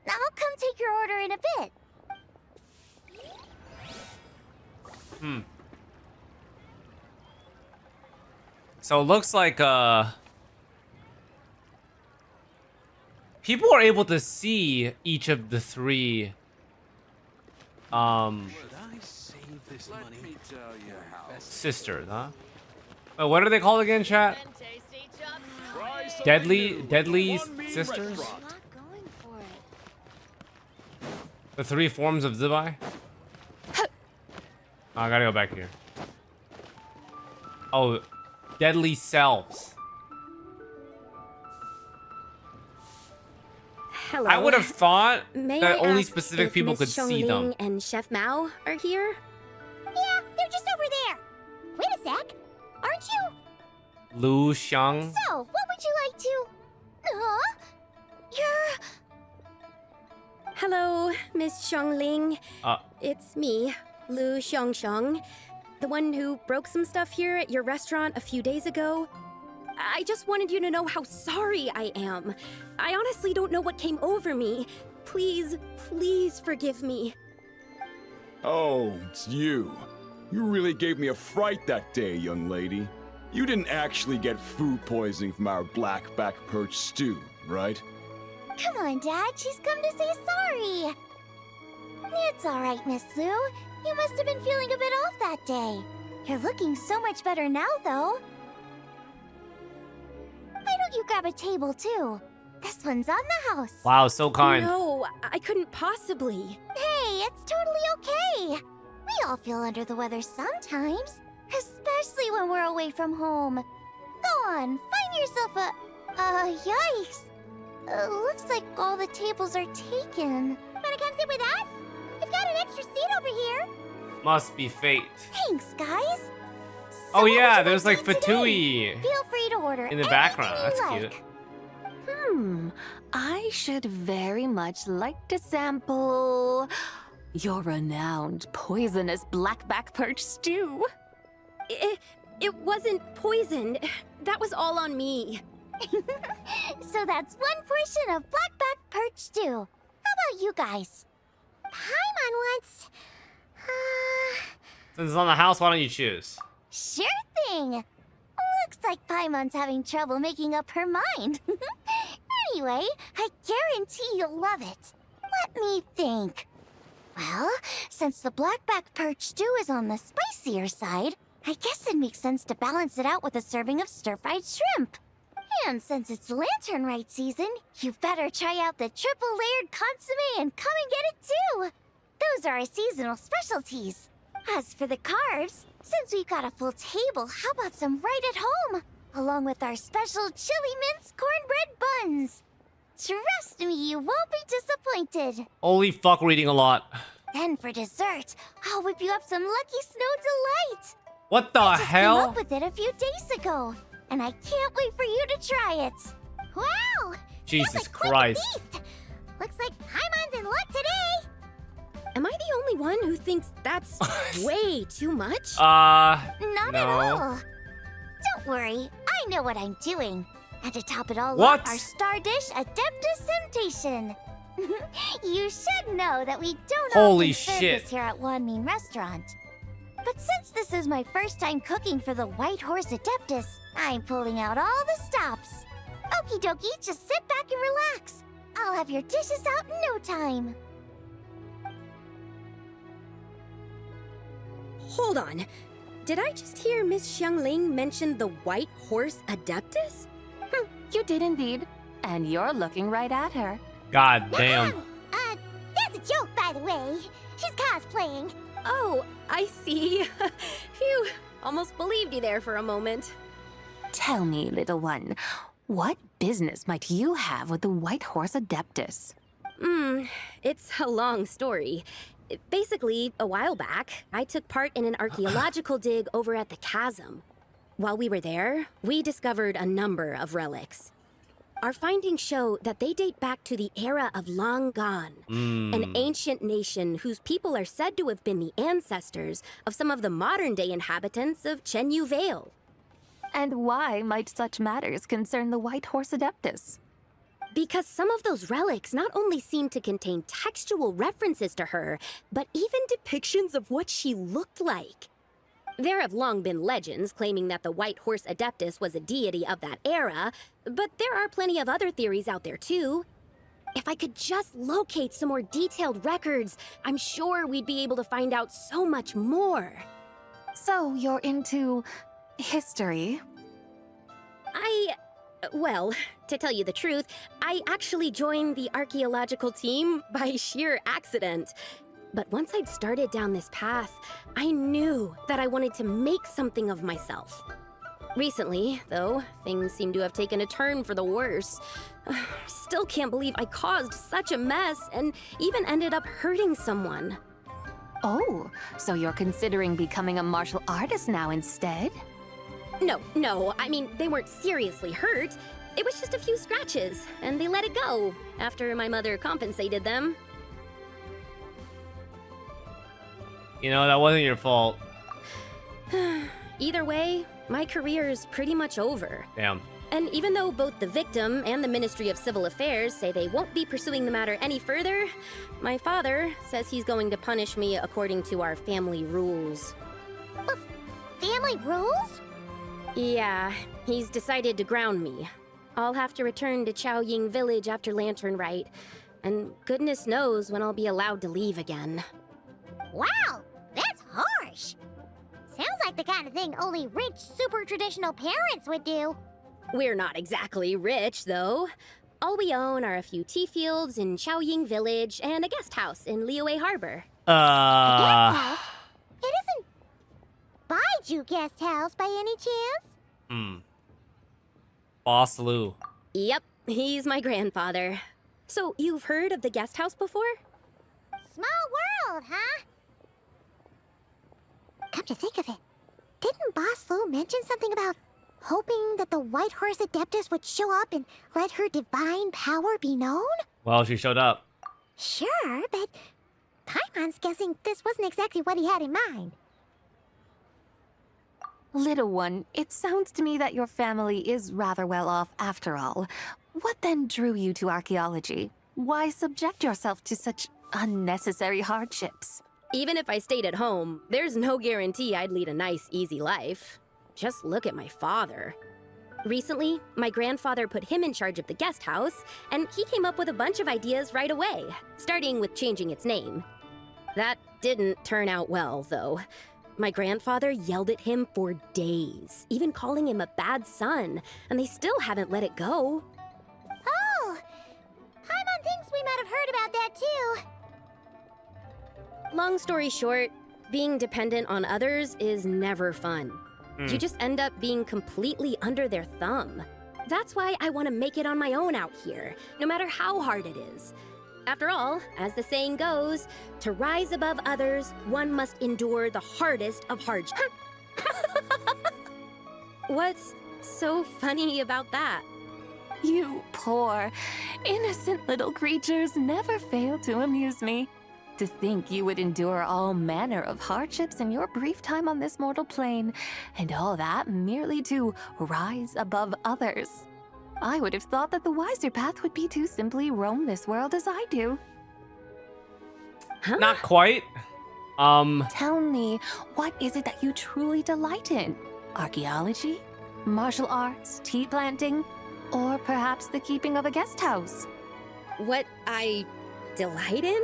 I'll come take your order in a bit. So it looks like people are able to see each of the three sisters, huh? Wait, what are they called again, chat? Deadly sisters? The 3 forms of ZIBAI? Oh, I gotta go back here. Oh, deadly selves. Hello. I would have thought May that I only ask specific if people Miss could see them. Xiangling and Chef Mao are here? Yeah, they're just over there. Wait a sec. Aren't you? Lu Xiang. So, what would you like to... Huh? You're... Hello, Miss Xiangling. It's me, Lu Xiangxiang, the one who broke some stuff here at your restaurant a few days ago. I just wanted you to know how sorry I am. I honestly don't know what came over me. Please, please forgive me. Oh, it's you. You really gave me a fright that day, young lady. You didn't actually get food poisoning from our black-back perch stew, right? Come on, Dad. She's come to say sorry. It's all right, Miss Lu. You must have been feeling a bit off that day. You're looking so much better now, though. Why don't you grab a table, too? This one's on the house. Wow, so kind. No, I couldn't possibly. Hey, it's totally okay. We all feel under the weather sometimes, especially when we're away from home. Go on, find yourself a... yikes. Looks like all the tables are taken. Wanna come sit with us? We've got an extra seat over here. Must be fate. Thanks, guys. Oh yeah, there's like Fatui Feel free to order in the background. That's cute. I should very much like to sample your renowned poisonous blackback perch stew. It wasn't poisoned. That was all on me. So that's one portion of blackback perch stew. How about you guys? Paimon wants... Since it's on the house, why don't you choose? Sure thing. Looks like Paimon's having trouble making up her mind. Anyway, I guarantee you'll love it. Let me think. Well, since the blackback perch stew is on the spicier side, I guess it makes sense to balance it out with a serving of stir-fried shrimp. And since it's Lanternlit season, you better try out the triple-layered consommé and come and get it too. Those are our seasonal specialties. As for the carbs, since we've got a full table, how about some right at home? Along with our special chili mince cornbread buns. Trust me, you won't be disappointed. Holy fuck, reading a lot. Then for dessert, I'll whip you up some Lucky Snow Delight. What the I just hell? came up with it a few days ago, and I can't wait for you to try it. Wow! Jesus Christ. Looks like Paimon's in luck today. Am I the only one who thinks that's way too much? Not no. at all. Don't worry, I know what I'm doing. And to top it all What? off, our star dish, Adeptus Temptation. You should know that we don't Holy often serve shit. this here at Wanmin Restaurant. But since this is my first time cooking for the White Horse Adeptus, I'm pulling out all the stops. Okie dokie, just sit back and relax. I'll have your dishes out in no time. Hold on. Did I just hear Miss Xiangling mention the White Horse Adeptus? You did indeed. And you're looking right at her. God damn. That's a joke, by the way. She's cosplaying. Oh, I see. Phew, almost believed you there for a moment. Tell me, little one, what business might you have with the White Horse Adeptus? It's a long story. Basically, a while back, I took part in an archaeological dig over at the chasm. While we were there, we discovered a number of relics. Our findings show that they date back to the era of Long Gone, an ancient nation whose people are said to have been the ancestors of some of the modern-day inhabitants of Chenyu Vale. And why might such matters concern the White Horse Adeptus? Because some of those relics not only seem to contain textual references to her, but even depictions of what she looked like. There have long been legends claiming that the White Horse Adeptus was a deity of that era, but there are plenty of other theories out there too. If I could just locate some more detailed records, I'm sure we'd be able to find out so much more. So you're into history? Well, to tell you the truth, I actually joined the archaeological team by sheer accident. But once I'd started down this path, I knew that I wanted to make something of myself. Recently, though, things seem to have taken a turn for the worse. Still can't believe I caused such a mess and even ended up hurting someone. Oh, so you're considering becoming a martial artist now instead? No, I mean, they weren't seriously hurt. It was just a few scratches, and they let it go after my mother compensated them. You know, that wasn't your fault. Either way, my career is pretty much over. Damn. And even though both the victim and the Ministry of Civil Affairs say they won't be pursuing the matter any further, my father says he's going to punish me according to our family rules. Family rules? Yeah, he's decided to ground me. I'll have to return to Chaoying Village after Lantern Rite, and goodness knows when I'll be allowed to leave again. Wow, that's harsh. Sounds like the kind of thing only rich, super traditional parents would do. We're not exactly rich, though. All we own are a few tea fields in Chaoying Village and a guest house in Liyue Harbor. A guest house? It isn't Baiju Guest House by any chance? Boss Lou. Yep, he's my grandfather. So, you've heard of the guest house before? Small world, huh? Come to think of it, didn't Boss Lou mention something about hoping that the White Horse Adeptus would show up and let her divine power be known? Well, she showed up. Sure, but Paimon's guessing this wasn't exactly what he had in mind. Little one, it sounds to me that your family is rather well off after all. What then drew you to archaeology? Why subject yourself to such unnecessary hardships? Even if I stayed at home, there's no guarantee I'd lead a nice, easy life. Just look at my father. Recently, my grandfather put him in charge of the guest house, and he came up with a bunch of ideas right away, starting with changing its name. That didn't turn out well, though. My grandfather yelled at him for days, even calling him a bad son, and they still haven't let it go. Oh! Paimon thinks we might have heard about that too. Long story short, being dependent on others is never fun. You just end up being completely under their thumb. That's why I want to make it on my own out here, no matter how hard it is. After all, as the saying goes, to rise above others, one must endure the hardest of hardships. What's so funny about that? You poor, innocent little creatures never fail to amuse me. To think you would endure all manner of hardships in your brief time on this mortal plane, and all that merely to rise above others. I would have thought that the wiser path would be to simply roam this world as I do. Huh? Not quite. Tell me, what is it that you truly delight in? Archaeology? Martial arts? Tea planting? Or perhaps the keeping of a guest house? What I delight in?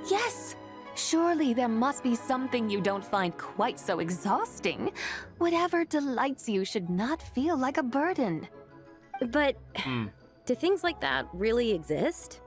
Yes! Surely there must be something you don't find quite so exhausting. Whatever delights you should not feel like a burden. But do things like that really exist?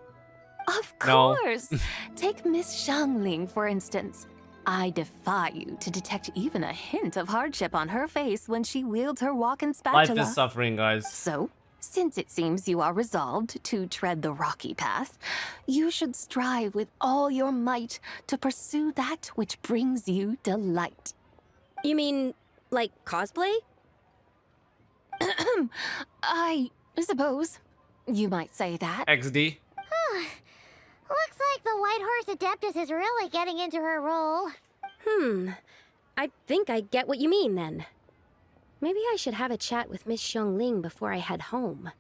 Of course! Take Miss Xiangling, for instance. I defy you to detect even a hint of hardship on her face when she wields her walking spatula. Life is suffering, guys. So, since it seems you are resolved to tread the rocky path, you should strive with all your might to pursue that which brings you delight. You mean, like cosplay? I suppose you might say that. XD. Looks like the White Horse Adeptus is really getting into her role. I think I get what you mean, then. Maybe I should have a chat with Miss Xiangling before I head home.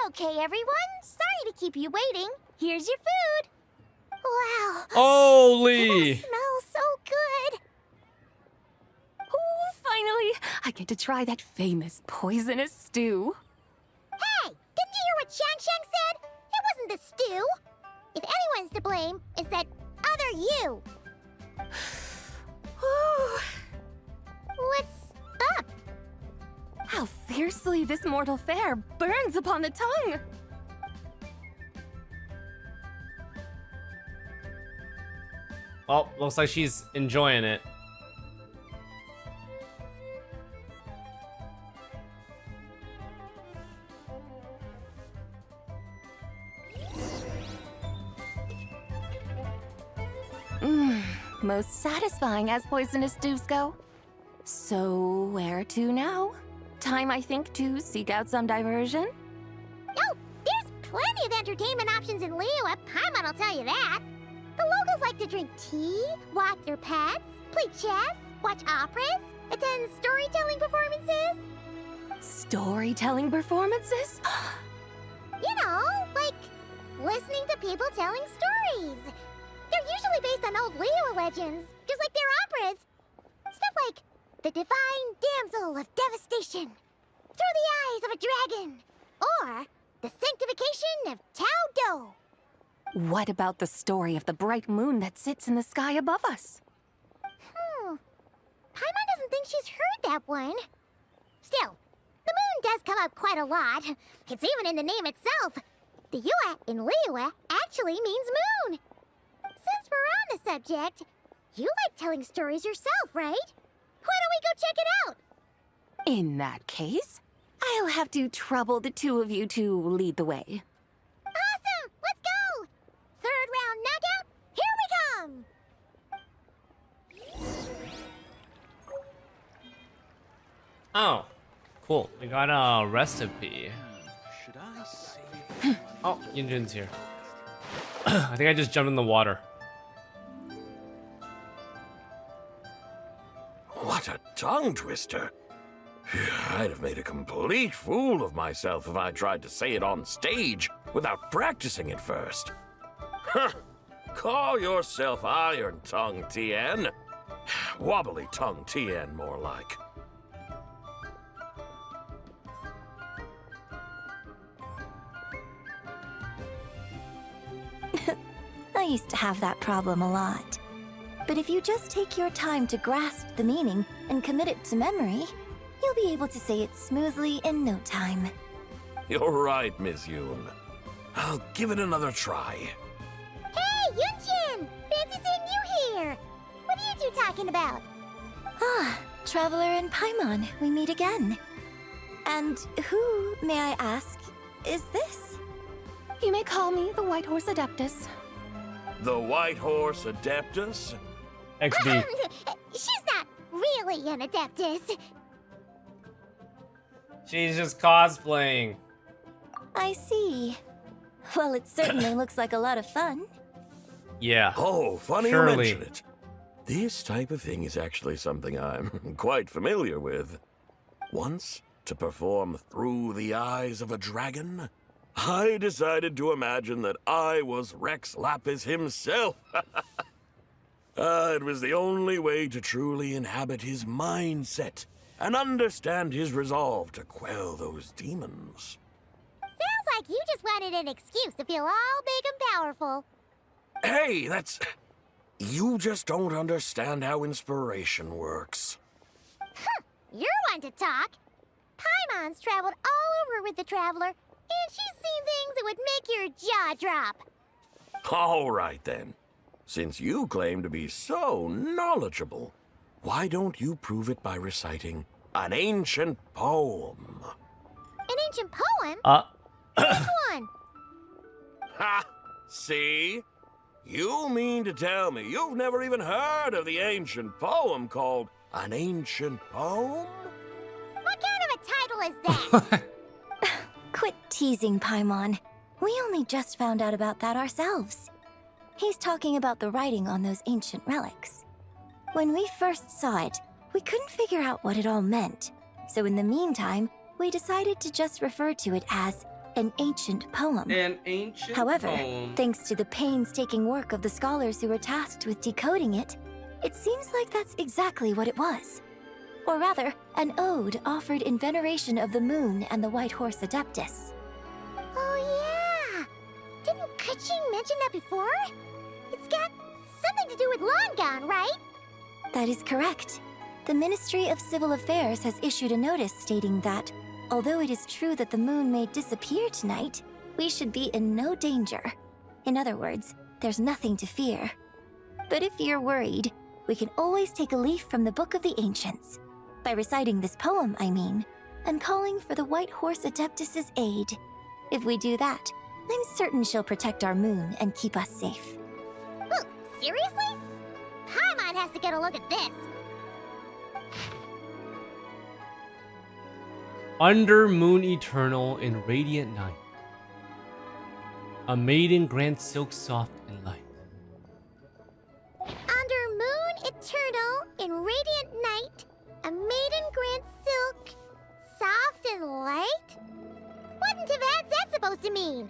Okay, everyone. Sorry to keep you waiting. Here's your food. Wow. Holy! That smells so good. Oh, finally! I get to try that famous poisonous stew. Hey! Didn't you hear what Shang said? It wasn't the stew. If anyone's to blame, it's that other you. What's up? How Fiercely this mortal fare burns upon the tongue. Oh, looks like she's enjoying it. Most satisfying as poisonous stews go. So, where to now? Time, I think, to seek out some diversion? Oh, there's plenty of entertainment options in Liyue. Paimon will tell you that. The locals like to drink tea, walk their pets, play chess, watch operas, attend storytelling performances. Storytelling performances? You know, like listening to people telling stories. They're usually based on old Liyue legends, just like their operas. Stuff like the Divine Damsel of Devastation, Through the Eyes of a Dragon, or the Sanctification of Tao Do. What about the story of the bright moon that sits in the sky above us? Paimon doesn't think she's heard that one. Still, the moon does come up quite a lot. It's even in the name itself. The Yue in Liyue actually means moon. Since we're on the subject, you like telling stories yourself, right? Why don't we go check it out? In that case, I'll have to trouble the two of you to lead the way. Awesome! Let's go! Third round knockout, here we come! Oh, cool. We got a recipe. Should I save? Oh, Yunjin's here. I think I just jumped in the water. What a tongue twister. I'd have made a complete fool of myself if I tried to say it on stage without practicing it first. Huh. Call yourself Iron Tongue, Tien. Wobbly Tongue, Tien, more like. I used to have that problem a lot. But if you just take your time to grasp the meaning and commit it to memory, you'll be able to say it smoothly in no time. You're right, Miss Yoon. I'll give it another try. Hey, Yunjin! Fancy seeing you here! What are you two talking about? Ah, Traveler and Paimon, we meet again. And who, may I ask, is this? You may call me the White Horse Adeptus. The White Horse Adeptus? XB. She's not really an Adeptus. She's just cosplaying. I see. Well, it certainly looks like a lot of fun. Yeah. Oh, funny surely. you mention it. This type of thing is actually something I'm quite familiar with. Once, to perform Through the Eyes of a Dragon, I decided to imagine that I was Rex Lapis himself. It was the only way to truly inhabit his mindset and understand his resolve to quell those demons. Sounds like you just wanted an excuse to feel all big and powerful. Hey, that's... You just don't understand how inspiration works. You're one to talk. Paimon's traveled all over with the Traveler, and she's seen things that would make your jaw drop. All right, then. Since you claim to be so knowledgeable, why don't you prove it by reciting an ancient poem? An ancient poem? Which one? Ha! See? You mean to tell me you've never even heard of the ancient poem called An Ancient Poem? What kind of a title is that? Quit teasing, Paimon. We only just found out about that ourselves. He's talking about the writing on those ancient relics. When we first saw it, we couldn't figure out what it all meant. So in the meantime, we decided to just refer to it as an ancient poem. An ancient However, poem. thanks to the painstaking work of the scholars who were tasked with decoding it, it seems like that's exactly what it was. Or rather, an ode offered in veneration of the moon and the White Horse Adeptus. Oh yeah! Didn't Keqing mention that before? It's got something to do with Long Gone, right? That is correct. The Ministry of Civil Affairs has issued a notice stating that Although it is true that the moon may disappear tonight, we should be in no danger. In other words, there's nothing to fear. But if you're worried, we can always take a leaf from the Book of the Ancients. By reciting this poem, I mean, and calling for the White Horse Adeptus's aid. If we do that, I'm certain she'll protect our moon and keep us safe. Oh, seriously? Paimon has to get a look at this. Under moon eternal in radiant night, a maiden grants silk soft and light. Under moon eternal in radiant night, a maiden grants silk, soft and light? Wouldn't have had that supposed to mean?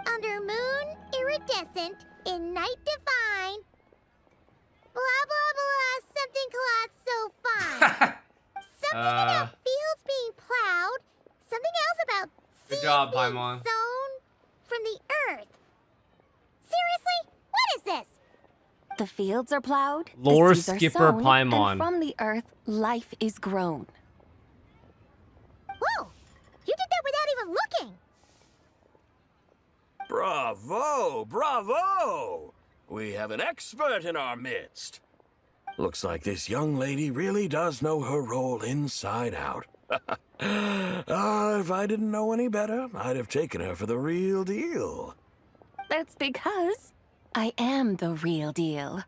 Under moon iridescent in night divine, blah blah blah, something cloth so fine. Something about fields being plowed, something else about seeds Good job, being Paimon. sown from the earth. Seriously? What is this? The fields are plowed, Lore the seeds are skipper sown, Paimon. and from the earth, life is grown. Whoa! You did that without even looking! Bravo! Bravo! We have an expert in our midst. Looks like this young lady really does know her role inside out. If I didn't know any better, I'd have taken her for the real deal. That's because I am the real deal.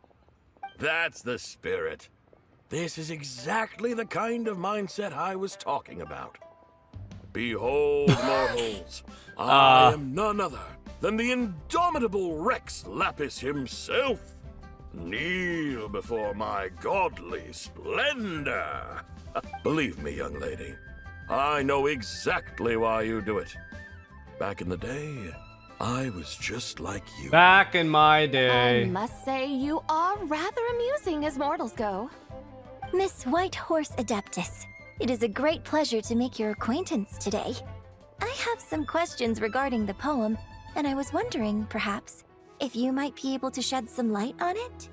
That's the spirit. This is exactly the kind of mindset I was talking about. Behold, mortals, I am none other than the indomitable Rex Lapis himself. Kneel before my godly splendor. Believe me, young lady, I know exactly why you do it. Back in the day, I was just like you. Back in my day. I must say, you are rather amusing as mortals go. Miss White Horse Adeptus, it is a great pleasure to make your acquaintance today. I have some questions regarding the poem, and I was wondering, perhaps, if you might be able to shed some light on it?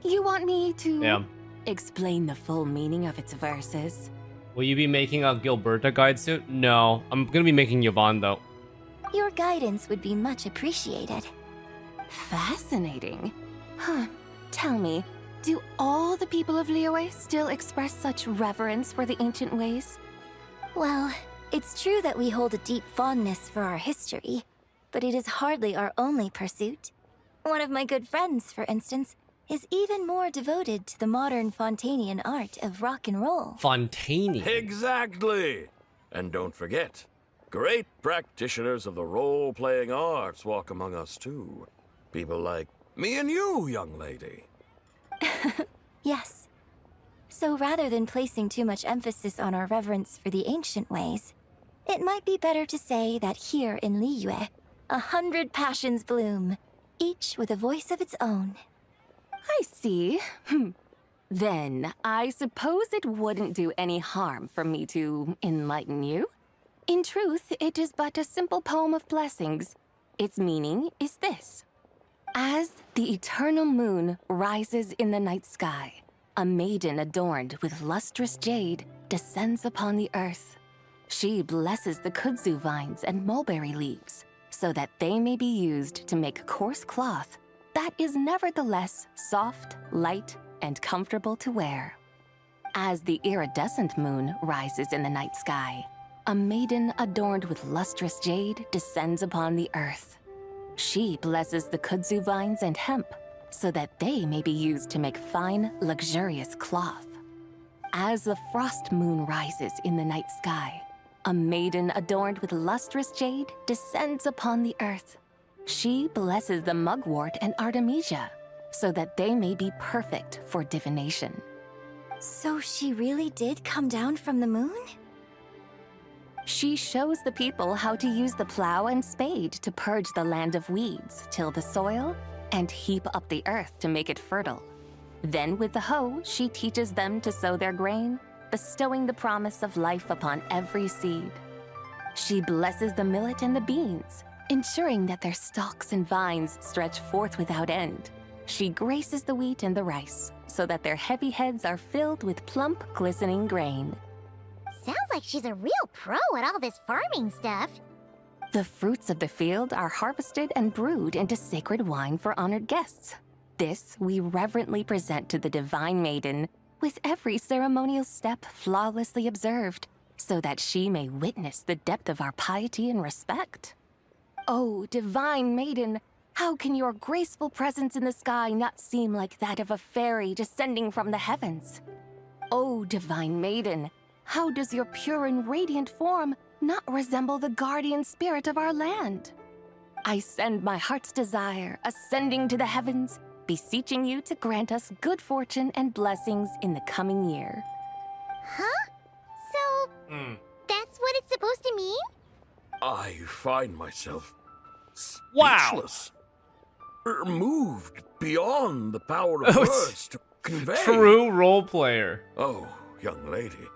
You want me to explain the full meaning of its verses? Will you be making a Gilberta guide soon? No, I'm gonna be making Yvonne though. Your guidance would be much appreciated. Fascinating. Tell me, do all the people of Liyue still express such reverence for the ancient ways? Well, it's true that we hold a deep fondness for our history, but it is hardly our only pursuit. One of my good friends, for instance, is even more devoted to the modern Fontanian art of rock and roll. Fontanian? Exactly! And don't forget, great practitioners of the role-playing arts walk among us too. People like me and you, young lady. Yes. So rather than placing too much emphasis on our reverence for the ancient ways, it might be better to say that here in Liyue, 100 passions bloom, each with a voice of its own. I see. Then, I suppose it wouldn't do any harm for me to enlighten you. In truth, it is but a simple poem of blessings. Its meaning is this. As the eternal moon rises in the night sky, a maiden adorned with lustrous jade descends upon the earth. She blesses the kudzu vines and mulberry leaves, so that they may be used to make coarse cloth that is nevertheless soft, light, and comfortable to wear. As the iridescent moon rises in the night sky, a maiden adorned with lustrous jade descends upon the earth. She blesses the kudzu vines and hemp, so that they may be used to make fine, luxurious cloth. As the frost moon rises in the night sky, a maiden adorned with lustrous jade descends upon the earth. She blesses the mugwort and artemisia, so that they may be perfect for divination. So she really did come down from the moon? She shows the people how to use the plow and spade to purge the land of weeds, till the soil, and heap up the earth to make it fertile. Then with the hoe, she teaches them to sow their grain, bestowing the promise of life upon every seed. She blesses the millet and the beans, ensuring that their stalks and vines stretch forth without end. She graces the wheat and the rice, so that their heavy heads are filled with plump, glistening grain. Sounds like she's a real pro at all this farming stuff. The fruits of the field are harvested and brewed into sacred wine for honored guests. This we reverently present to the Divine Maiden, with every ceremonial step flawlessly observed, so that she may witness the depth of our piety and respect. Oh, Divine Maiden, how can your graceful presence in the sky not seem like that of a fairy descending from the heavens? Oh, Divine Maiden, how does your pure and radiant form not resemble the guardian spirit of our land? I send my heart's desire, ascending to the heavens, beseeching you to grant us good fortune and blessings in the coming year. Huh? So, that's what it's supposed to mean? I find myself speechless. Moved beyond the power of words to convey. True role player. Oh, young lady.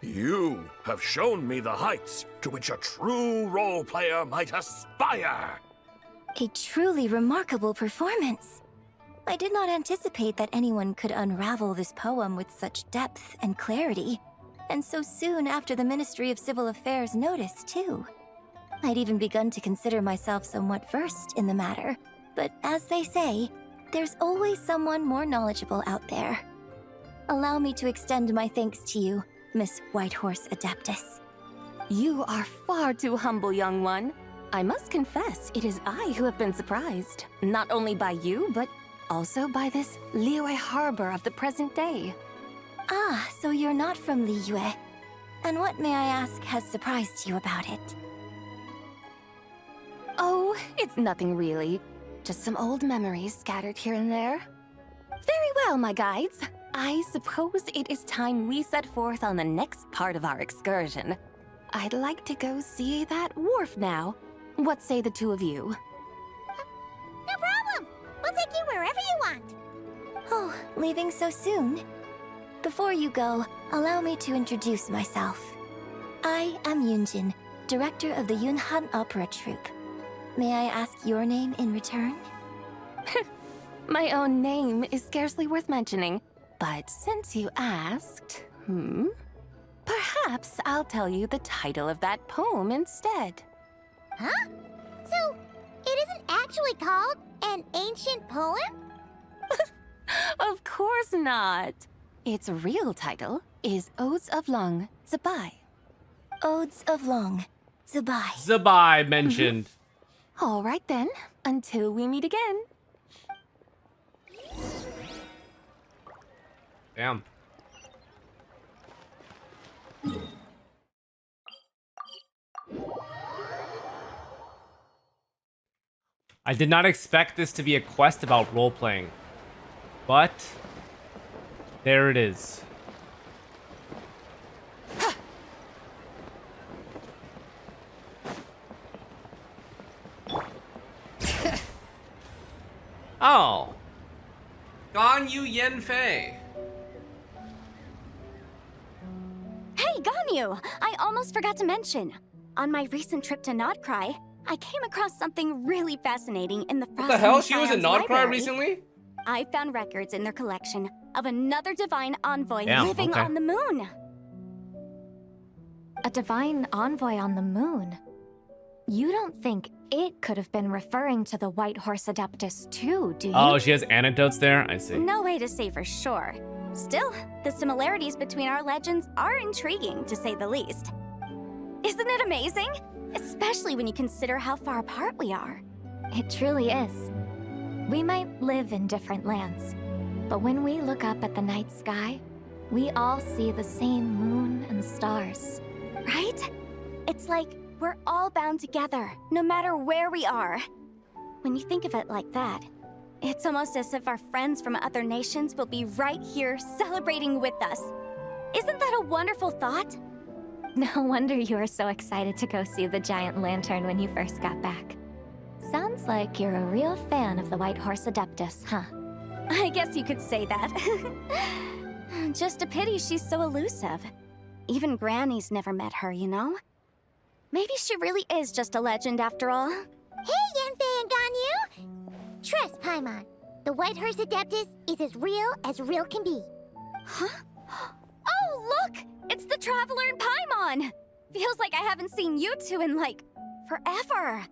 You have shown me the heights to which a true role player might aspire. A truly remarkable performance. I did not anticipate that anyone could unravel this poem with such depth and clarity, and so soon after the Ministry of Civil Affairs noticed, too. I'd even begun to consider myself somewhat versed in the matter, but as they say, there's always someone more knowledgeable out there. Allow me to extend my thanks to you, Miss Whitehorse Adeptus. You are far too humble, young one. I must confess, it is I who have been surprised, not only by you, but also by this Liyue Harbor of the present day. Ah, so you're not from Liyue. And what, may I ask, has surprised you about it? Oh, it's nothing really. Just some old memories scattered here and there. Very well, my guides. I suppose it is time we set forth on the next part of our excursion. I'd like to go see that wharf now. What say the two of you? No problem! We'll take you wherever you want. Oh, leaving so soon? Before you go, allow me to introduce myself. I am Yunjin, director of the Yunhan Opera Troupe. May I ask your name in return? My own name is scarcely worth mentioning, but since you asked, perhaps I'll tell you the title of that poem instead. Huh? So, it isn't actually called an ancient poem? Of course not. Its real title is Odes of Long, ZIBAI. Odes of Long, ZIBAI. ZIBAI mentioned. All right then, until we meet again. Damn. I did not expect this to be a quest about role-playing, but there it is. Oh. Ganyu Yanfei. Hey, Ganyu! I almost forgot to mention. On my recent trip to Nodcry, I came across something really fascinating in the What the hell? She was in Nodcry library. recently? I found records in their collection of another divine envoy Damn, living okay. on the moon. A divine envoy on the moon? You don't think it could have been referring to the White Horse Adeptus too, do you? Oh, she has anecdotes there? I see. No way to say for sure. Still, the similarities between our legends are intriguing, to say the least. Isn't it amazing? Especially when you consider how far apart we are. It truly is. We might live in different lands, but when we look up at the night sky, we all see the same moon and stars. Right? It's like we're all bound together, no matter where we are. When you think of it like that, it's almost as if our friends from other nations will be right here celebrating with us. Isn't that a wonderful thought? No wonder you were so excited to go see the giant lantern when you first got back. Sounds like you're a real fan of the White Horse Adeptus, huh? I guess you could say that. Just a pity she's so elusive. Even Granny's never met her, you know? Maybe she really is just a legend after all. Hey, Yanfei and Ganyu! Trust, Paimon. The White Horse Adeptus is as real can be. Huh? Oh, look! It's the Traveler and Paimon! Feels like I haven't seen you two in, like, forever.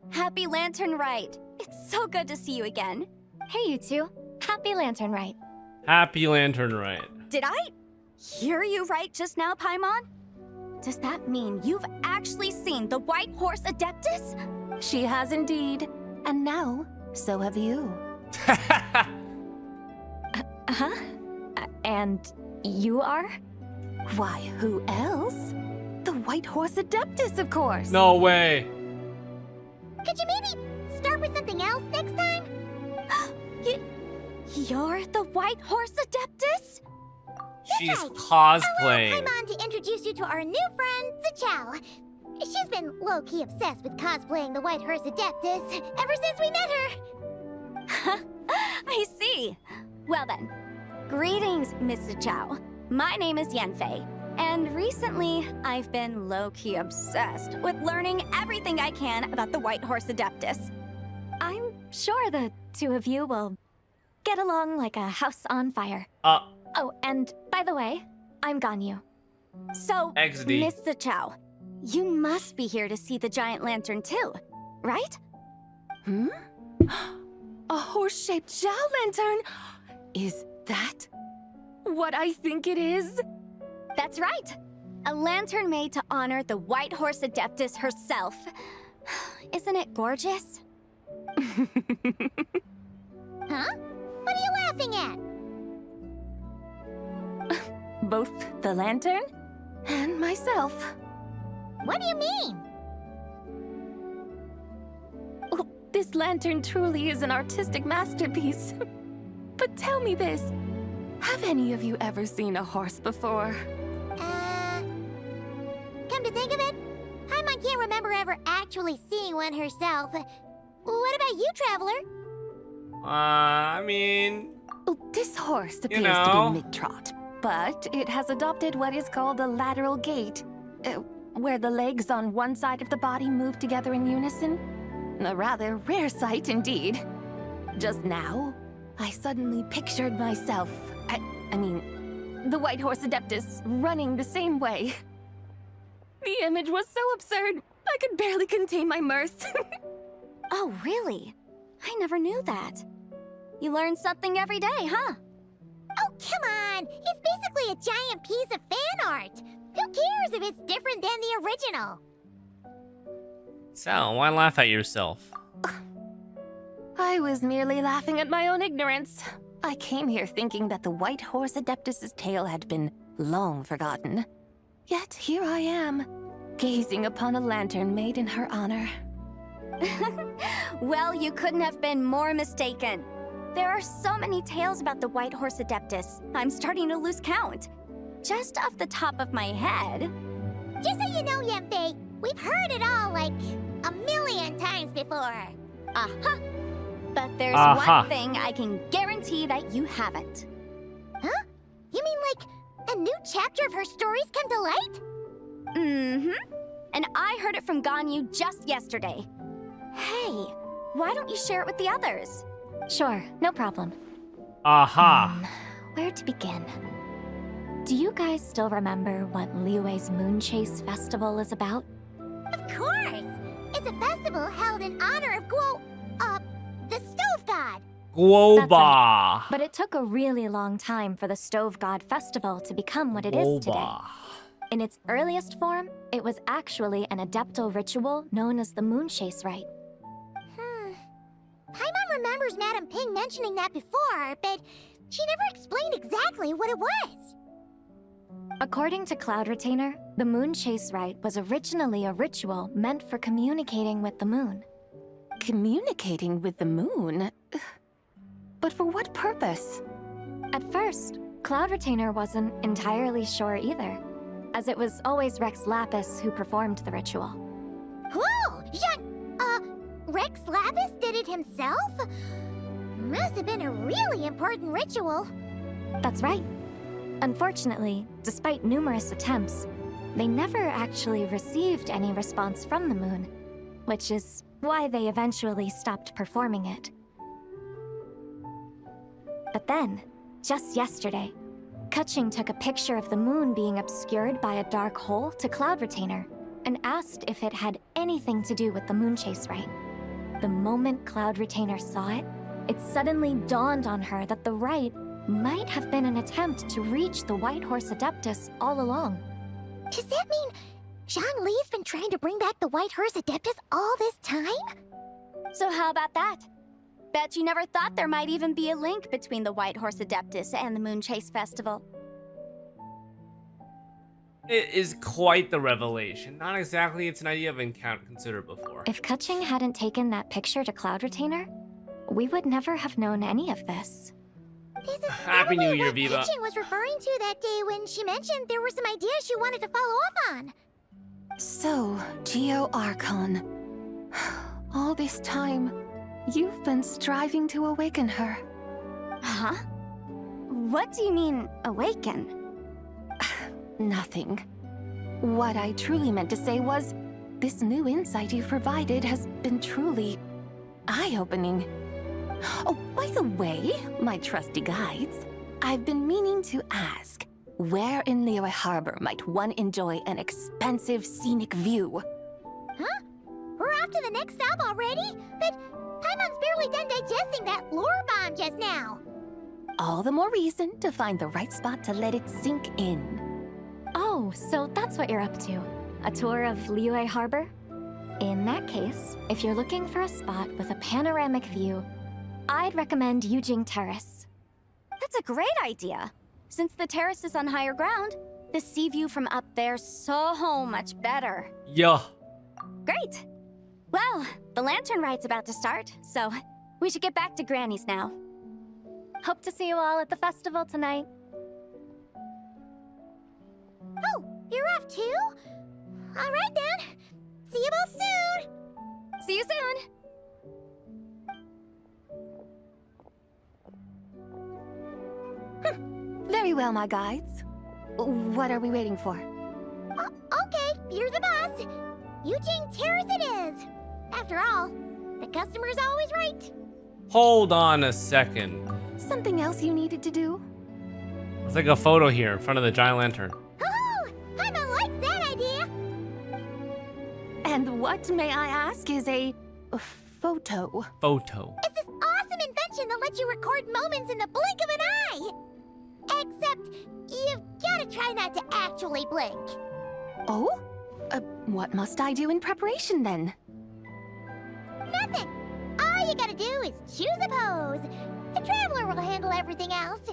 Happy Lantern Rite. It's so good to see you again. Hey, you two. Happy Lantern Rite. Happy Lantern Rite. Did I hear you right just now, Paimon? Does that mean you've actually seen the White Horse Adeptus? She has indeed. And now, so have you. And you are? Why, who else? The White Horse Adeptus, of course. No way. Could you maybe start with something else next time? You're the White Horse Adeptus? She's right. cosplaying. I'm on to introduce you to our new friend, ZIBAI. She's been low-key obsessed with cosplaying the White Horse Adeptus ever since we met her. I see. Well then, greetings, Miss ZIBAI. My name is Yanfei, and recently I've been low-key obsessed with learning everything I can about the White Horse Adeptus. I'm sure the two of you will get along like a house on fire. Oh, and by the way, I'm Ganyu. So, XD. Miss ZIBAI, you must be here to see the giant lantern too, right? A horse-shaped Zhao lantern? Is that what I think it is? That's right. A lantern made to honor the White Horse Adeptus herself. Isn't it gorgeous? Huh? What are you laughing at? Both the lantern and myself. What do you mean? Oh, this lantern truly is an artistic masterpiece. But tell me this, have any of you ever seen a horse before? Come to think of it, Paimon can't remember ever actually seeing one herself. What about you, Traveler? I mean... Oh, this horse appears know. to be mid-trot, but it has adopted what is called a lateral gait, where the legs on one side of the body move together in unison. A rather rare sight indeed. Just now, I suddenly pictured myself, I mean, the White Horse Adeptus running the same way. The image was so absurd, I could barely contain my mirth. Oh, really? I never knew that. You learn something every day, huh? Oh, come on! It's basically a giant piece of fan art! Who cares if it's different than the original? So, why laugh at yourself? I was merely laughing at my own ignorance. I came here thinking that the White Horse Adeptus's tale had been long forgotten. Yet here I am, gazing upon a lantern made in her honor. Well, you couldn't have been more mistaken. There are so many tales about the White Horse Adeptus, I'm starting to lose count. Just off the top of my head... Just so you know, Yanfei, we've heard it all like a million times before. Uh-huh. But there's one thing I can guarantee that you haven't. Huh? You mean like a new chapter of her stories come to light? Mm-hmm. And I heard it from Ganyu just yesterday. Hey, why don't you share it with the others? Sure, no problem. Aha. Where to begin? Do you guys still remember what Liyue's Moon Chase Festival is about? Of course! It's a festival held in honor of the Stove God. Guoba. That's right. But it took a really long time for the Stove God Festival to become what it is today. In its earliest form, it was actually an adeptal ritual known as the Moon Chase Rite. Paimon remembers Madame Ping mentioning that before, but she never explained exactly what it was. According to Cloud Retainer, the Moon Chase Rite was originally a ritual meant for communicating with the moon. Communicating with the moon? But for what purpose? At first, Cloud Retainer wasn't entirely sure either, as it was always Rex Lapis who performed the ritual. Whoa! Rex Lapis did it himself? Must have been a really important ritual. That's right. Unfortunately, despite numerous attempts, they never actually received any response from the moon, which is why they eventually stopped performing it. But then, just yesterday, Keqing took a picture of the moon being obscured by a dark hole to Cloud Retainer and asked if it had anything to do with the moon chase rite. The moment Cloud Retainer saw it, it suddenly dawned on her that the rite might have been an attempt to reach the White Horse Adeptus all along. Does that mean Xlice's been trying to bring back the White Horse Adeptus all this time? So how about that? Bet you never thought there might even be a link between the White Horse Adeptus and the Moon Chase Festival. It is quite the revelation. Not exactly it's an idea I've considered before. If Keqing hadn't taken that picture to Cloud Retainer, we would never have known any of this. This is Happy New Year, what Viva. Keqing was referring to that day when she mentioned there were some ideas she wanted to follow up on. So, Geo Archon. All this time, you've been striving to awaken her. Huh? What do you mean, awaken? Nothing. What I truly meant to say was, this new insight you've provided has been truly eye-opening. Oh, by the way, my trusty guides, I've been meaning to ask, where in Liyue Harbor might one enjoy an expansive scenic view? Huh? We're off to the next stop already? But Paimon's barely done digesting that lore bomb just now. All the more reason to find the right spot to let it sink in. Oh, so that's what you're up to. A tour of Liyue Harbor? In that case, if you're looking for a spot with a panoramic view, I'd recommend Yujing Terrace. That's a great idea. Since the terrace is on higher ground, the sea view from up there's so much better. Yeah. Great. Well, the lantern rite's about to start, so we should get back to Granny's now. Hope to see you all at the festival tonight. Oh, you're off too? All right then. See you both soon. See you soon. Very well, my guides. What are we waiting for? Okay, you're the boss. Yujing Terrace it is. After all, the customer's always right. Hold on a second. Something else you needed to do? There's like a photo here in front of the giant lantern. Oh, Paimon likes that idea. And what, may I ask, is a photo? Photo. It's this awesome invention that lets you record moments in the blink of an eye. Except, you've gotta try not to actually blink. Oh? What must I do in preparation then? Nothing. All you gotta do is choose a pose. The Traveler will handle everything else.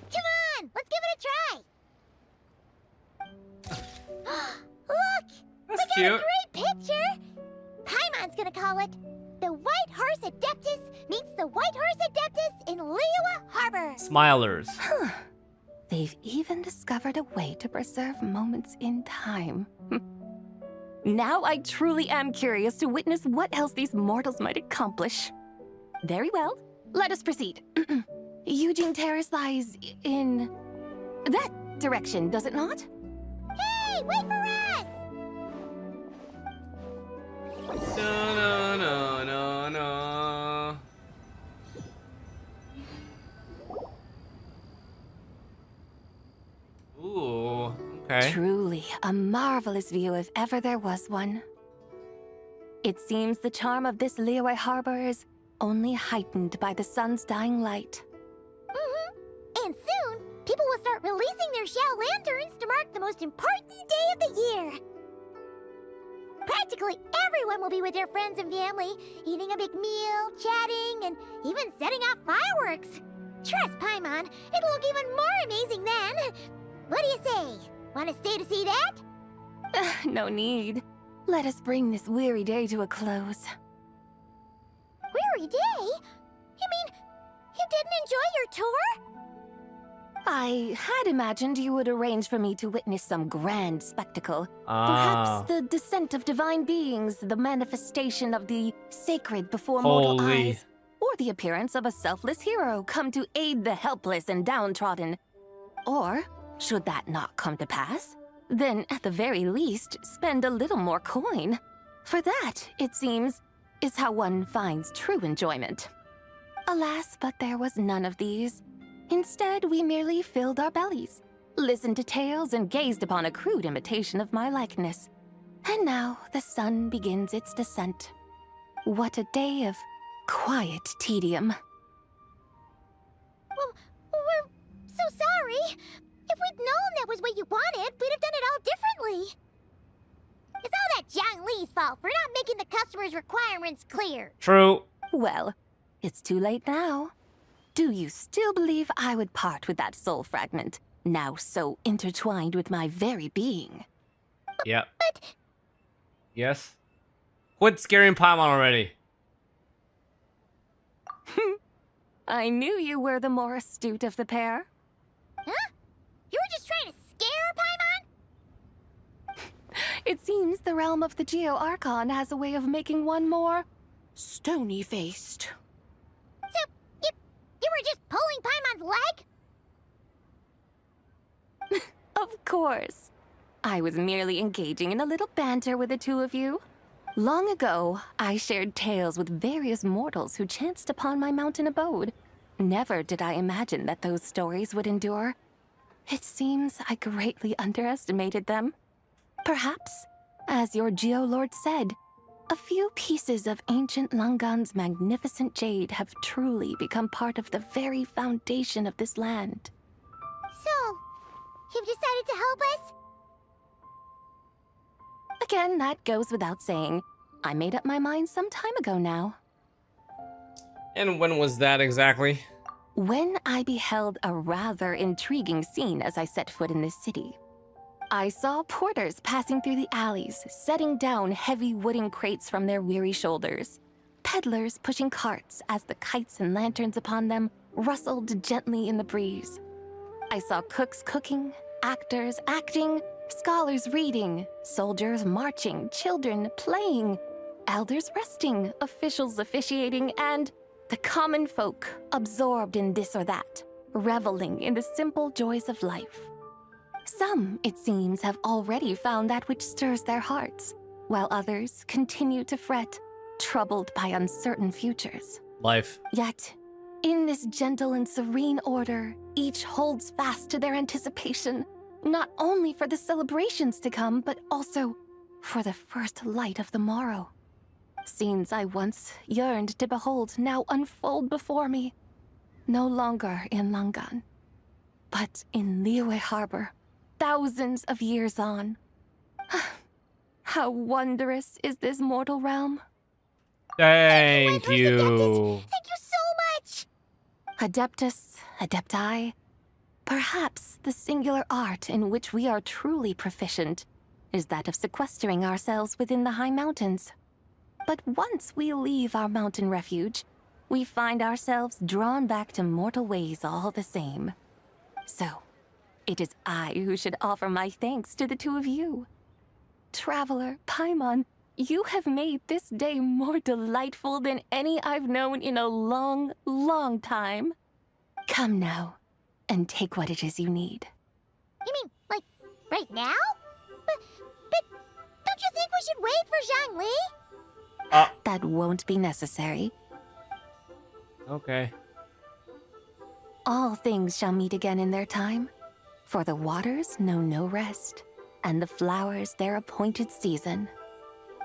Come on, let's give it a try. Look! That's we got cute. a great picture! Paimon's gonna call it The White Horse Adeptus Meets the White Horse Adeptus in Liyue Harbor. Smilers. Huh. They've even discovered a way to preserve moments in time. Now I truly am curious to witness what else these mortals might accomplish. Very well, let us proceed. Yujing Terrace lies in that direction, does it not? Hey, wait for us! No, no, no, no, no. Ooh, okay. Truly a marvelous view if ever there was one. It seems the charm of this Liyue Harbor is only heightened by the sun's dying light. And soon, people will start releasing their shell lanterns to mark the most important day of the year. Practically everyone will be with their friends and family, eating a big meal, chatting, and even setting off fireworks. Trust Paimon, it'll look even more amazing then. What do you say? Want to stay to see that? No need. Let us bring this weary day to a close. Weary day? You mean you didn't enjoy your tour? I had imagined you would arrange for me to witness some grand spectacle. Ah. Perhaps the descent of divine beings, the manifestation of the sacred before mortal Holy. eyes, or the appearance of a selfless hero come to aid the helpless and downtrodden. Or, should that not come to pass, then at the very least, spend a little more coin. For that, it seems, is how one finds true enjoyment. Alas, but there was none of these. Instead, we merely filled our bellies, listened to tales, and gazed upon a crude imitation of my likeness. And now the sun begins its descent. What a day of quiet tedium. Well, we're so sorry. If we'd known that was what you wanted, we'd have done it all differently. It's all that Zhang fault for not making the customer's requirements clear. True. Well, it's too late now. Do you still believe I would part with that soul fragment, now so intertwined with my very being? Yep. Yes? Quit scaring Paimon already. I knew you were the more astute of the pair. Huh? You were just trying to scare Paimon? It seems the realm of the Geo-Archon has a way of making one more stony-faced. So, you were just pulling Paimon's leg? Of course. I was merely engaging in a little banter with the two of you. Long ago, I shared tales with various mortals who chanced upon my mountain abode. Never did I imagine that those stories would endure. It seems I greatly underestimated them. Perhaps, as your Geolord said, a few pieces of ancient Langan's magnificent jade have truly become part of the very foundation of this land. So, you've decided to help us? Again, that goes without saying. I made up my mind some time ago now. And when was that exactly? When I beheld a rather intriguing scene as I set foot in this city. I saw porters passing through the alleys, setting down heavy wooden crates from their weary shoulders. Peddlers pushing carts as the kites and lanterns upon them rustled gently in the breeze. I saw cooks cooking, actors acting, scholars reading, soldiers marching, children playing, elders resting, officials officiating, and the common folk absorbed in this or that, reveling in the simple joys of life. Some, it seems, have already found that which stirs their hearts, while others continue to fret, troubled by uncertain futures. Life. Yet, in this gentle and serene order, each holds fast to their anticipation, not only for the celebrations to come, but also for the first light of the morrow. Scenes I once yearned to behold now unfold before me, no longer in Langan, but in Liyue Harbor, thousands of years on. How wondrous is this mortal realm? Thank you. Thank you so much! Adeptus, Adepti, perhaps the singular art in which we are truly proficient is that of sequestering ourselves within the high mountains. But once we leave our mountain refuge, we find ourselves drawn back to mortal ways all the same. So, it is I who should offer my thanks to the two of you. Traveler, Paimon, you have made this day more delightful than any I've known in a long, long time. Come now, and take what it is you need. You mean, like, right now? But don't you think we should wait for Zhangli? That won't be necessary. Okay. All things shall meet again in their time, for the waters know no rest, and the flowers their appointed season.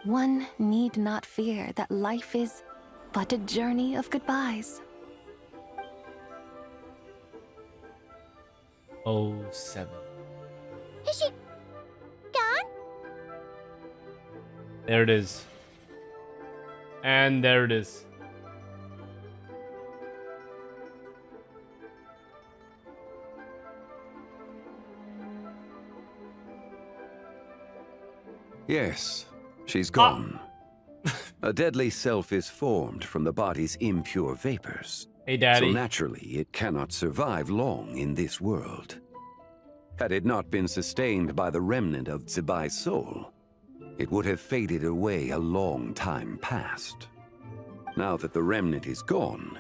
One need not fear that life is but a journey of goodbyes. 07. Is she gone? There it is. And there it is. Yes, she's gone. A deadly self is formed from the body's impure vapors. Hey, Daddy. So naturally, it cannot survive long in this world. Had it not been sustained by the remnant of ZIBAI's soul, it would have faded away a long time past. Now that the remnant is gone,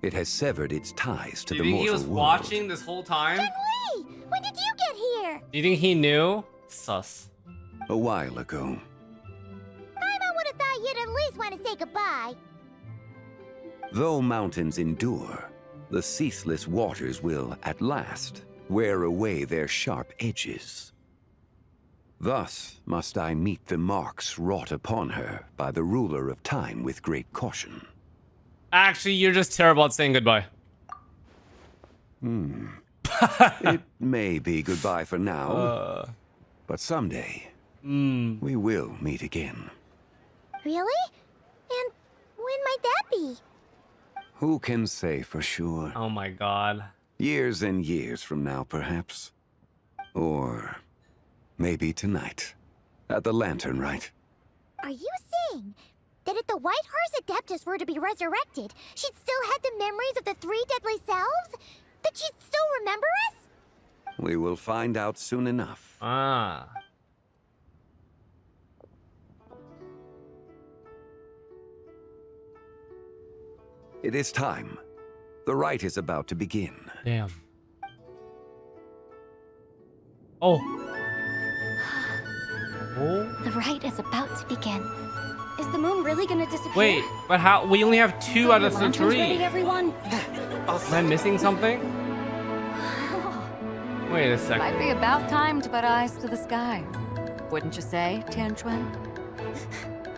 it has severed its ties to Do the you think mortal he was world. watching this whole time? Zhangli! When did you get here? Do you think he knew? Sus. A while ago. Paimon would have thought you'd have Xlice want to say goodbye. Though mountains endure, the ceaseless waters will, at last, wear away their sharp edges. Thus must I meet the marks wrought upon her by the ruler of time with great caution. Actually, you're just terrible at saying goodbye. It may be goodbye for now, but someday we will meet again. Really? And when might that be? Who can say for sure? Oh my god. Years and years from now, perhaps. Or maybe tonight, at the Lantern Rite. Are you saying that if the White Horse Adeptus were to be resurrected, she'd still have the memories of the 3 deadly selves? That she'd still remember us? We will find out soon enough. Ah. It is time. The rite is about to begin. Damn. Oh. The rite is about to begin. Is the moon really gonna disappear? Wait, but how? We only have 2 out of the Lanterns 3. ready, everyone? Am I missing something? Wait a second. Might be about time to put eyes to the sky. Wouldn't you say, Tianquan?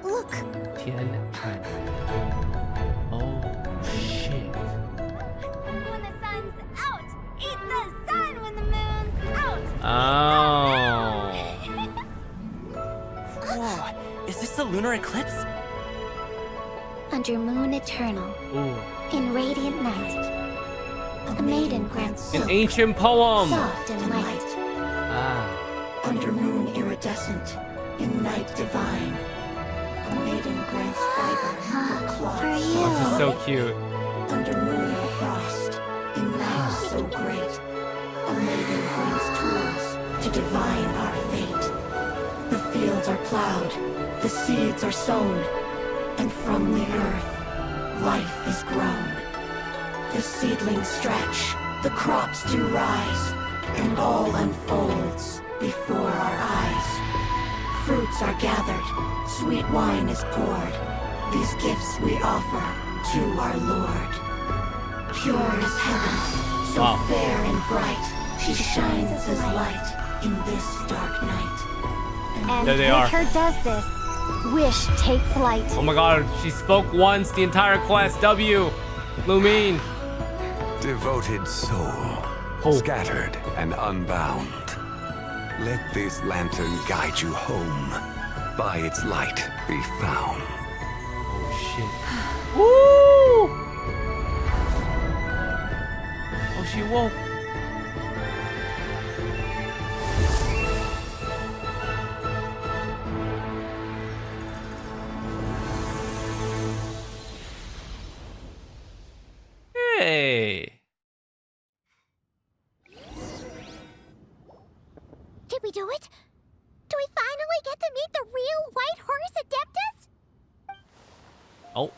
Look. Tianquan. Oh, shit. When the sun's out, eat the sun when the moon's out. Oh. Whoa, is this the lunar eclipse? Under moon eternal, Ooh. in radiant night, a maiden grants An silk, ancient poem. soft and light. Ah. Under moon iridescent, in night divine, a maiden grants fiber for cloth. This is so cute. Under moon of frost, in night so great, a maiden grants tools to divine our fate. The fields are plowed, the seeds are sown, and from the earth, life is grown. The seedlings stretch, the crops do rise, and all unfolds before our eyes. Fruits are gathered, sweet wine is poured. These gifts we offer to our Lord. Pure is heaven, so Wow. fair and bright, she shines as light in this dark night. And There they are. her does this. Wish take flight. Oh my god, she spoke once the entire quest. W. Lumine. Devoted soul, scattered and unbound. Let this lantern guide you home. By its light be found. Oh shit. Woo! Oh, she woke. Hey. Did we do it? Do we finally get to meet the real White Horse Adeptus? Oh.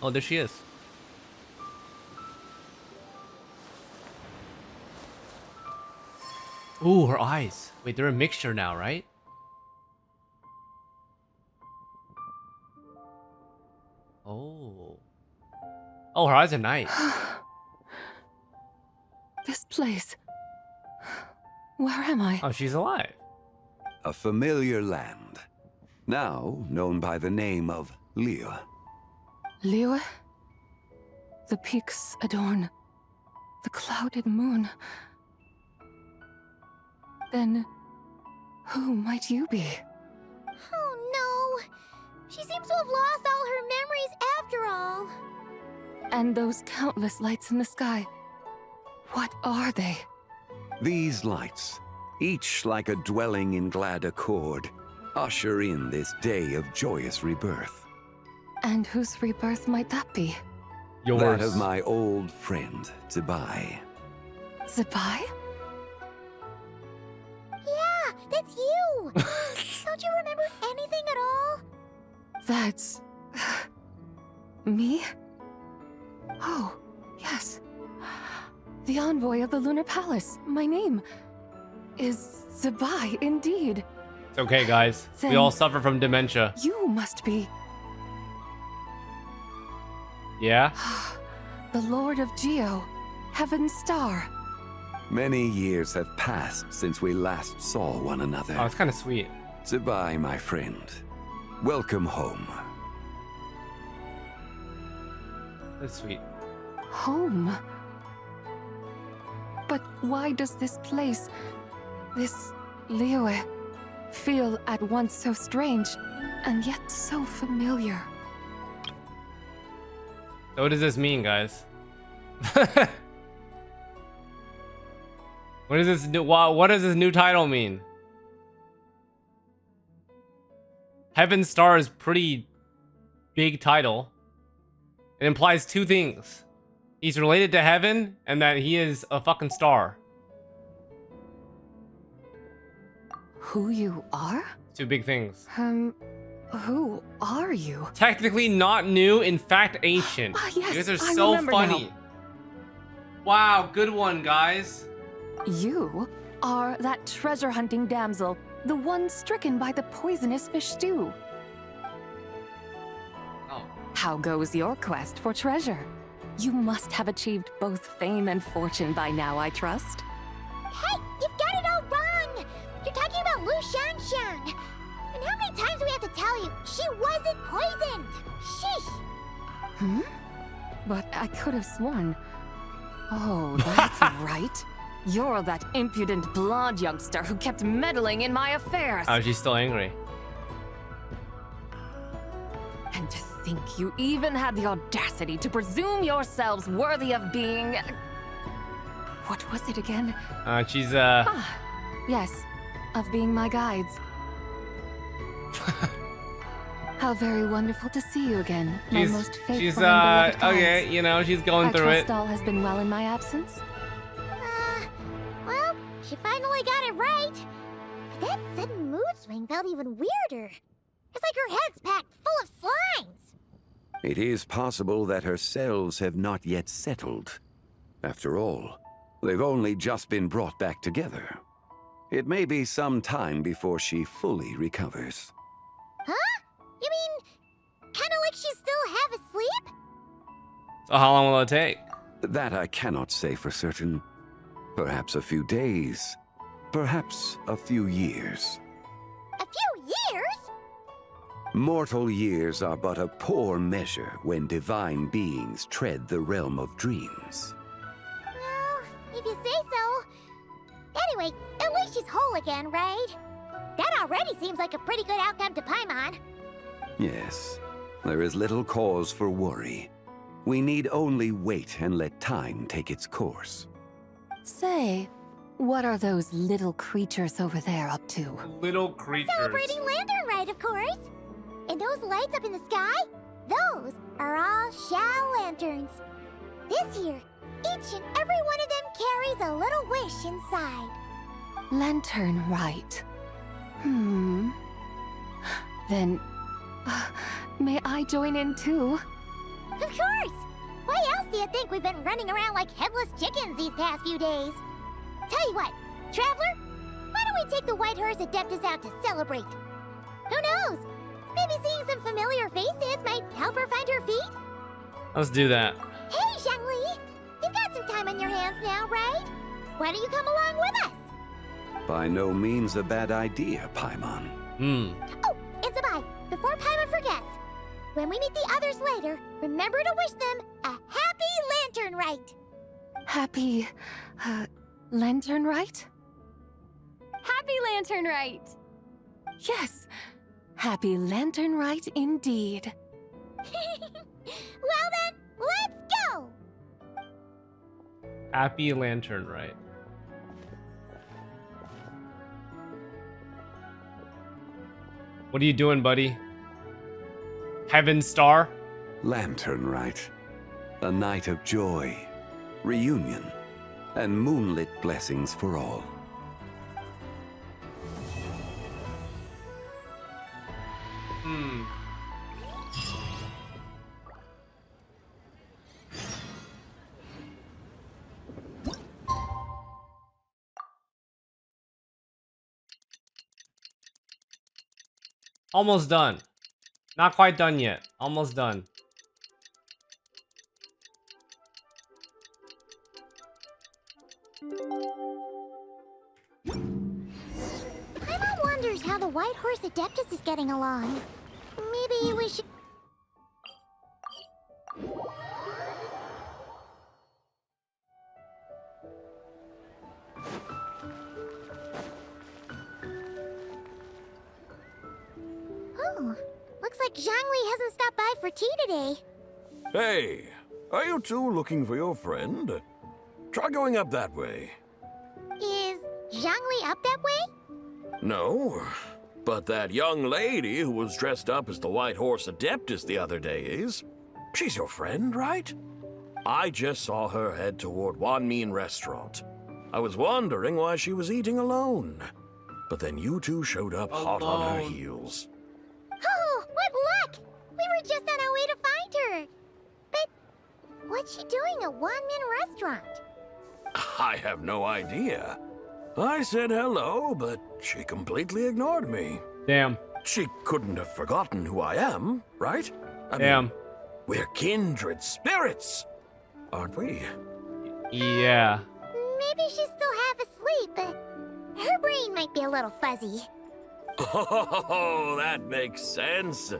Oh, there she is. Ooh, her eyes. Wait, they're a mixture now, right? Oh. Oh, her eyes are nice. This place. Where am I? Oh, she's alive. A familiar land, now known by the name of Liyue. Liyue? The peaks adorn the clouded moon. Then, who might you be? Oh no! She seems to have lost all her memories after all. And those countless lights in the sky. What are they? These lights, each like a dwelling in glad accord, usher in this day of joyous rebirth. And whose rebirth might that be? Yours. That of my old friend, ZIBAI. ZIBAI? Yeah, that's you! Don't you remember anything at all? That's... me? Oh, yes. The envoy of the Lunar Palace. My name is ZIBAI, indeed. It's okay, guys. We Then- all suffer from dementia. You must be Yeah? the Lord of Geo, Heaven's Star. Many years have passed since we last saw one another. Oh, it's kind of sweet. ZIBAI, my friend. Welcome home. That's sweet. Home? But why does this place, this Liyue, feel at once so strange and yet so familiar? So what does this mean, guys? What is this new? What does this new title mean? Heaven Star is pretty big title. It implies two things: he's related to heaven, and that he is a fucking star. Who you are? Two big things. Who are you? Technically not new, in fact ancient. Yes, you guys are I so remember funny. now. Wow, good one, guys. You are that treasure-hunting damsel, the one stricken by the poisonous fish stew. Oh. How goes your quest for treasure? You must have achieved both fame and fortune by now, I trust. Hey, you've got it all wrong! You're talking about Lu Shanshan. And how many times do we have to tell you? She wasn't poisoned! Sheesh! But I could have sworn. Oh, that's right. You're that impudent blonde youngster who kept meddling in my affairs. Oh, she's still angry. And to think you even had the audacity to presume yourselves worthy of being... What was it again? She's Yes, of being my guides. How very wonderful to see you again, my most faithful she's and beloved guides. okay, you know, she's going through I it. trust all has been well in my absence. Well, she finally got it right. But that sudden mood swing felt even weirder. It's like her head's packed full of slimes. It is possible that her cells have not yet settled. After all, they've only just been brought back together. It may be some time before she fully recovers. Huh? You mean, kinda like she's still half asleep? So how long will it take? That I cannot say for certain. Perhaps a few days. Perhaps a few years. A few years? Mortal years are but a poor measure when divine beings tread the realm of dreams. Well, if you say so. Anyway, at least she's whole again, right? That already seems like a pretty good outcome to Paimon. Yes, there is little cause for worry. We need only wait and let time take its course. Say, what are those little creatures over there up to? Little creatures. Celebrating Lantern Rite, of course. And those lights up in the sky? Those are all Shao lanterns. This year, each and every one of them carries a little wish inside. Lantern Rite. Then, may I join in too? Of course! Why else do you think we've been running around like headless chickens these past few days? Tell you what, Traveler, why don't we take the White Horse Adeptus out to celebrate? Who knows? Maybe seeing some familiar faces might help her find her feet? Let's do that. Hey, Zhangli! You've got some time on your hands now, right? Why don't you come along with us? By no means a bad idea, Paimon. Oh, and ZIBAI, before Paimon forgets, when we meet the others later, remember to wish them a happy Lantern Rite. Happy, Lantern Rite? Happy Lantern Rite! Yes, Happy Lantern Rite indeed. Well then, let's go! Happy Lantern Rite. What are you doing, buddy? Heaven Star? Lantern Rite. A night of joy, reunion, and moonlit blessings for all. Almost done. Not quite done yet. Almost done. Paimon wonders how the White Horse Adeptus is getting along. Maybe we should... Oh, looks like Zhangli hasn't stopped by for tea today. Hey, are you two looking for your friend? Try going up that way. Is Zhangli up that way? No, but that young lady who was dressed up as the White Horse Adeptus the other day is. She's your friend, right? I just saw her head toward Wanmin Restaurant. I was wondering why she was eating alone. But then you two showed up hot on her heels. Oh, what luck! We were just on our way to find her. But what's she doing at Wanmin Restaurant? I have no idea. I said hello, but she completely ignored me. Damn. She couldn't have forgotten who I am, right? I Damn. mean, we're kindred spirits, aren't we? Yeah. Maybe she's still half asleep, but her brain might be a little fuzzy. Oh, that makes sense.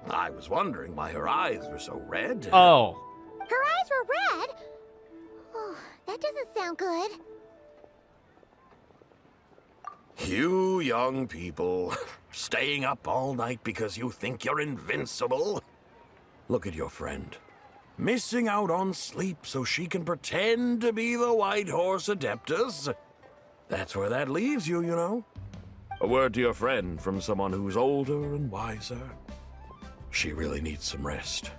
I was wondering why her eyes were so red. Oh. Her eyes were red? Oh, that doesn't sound good. You young people, staying up all night because you think you're invincible. Look at your friend. Missing out on sleep so she can pretend to be the White Horse Adeptus. That's where that leaves you, you know. A word to your friend from someone who's older and wiser. She really needs some rest.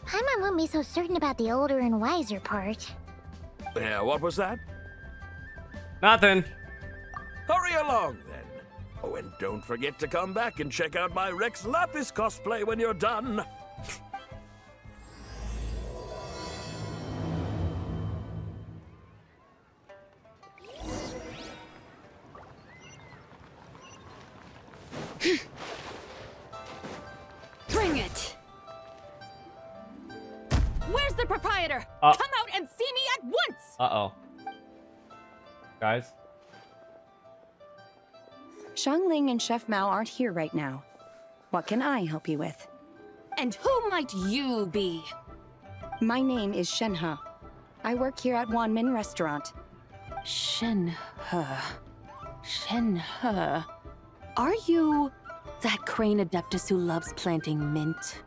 Paimon won't be so certain about the older and wiser part. Yeah, what was that? Nothing. Hurry along, then. Oh, and don't forget to come back and check out my Rex Lapis cosplay when you're done. Bring it! Where's the proprietor? Uh. Come out and see me at once! Uh-oh. Guys? Xiangling and Chef Mao aren't here right now. What can I help you with? And who might you be? My name is Shenhe. I work here at Wanmin Restaurant. Shenhe. Shenhe. Are you that crane adeptus who loves planting mint?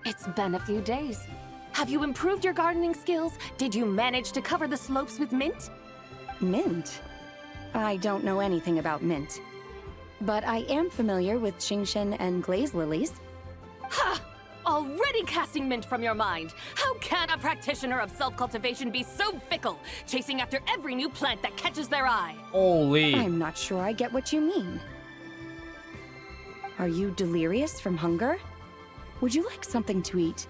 It's been a few days. Have you improved your gardening skills? Did you manage to cover the slopes with mint? Mint? I don't know anything about mint. But I am familiar with Qingshen and glaze lilies. Ha! Already casting mint from your mind. How can a practitioner of self-cultivation be so fickle, chasing after every new plant that catches their eye? Holy. I'm not sure I get what you mean. Are you delirious from hunger? Would you like something to eat?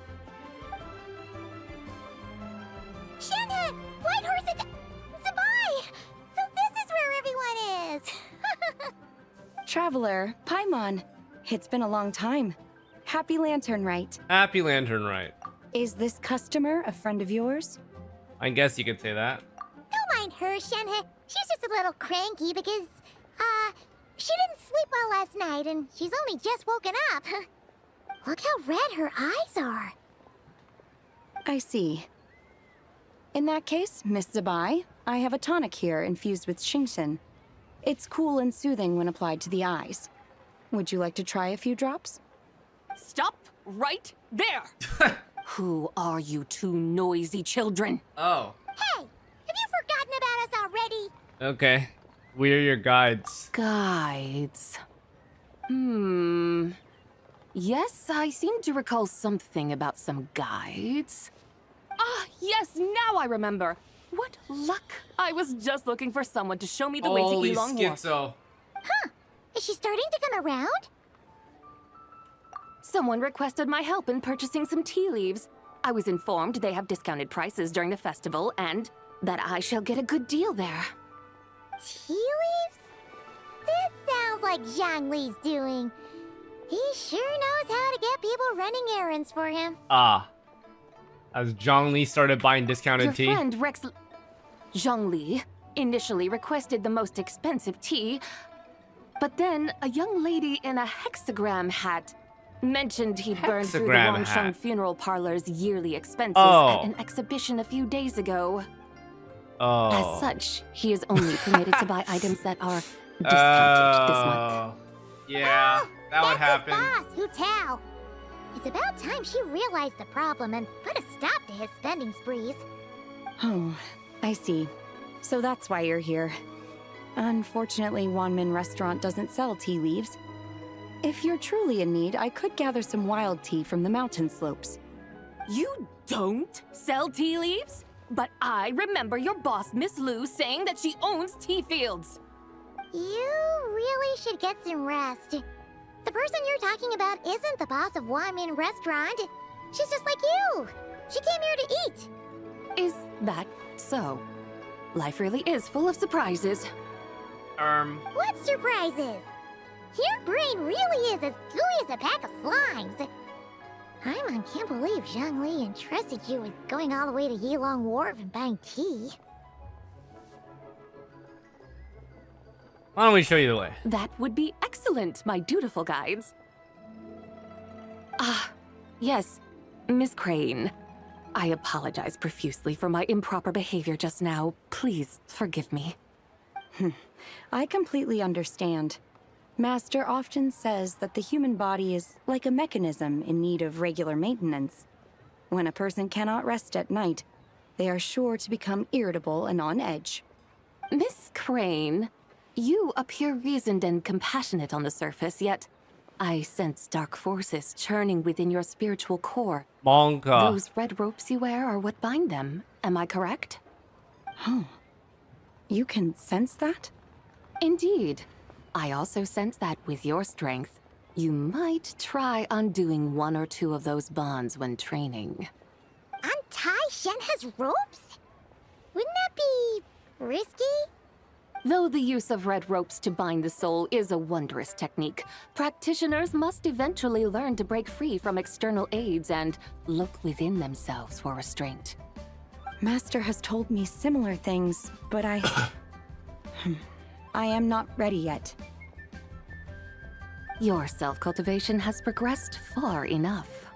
Shenhe! White Horse ZIBAI! So this is where everyone is! Traveler, Paimon. It's been a long time. Happy Lanternlit. Happy Lanternlit. Is this customer a friend of yours? I guess you could say that. Don't mind her, Shenhe. She's just a little cranky because, she didn't sleep well last night and she's only just woken up. Look how red her eyes are. I see. In that case, Miss ZIBAI, I have a tonic here infused with Qingshen. It's cool and soothing when applied to the eyes. Would you like to try a few drops? Stop right there! Who are you two noisy children? Oh. Hey, have you forgotten about us already? Okay. We're your guides. Guides. Yes, I seem to recall something about some guides. Ah, yes, now I remember. What luck. I was just looking for someone to show me the way to Holy Elong Wharf. schizo. Huh. Is she starting to come around? Someone requested my help in purchasing some tea leaves. I was informed they have discounted prices during the festival and that I shall get a good deal there. Tea leaves? This sounds like Zhongli's doing. He sure knows how to get people running errands for him. As Zhongli started buying discounted tea. Your friend Zhongli initially requested the most expensive tea, but then a young lady in a hexagram hat mentioned he burned through the Longsheng funeral parlor's yearly expenses at an exhibition a few days ago. As such, he is only permitted to buy items that are discounted this month. Yeah, that would happen. Boss, Hu Tao. It's about time she realized the problem and put a stop to his spending sprees. Oh, I see. So that's why you're here. Unfortunately, Wanmin Restaurant doesn't sell tea leaves. If you're truly in need, I could gather some wild tea from the mountain slopes. You don't sell tea leaves? But I remember your boss, Miss Lu, saying that she owns tea fields. You really should get some rest. The person you're talking about isn't the boss of Wanmin Restaurant. She's just like you. She came here to eat. Is that so? Life really is full of surprises. What surprises? Your brain really is as gooey as a pack of slimes. Paimon can't believe Zhongli entrusted you with going all the way to Yilong Wharf and buying tea. Why don't we show you the way? That would be excellent, my dutiful guides. Yes, Miss Crane. I apologize profusely for my improper behavior just now. Please forgive me. I completely understand. Master often says that the human body is like a mechanism in need of regular maintenance. When a person cannot rest at night, they are sure to become irritable and on edge. Miss Crane, you appear reasoned and compassionate on the surface, yet I sense dark forces churning within your spiritual core. Monka. Those red ropes you wear are what bind them. Am I correct? Oh. You can sense that? Indeed. I also sense that with your strength, you might try undoing one or two of those bonds when training. Untie Shenhe's ropes? Wouldn't that be risky? Though the use of red ropes to bind the soul is a wondrous technique, practitioners must eventually learn to break free from external aids and look within themselves for restraint. Master has told me similar things, but I am not ready yet. Your self-cultivation has progressed far enough.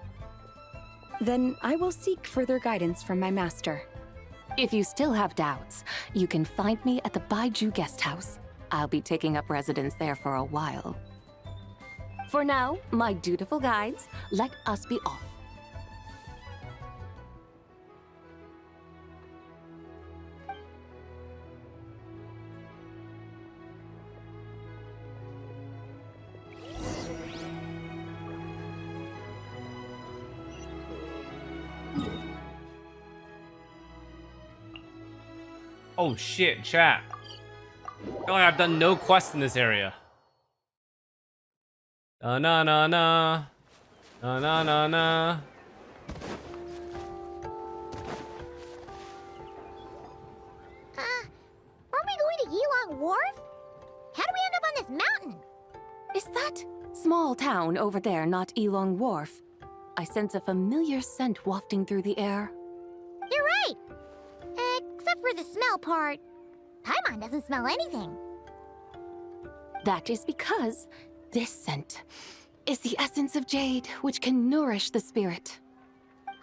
Then I will seek further guidance from my master. If you still have doubts, you can find me at the Baiju Guest House. I'll be taking up residence there for a while. For now, my dutiful guides, let us be off. Oh shit, chat. I feel like I've done no quests in this area. Na na na na. Na na na na. Aren't we going to Yilong Wharf? How do we end up on this mountain? Is that small town over there not Yilong Wharf? I sense a familiar scent wafting through the air. You're right! Except for the smell part. Paimon doesn't smell anything. That is because this scent is the essence of jade, which can nourish the spirit.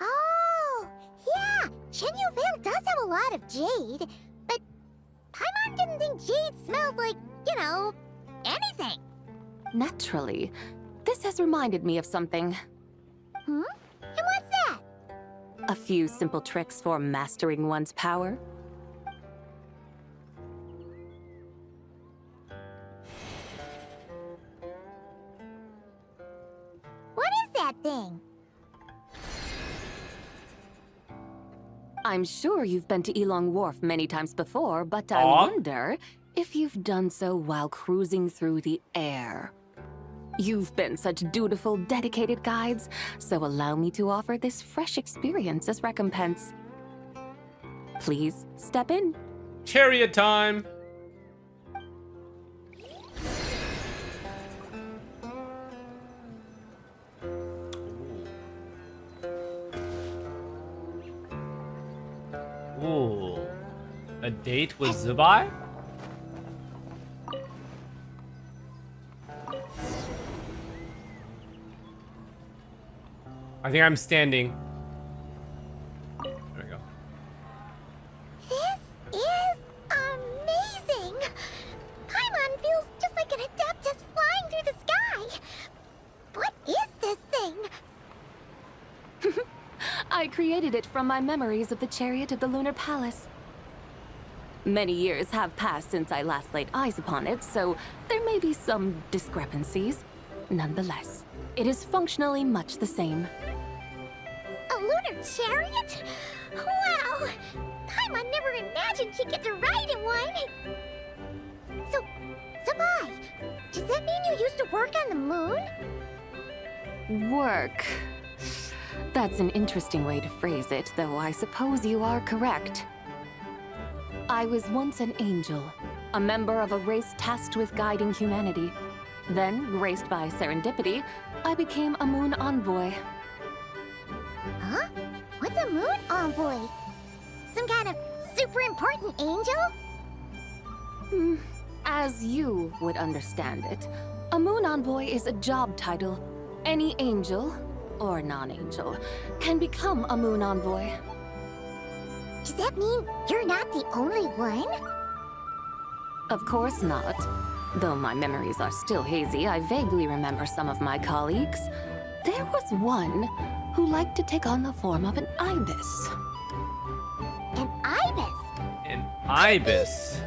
Oh, yeah! Shenyu Vale does have a lot of jade, but Paimon didn't think jade smelled like, you know, anything. Naturally, this has reminded me of something. And what's that? A few simple tricks for mastering one's power. What is that thing? I'm sure you've been to Yilong Wharf many times before, but I wonder if you've done so while cruising through the air. You've been such dutiful, dedicated guides, so allow me to offer this fresh experience as recompense. Please step in. Chariot time. Ooh. A date with ZIBAI? I think I'm standing. There we go. This is amazing! Paimon feels just like an Adeptus flying through the sky! What is this thing? I created it from my memories of the chariot of the Lunar Palace. Many years have passed since I last laid eyes upon it, so there may be some discrepancies. Nonetheless, it is functionally much the same. A lunar chariot? Wow! Paimon never imagined she'd get to ride in one! So, ZIBAI, does that mean you used to work on the moon? Work. That's an interesting way to phrase it, though I suppose you are correct. I was once an angel, a member of a race tasked with guiding humanity. Then, graced by serendipity, I became a moon envoy. Huh? What's a moon envoy? Some kind of super important angel? As you would understand it, a moon envoy is a job title. Any angel, or non-angel, can become a moon envoy. Does that mean you're not the only one? Of course not. Though my memories are still hazy, I vaguely remember some of my colleagues. There was one who liked to take on the form of an ibis. An ibis? An ibis?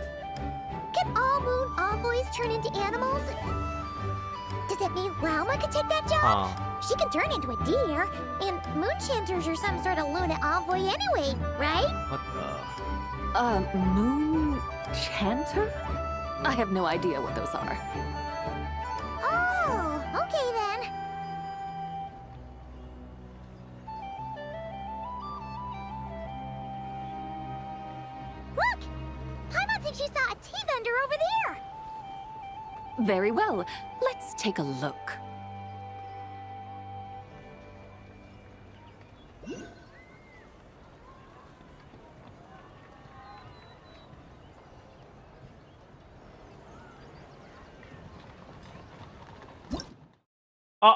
Can all moon envoys turn into animals? Does that mean Lauma could take that job? She can turn into a deer, and moonchanters are some sort of Luna envoy anyway, right? What the? Moon chanter? I have no idea what those are. Oh, okay then. Look! Paimon thinks she saw a tea vendor over there! Very well. Let's take a look. Oh.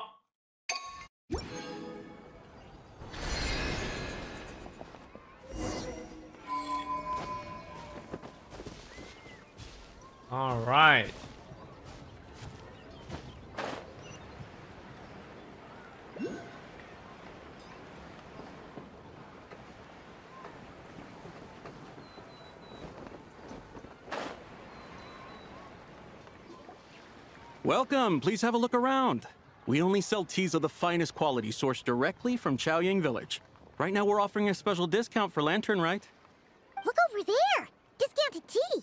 All right. Welcome. Please have a look around. We only sell teas of the finest quality sourced directly from Chaoying Village. Right now we're offering a special discount for Lantern Rite. Look over there! Discounted tea!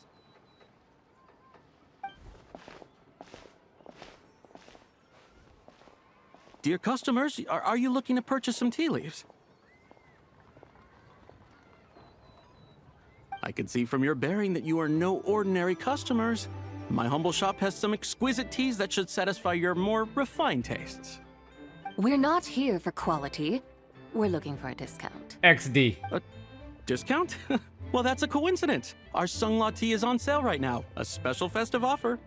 Dear customers, are you looking to purchase some tea leaves? I can see from your bearing that you are no ordinary customers. My humble shop has some exquisite teas that should satisfy your more refined tastes. We're not here for quality. We're looking for a discount. XD. A discount? Well, that's a coincidence. Our Sunglaw tea is on sale right now. A special festive offer.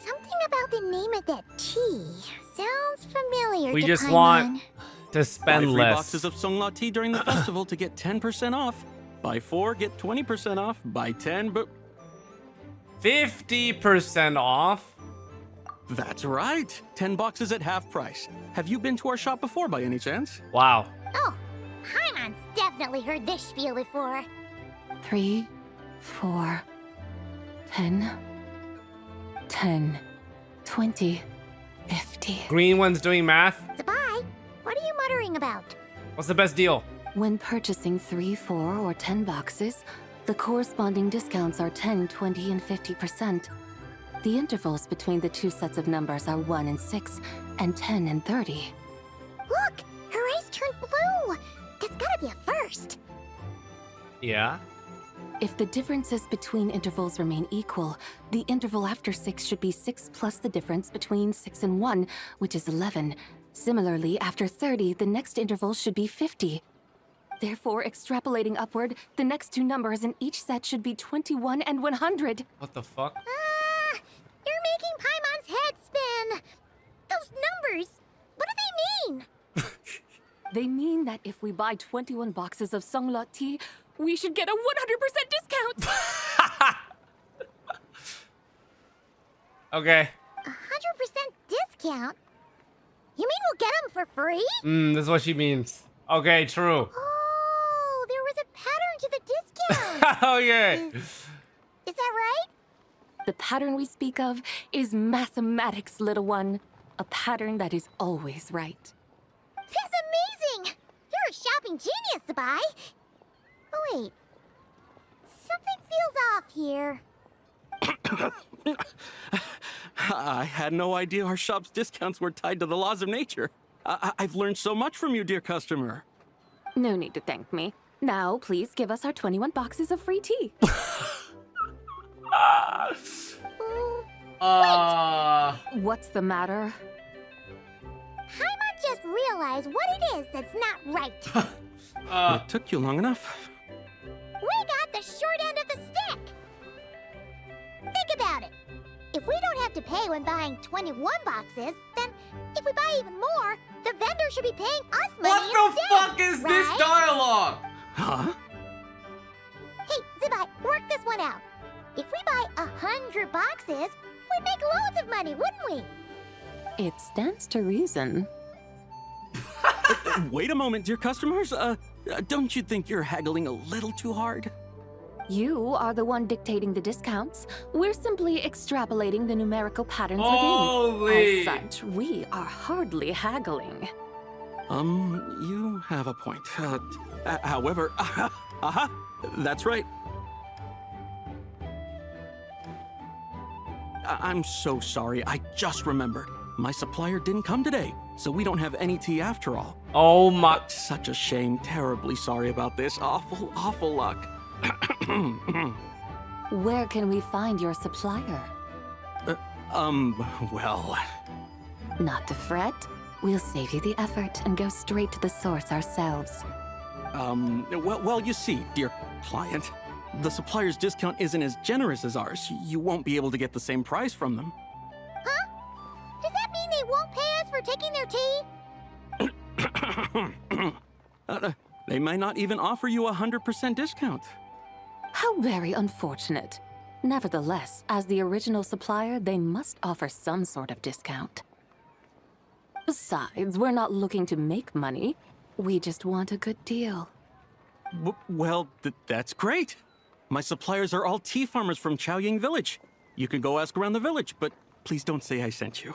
Something about the name of that tea sounds familiar. We to just Paimon. want to spend Buy 3 less. boxes of Sunglaw tea during the festival to get 10% off. Buy 4, get 20% off. Buy 10, but 50% off? That's right. 10 boxes at half price. Have you been to our shop before by any chance? Wow. Oh, Paimon's definitely heard this spiel before. 3, 4, 10, 10, 20, 50. Green one's doing math. ZIBAI, what are you muttering about? What's the best deal? When purchasing 3, 4, or 10 boxes, the corresponding discounts are 10, 20, and 50%. The intervals between the two sets of numbers are 1 and 6, and 10 and 30. Look, her eyes turned blue. That's gotta be a first. Yeah. If the differences between intervals remain equal, the interval after 6 should be 6 plus the difference between 6 and 1, which is 11. Similarly, after 30, the next interval should be 50. Therefore, extrapolating upward, the next two numbers in each set should be 21 and 100. What the fuck? You're making Paimon's head spin. Those numbers, what do they mean? They mean that if we buy 21 boxes of Songlot tea, we should get a 100% discount. Okay. 100% discount? You mean we'll get them for free? This is what she means. Okay, true. Oh, there was a pattern to the discount. Okay. Is that right? The pattern we speak of is mathematics, little one. A pattern that is always right. That's amazing! You're a shopping genius, ZIBAI. Oh, wait. Something feels off here. I had no idea our shop's discounts were tied to the laws of nature. I've learned so much from you, dear customer. No need to thank me. Now, please give us our 21 boxes of free tea. What's the matter? Paimon just realized what it is that's not right. It took you long enough. We got the short end of the stick. Think about it. If we don't have to pay when buying 21 boxes, then if we buy even more, the vendor should be paying us money What the instead, fuck is this right? dialogue? Huh? Hey, ZIBAI, work this one out. If we buy 100 boxes, we'd make loads of money, wouldn't we? It stands to reason. Wait a moment, dear customers. Don't you think you're haggling a little too hard? You are the one dictating the discounts. We're simply extrapolating the numerical patterns Holy. within. As such, we are hardly haggling. You have a point. However, that's right. I'm so sorry. I just remembered. My supplier didn't come today, so we don't have any tea after all. Oh my... Such a shame. Terribly sorry about this. Awful, awful luck. Where can we find your supplier? Well... Not to fret. We'll save you the effort and go straight to the source ourselves. Well, you see, dear client, the supplier's discount isn't as generous as ours. You won't be able to get the same price from them. Huh? Does that mean they won't pay us for taking their tea? They might not even offer you a 100% discount. How very unfortunate. Nevertheless, as the original supplier, they must offer some sort of discount. Besides, we're not looking to make money. We just want a good deal. Well, that's great. My suppliers are all tea farmers from Chaoying Village. You can go ask around the village, but please don't say I sent you.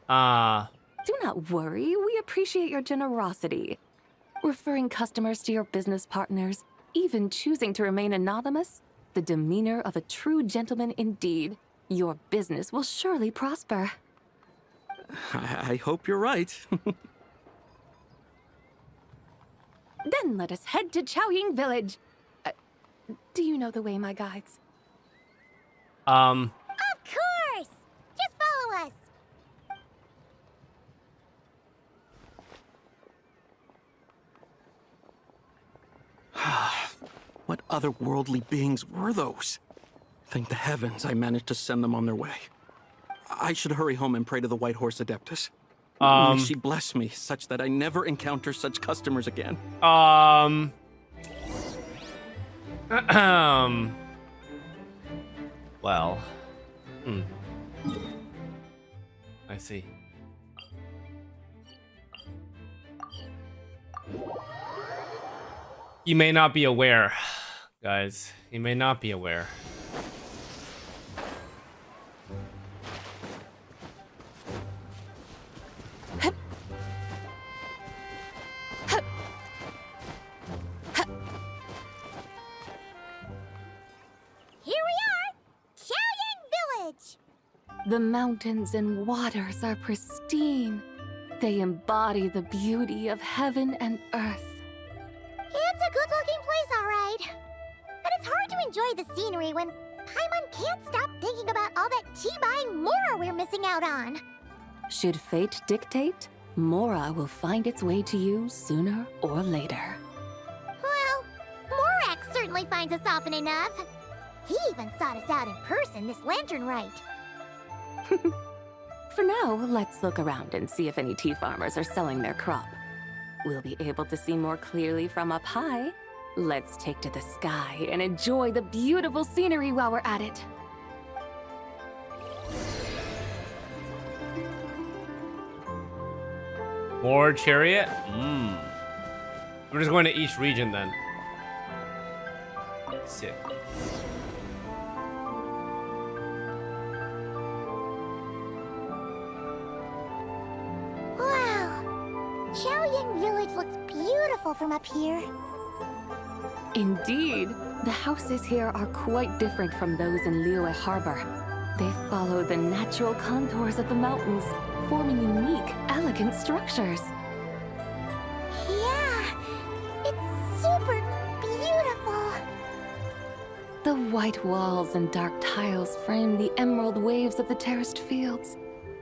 Do not worry. We appreciate your generosity. Referring customers to your business partners, even choosing to remain anonymous, the demeanor of a true gentleman indeed. Your business will surely prosper. I hope you're right. Then let us head to Chaoying Village. Do you know the way, my guides? Of course! Just follow us! What otherworldly beings were those? Thank the heavens I managed to send them on their way. I should hurry home and pray to the White Horse Adeptus. May she bless me such that I never encounter such customers again. Well. I see. You may not be aware, guys. You may not be aware. The mountains and waters are pristine. They embody the beauty of heaven and earth. It's a good-looking place, all right. But it's hard to enjoy the scenery when Paimon can't stop thinking about all that tea-buying more we're missing out on. Should fate dictate, Mora will find its way to you sooner or later. Well, Morak certainly finds us often enough. He even sought us out in person this lantern rite. For now, let's look around and see if any tea farmers are selling their crop. We'll be able to see more clearly from up high. Let's take to the sky and enjoy the beautiful scenery while we're at it. More chariot? We're just going to each region then. Sick. Wow. Xiaoying Village looks beautiful from up here. Indeed, the houses here are quite different from those in Liyue Harbor. They follow the natural contours of the mountains, forming unique, elegant structures. Yeah, it's super beautiful. The white walls and dark tiles frame the emerald waves of the terraced fields,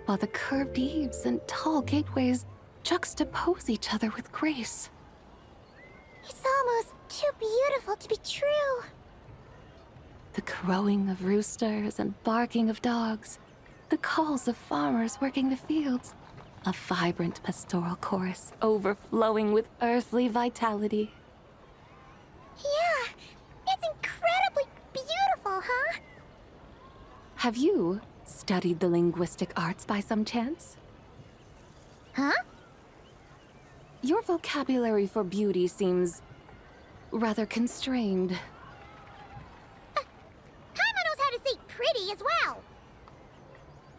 while the curved eaves and tall gateways juxtapose each other with grace. It's almost too beautiful to be true. The crowing of roosters and barking of dogs, the calls of farmers working the fields, a vibrant pastoral chorus overflowing with earthly vitality. Yeah, it's incredibly beautiful, huh? Have you studied the linguistic arts by some chance? Huh? Your vocabulary for beauty seems rather constrained. Paimon knows how to say pretty as well.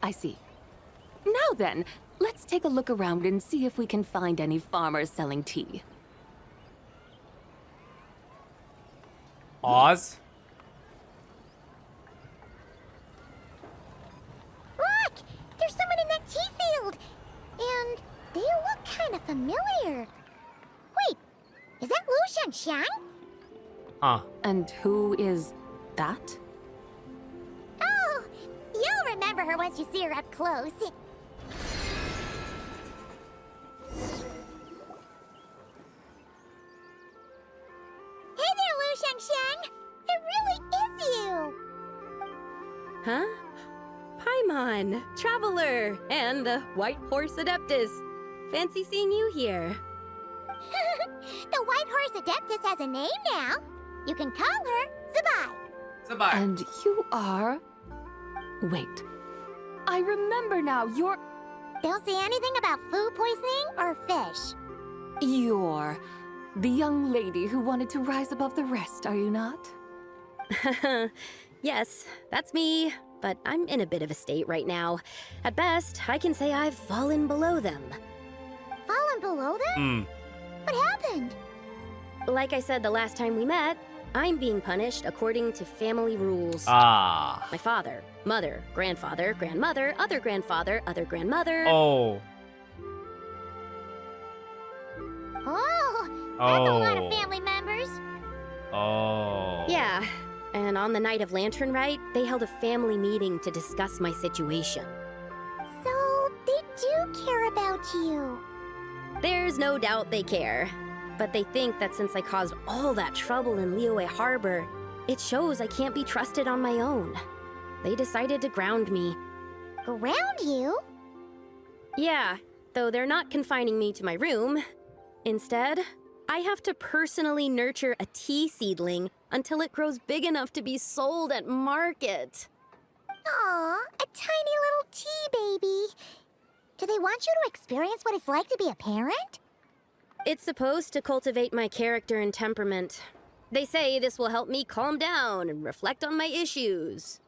I see. Now then, let's take a look around and see if we can find any farmers selling tea. Oz? Look! There's someone in that tea field! And they look kind of familiar. Wait, is that Lu Xiangxiang? Huh. And who is that? Oh, you'll remember her once you see her up close. Hey there, Lu Xiangxiang! It really is you! Huh? Paimon, Traveler, and the White Horse Adeptus. Fancy seeing you here. The White Horse Adeptus has a name now. You can call her ZIBAI. ZIBAI. And you are... Wait. I remember now, you're... Don't say anything about food poisoning or fish. You're the young lady who wanted to rise above the rest, are you not? Yes, that's me. But I'm in a bit of a state right now. At best, I can say I've fallen below them. Fallen below them? What happened? Like I said the last time we met, I'm being punished according to family rules. Ah. My father, mother, grandfather, grandmother, other grandfather, other grandmother. Oh. Oh, that's a lot of family members. Oh. Yeah. And on the night of Lantern Rite, they held a family meeting to discuss my situation. So, they do care about you. There's no doubt they care. But they think that since I caused all that trouble in Liyue Harbor, it shows I can't be trusted on my own. They decided to ground me. Ground you? Yeah, though they're not confining me to my room. Instead, I have to personally nurture a tea seedling until it grows big enough to be sold at market. Aw, a tiny little tea baby. Do they want you to experience what it's like to be a parent? It's supposed to cultivate my character and temperament. They say this will help me calm down and reflect on my issues.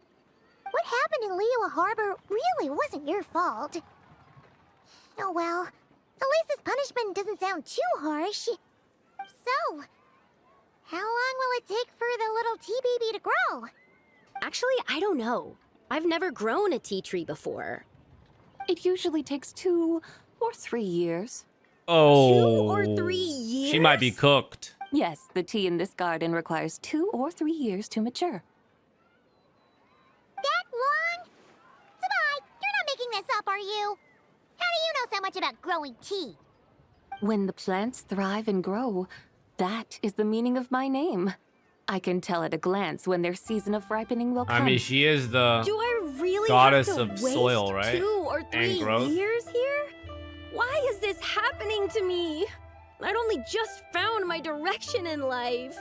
What happened in Liyue Harbor really wasn't your fault. Oh well, at least this punishment doesn't sound too harsh. So, how long will it take for the little tea baby to grow? Actually, I don't know. I've never grown a tea tree before. It usually takes 2 or 3 years. Oh. 2 or 3 years? She might be cooked. Yes, the tea in this garden requires 2 or 3 years to mature. That long? ZIBAI, you're not making this up, are you? How do you know so much about growing tea? When the plants thrive and grow, that is the meaning of my name. I can tell at a glance when their season of ripening will come. I mean, she is the Do I really goddess have to of waste soil, right? 2 or 3 And growth. years here? Why is this happening to me? I'd only just found my direction in life.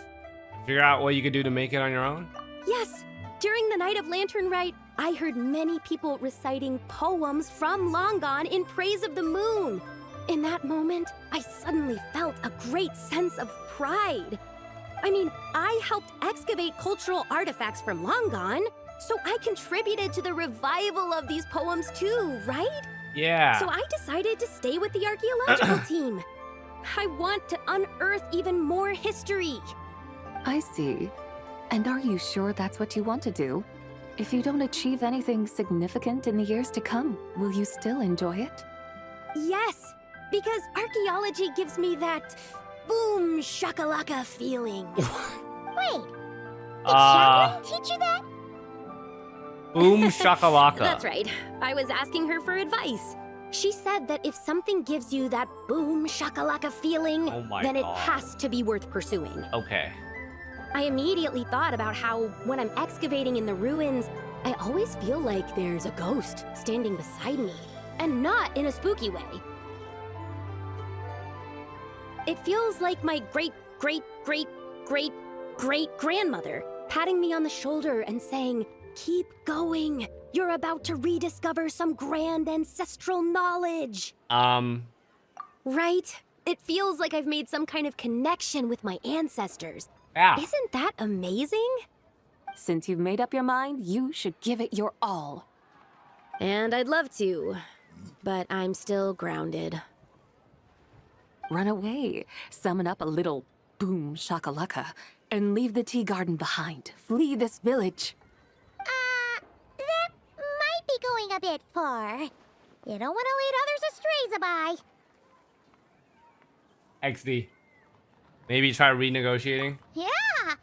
Figure out what you could do to make it on your own? Yes, during the night of Lantern Rite, I heard many people reciting poems from long gone in praise of the moon. In that moment, I suddenly felt a great sense of pride. I mean, I helped excavate cultural artifacts from long gone, so I contributed to the revival of these poems too, right? Yeah. So I decided to stay with the archaeological team. I want to unearth even more history. I see. And are you sure that's what you want to do? If you don't achieve anything significant in the years to come, will you still enjoy it? Yes, because archaeology gives me that boom shakalaka feeling. Wait, did Shaolin teach you that? Boom shakalaka. That's right. I was asking her for advice. She said that if something gives you that boom shakalaka feeling, Oh my then it God. has to be worth pursuing. Okay. I immediately thought about how, when I'm excavating in the ruins, I always feel like there's a ghost standing beside me, and not in a spooky way. It feels like my great-great-great-great-great-grandmother patting me on the shoulder and saying, "Keep going. You're about to rediscover some grand ancestral knowledge." Right? It feels like I've made some kind of connection with my ancestors. Yeah. Isn't that amazing? Since you've made up your mind, you should give it your all. And I'd love to, but I'm still grounded. Run away, summon up a little boom shakalaka, and leave the tea garden behind. Flee this village. That might be going a bit far. You don't want to lead others astray, ZIBAI. XD. Maybe try renegotiating? Yeah! Tell them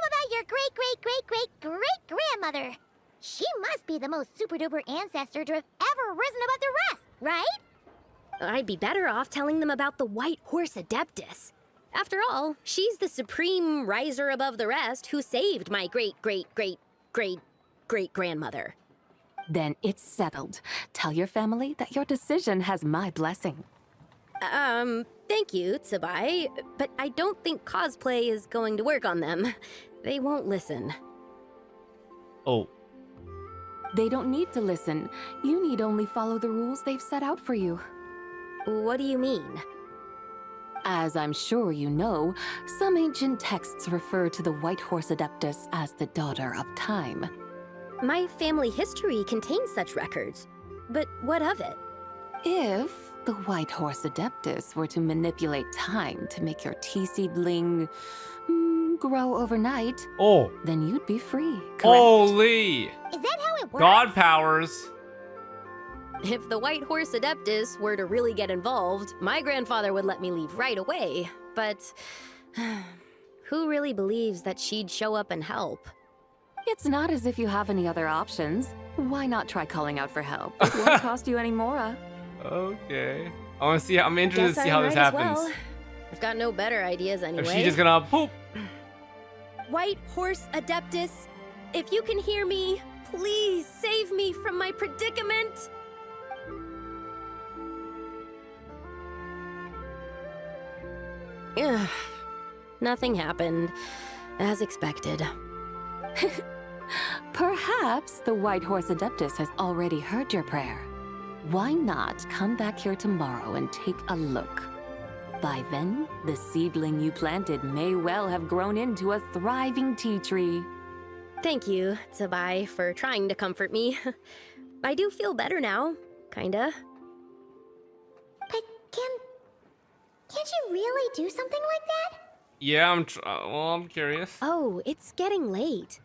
about your great-great-great-great-great-grandmother. She must be the most super-duper ancestor to have ever risen above the rest, right? I'd be better off telling them about the White Horse Adeptus. After all, she's the supreme riser above the rest who saved my great-great-great-great-great-grandmother. Then it's settled. Tell your family that your decision has my blessing. Thank you, ZIBAI, but I don't think cosplay is going to work on them. They won't listen. Oh. They don't need to listen. You need only follow the rules they've set out for you. What do you mean? As I'm sure you know, some ancient texts refer to the White Horse Adeptus as the Daughter of Time. My family history contains such records, but what of it? If the White Horse Adeptus were to manipulate time to make your tea seedling grow overnight, then you'd be free, correct? Holy! Is that how it works? God powers. If the White Horse Adeptus were to really get involved, my grandfather would let me leave right away, but who really believes that she'd show up and help? It's not as if you have any other options. Why not try calling out for help? It won't cost you any more. Okay. I want to see. I'm interested to see how this happens. Well. I've got no better ideas anyway. Is she just gonna poop? White Horse Adeptus, if you can hear me, please save me from my predicament. Ugh. Nothing happened, as expected. Perhaps the White Horse Adeptus has already heard your prayer. Why not come back here tomorrow and take a look? By then, the seedling you planted may well have grown into a thriving tea tree. Thank you, ZIBAI, for trying to comfort me. I do feel better now, kinda. But can't you really do something like that? Yeah, I'm curious. Oh, it's getting late.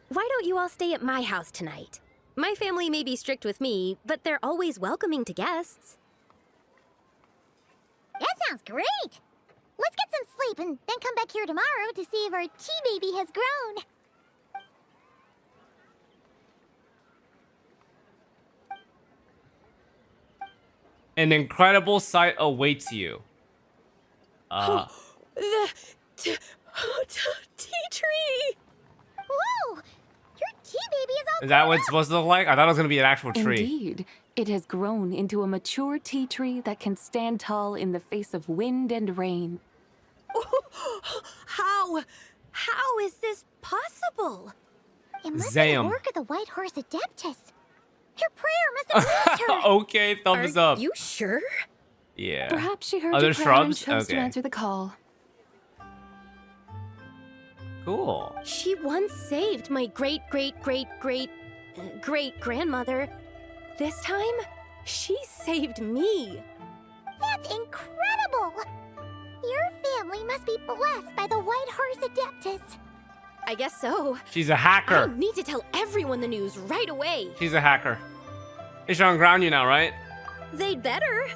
Why don't you all stay at my house tonight? My family may be strict with me, but they're always welcoming to guests. That sounds great! Let's get some sleep and then come back here tomorrow to see if our tea baby has grown. An incredible sight awaits you. The tea tree. Whoa! Your tea baby is all Is that what it's supposed to look like? I thought it was gonna be an actual tree. Indeed. It has grown into a mature tea tree that can stand tall in the face of wind and rain. How is this possible? It must be the work of the White Horse Adeptus. Your prayer must have moved her. Okay, thumbs up. Are you sure? Yeah. Perhaps she heard Other your prayer and shrubs? chose to Okay. answer the call. Cool. She once saved my great-great-great-great-great-grandmother. This time, she saved me. That's incredible! Your family must be blessed by the White Horse Adeptus. I guess so. She's a hacker. I need to tell everyone the news right away. She's a hacker. Hey, Sean, ground you now, right? They'd better.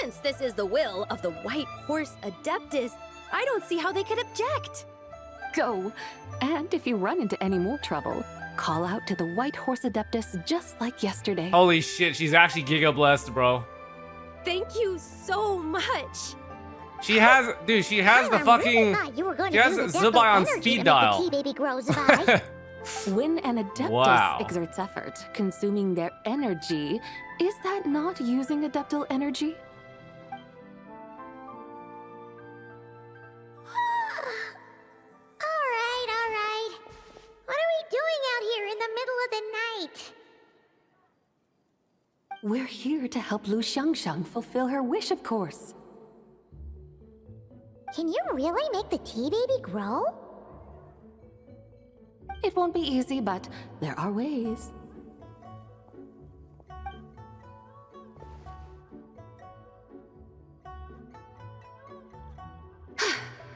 Since this is the will of the White Horse Adeptus, I don't see how they could object. Go. And if you run into any more trouble, call out to the White Horse Adeptus just like yesterday. Holy shit, she's actually giga blessed, bro. Thank you so much. She has, dude, she has the fucking, she has ZIBAI on speed dial. Tea baby grows by. When an Adeptus Wow. exerts effort, consuming their energy, is that not using Adeptal energy? All right. What are we doing out here in the middle of the night? We're here to help Lu Xiangxiang fulfill her wish, of course. Can you really make the tea baby grow? It won't be easy, but there are ways.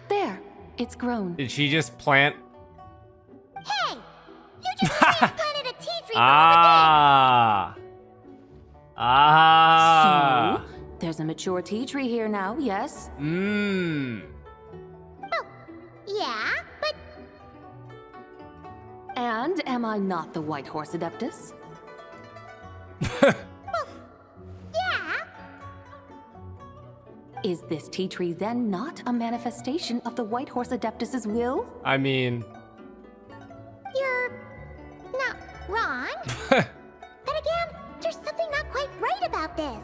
There, it's grown. Did she just plant? Hey! You just transplanted a tea tree Ah. Ah. So, there's a mature tea tree here now, yes? Mmm. Yeah, but And am I not the White Horse Adeptus? yeah. Is this tea tree then not a manifestation of the White Horse Adeptus's will? I mean, You're not wrong. But again, there's something not quite right about this.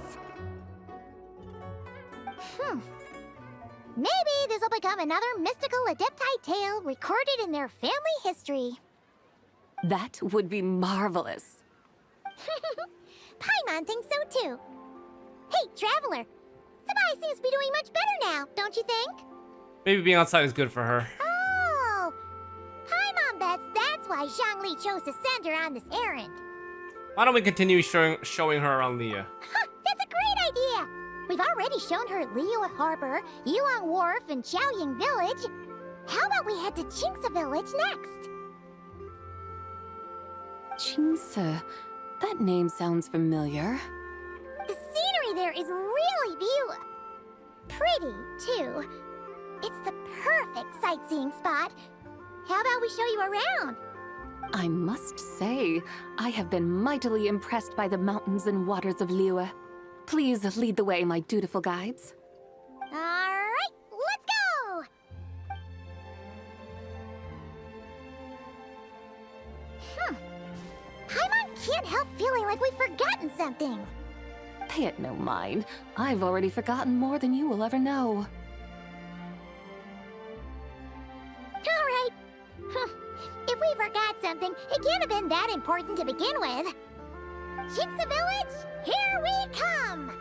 Maybe this will become another mystical Adepti tale recorded in their family history. That would be marvelous. Paimon thinks so too. Hey, Traveler. ZIBAI seems to be doing much better now, don't you think? maybe being outside is good for her. Oh! Paimon bets that's why Xlice chose to send her on this errand. Why don't we continue showing her around Leah? That's a great idea! We've already shown her Liyue Harbor, Yulong Wharf, and Xiaoying Village. How about we head to Qingce Village next? Qingce. That name sounds familiar. The scenery there is really pretty, too. It's the perfect sightseeing spot. How about we show you around? I must say, I have been mightily impressed by the mountains and waters of Liyue. Please lead the way, my dutiful guides. All right, let's go! Paimon can't help feeling like we've forgotten something. Pay it no mind. I've already forgotten more than you will ever know. All right. If we forgot something, it can't have been that important to begin with. Qingce Village, here we come!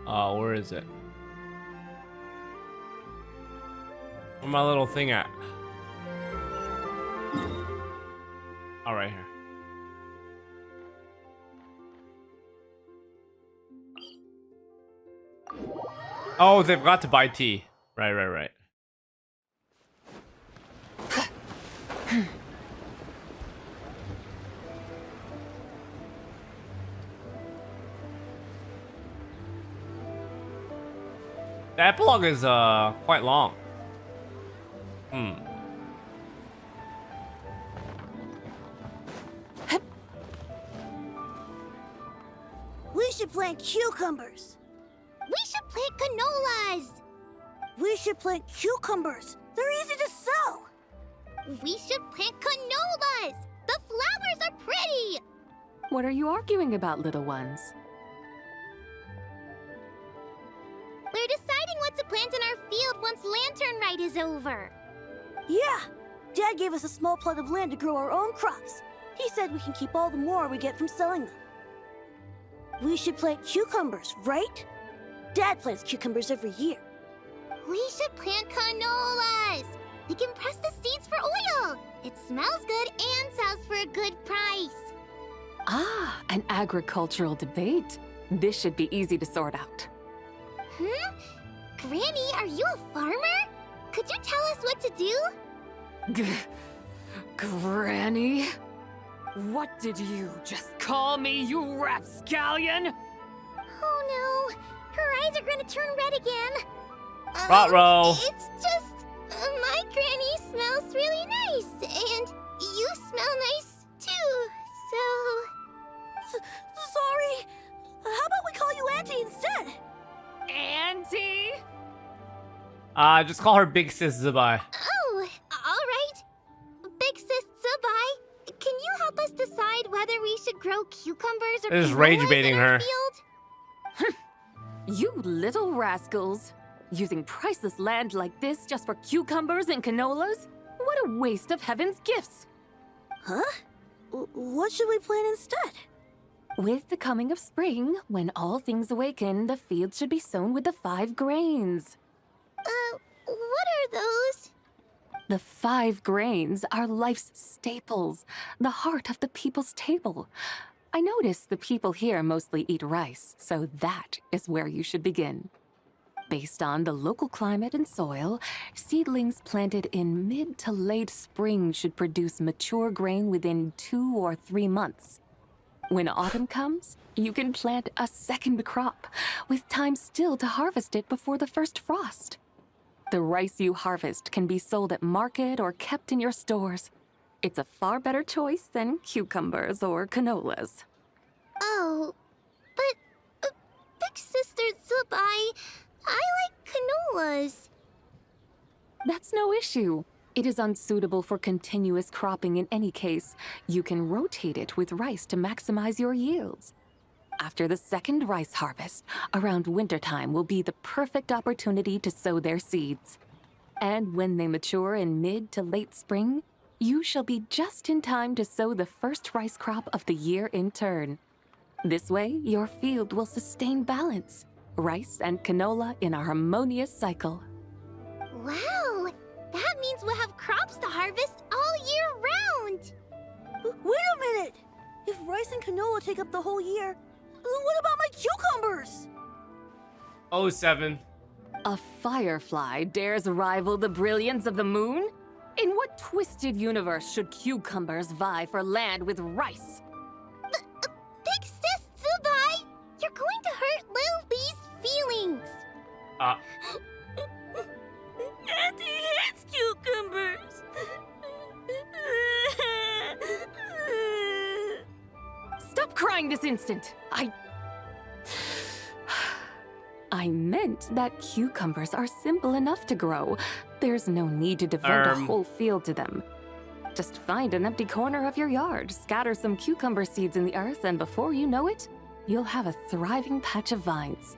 Oh, where is it? Where's my little thing at? Oh, right here. Oh, they've got to buy tea. Right. The epilogue is quite long. should plant cucumbers. We should plant canolas. We should plant cucumbers. They're easy to sow. We should plant canolas. The flowers are pretty. What are you arguing about, little ones? We're deciding what to plant in our field once Lantern Rite is over. Yeah. Dad gave us a small plot of land to grow our own crops. He said we can keep all the more we get from selling them. We should plant cucumbers, right? Dad plants cucumbers every year. We should plant canolas. We can press the seeds for oil. It smells good and sells for a good price. Ah, an agricultural debate. This should be easy to sort out. Granny, are you a farmer? Could you tell us what to do? Granny? What did you just call me, you rapscallion? Oh no, her eyes are gonna turn red again. Ruh-roh. It's just, my granny smells really nice, and you smell nice too, so... Sorry. How about we call you Auntie instead? Auntie? Just call her Big Sis ZIBAI. Oh, alright. Big Sis ZIBAI, can you help us decide whether we should grow cucumbers or They're just canolas rage baiting in our her. field? You little rascals! Using priceless land like this just for cucumbers and canolas? What a waste of heaven's gifts! Huh? What should we plant instead? With the coming of spring, when all things awaken, the field should be sown with the 5 grains. What are those? The 5 grains are life's staples, the heart of the people's table. I notice the people here mostly eat rice, so that is where you should begin. Based on the local climate and soil, seedlings planted in mid to late spring should produce mature grain within 2 or 3 months. When autumn comes, you can plant a second crop, with time still to harvest it before the first frost. The rice you harvest can be sold at market or kept in your stores. It's a far better choice than cucumbers or canolas. Oh, but Big Sister ZIBAI, I like canolas. That's no issue. It is unsuitable for continuous cropping in any case. You can rotate it with rice to maximize your yields. After the second rice harvest, around wintertime will be the perfect opportunity to sow their seeds. And when they mature in mid to late spring, you shall be just in time to sow the first rice crop of the year in turn. This way, your field will sustain balance. Rice and canola in a harmonious cycle. Wow, that means we'll have crops to harvest all year round. Wait a minute! If rice and canola take up the whole year, what about my cucumbers? 07. A firefly dares rival the brilliance of the moon? In what twisted universe should cucumbers vie for land with rice? Big Sis ZIBAI, you're going to hurt Lil Bee's feelings. Auntie hates cucumbers. Stop crying this instant! I meant that cucumbers are simple enough to grow. There's no need to devote a whole field to them. Just find an empty corner of your yard, scatter some cucumber seeds in the earth, and before you know it, you'll have a thriving patch of vines.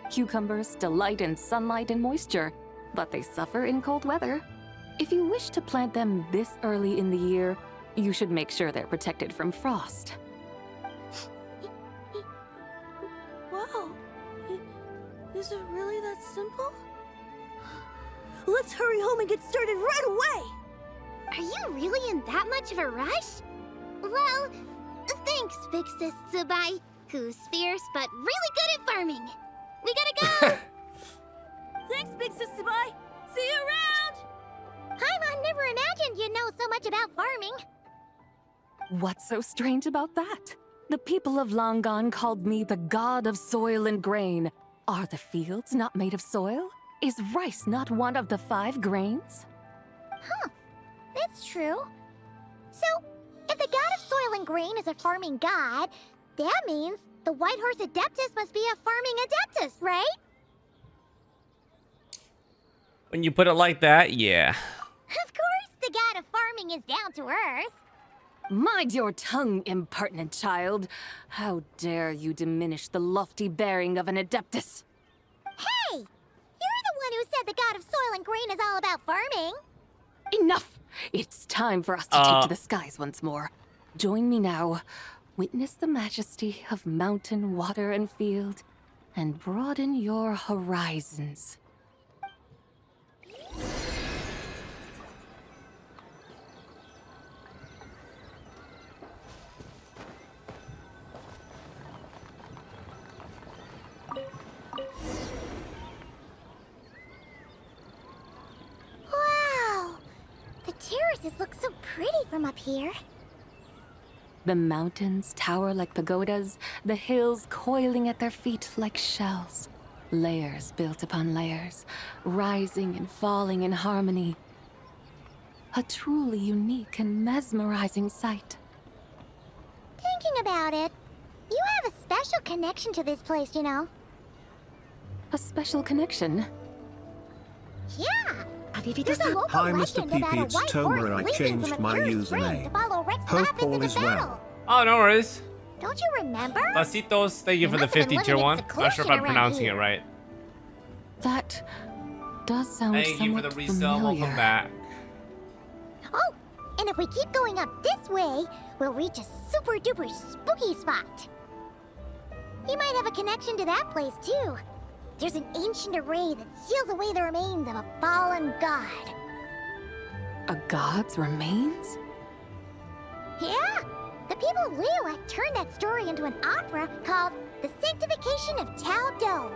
Cucumbers delight in sunlight and moisture, but they suffer in cold weather. If you wish to plant them this early in the year, you should make sure they're protected from frost. Wow. Is it really that simple? Let's hurry home and get started right away! Are you really in that much of a rush? Well, thanks, Big Sis ZIBAI, who's fierce but really good at farming. We gotta go! Thanks, Big Sis ZIBAI! See you around! Paimon never imagined you'd know so much about farming. What's so strange about that? The people of Longon called me the god of soil and grain. Are the fields not made of soil? Is rice not one of the 5 grains? Huh. That's true. So, if the god of soil and grain is a farming god, That means the White Horse Adeptus must be a farming adeptus, right? When you put it like that, yeah. Of course, the god of farming is down to earth. Mind your tongue, impertinent child. How dare you diminish the lofty bearing of an adeptus? Hey! You're the one who said the god of soil and grain is all about farming. Enough! It's time for us to take to the skies once more. Join me now. Witness the majesty of mountain, water, and field, and broaden your horizons. Wow! The terraces look so pretty from up here. The mountains tower like pagodas, the hills coiling at their feet like shells. Layers built upon layers, rising and falling in harmony. A truly unique and mesmerizing sight. Thinking about it, you have a special connection to this place, you know. A special connection? Yeah! There's a local Hi, Mr. PP, it's Tomer. I changed my username. Hope all is well. Oh, no worries. Don't you remember? Basitos, thank you for the 50 tier 1. Not sure if I'm pronouncing it right. That does sound thank you for the resale. Welcome back. Oh, and if we keep going up this way, we'll reach a super duper spooky spot. You might have a connection to that place too. There's an ancient array that seals away the remains of a fallen god. A god's remains? Yeah! The people of Liyue turned that story into an opera called The Sanctification of Tao Do.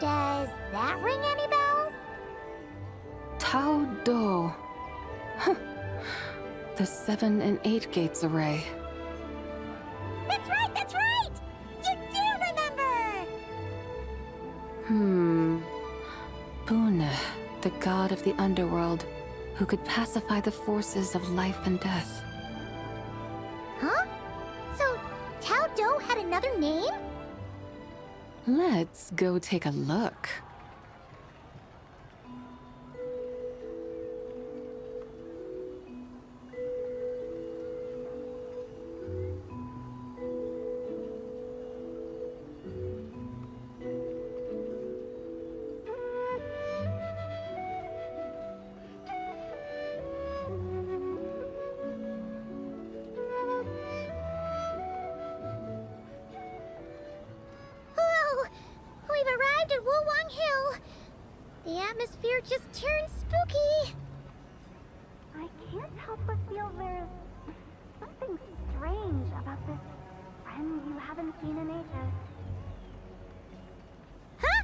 Does that ring any bells? Tao Do. Huh. The 7 and 8 gates array. That's right, that's right! You do remember! Buna, the god of the underworld, who could pacify the forces of life and death. Huh? So, Tao Do had another name? Let's go take a look. The atmosphere just turned spooky. I can't help but feel there's something strange about this friend you haven't seen in ages. Huh?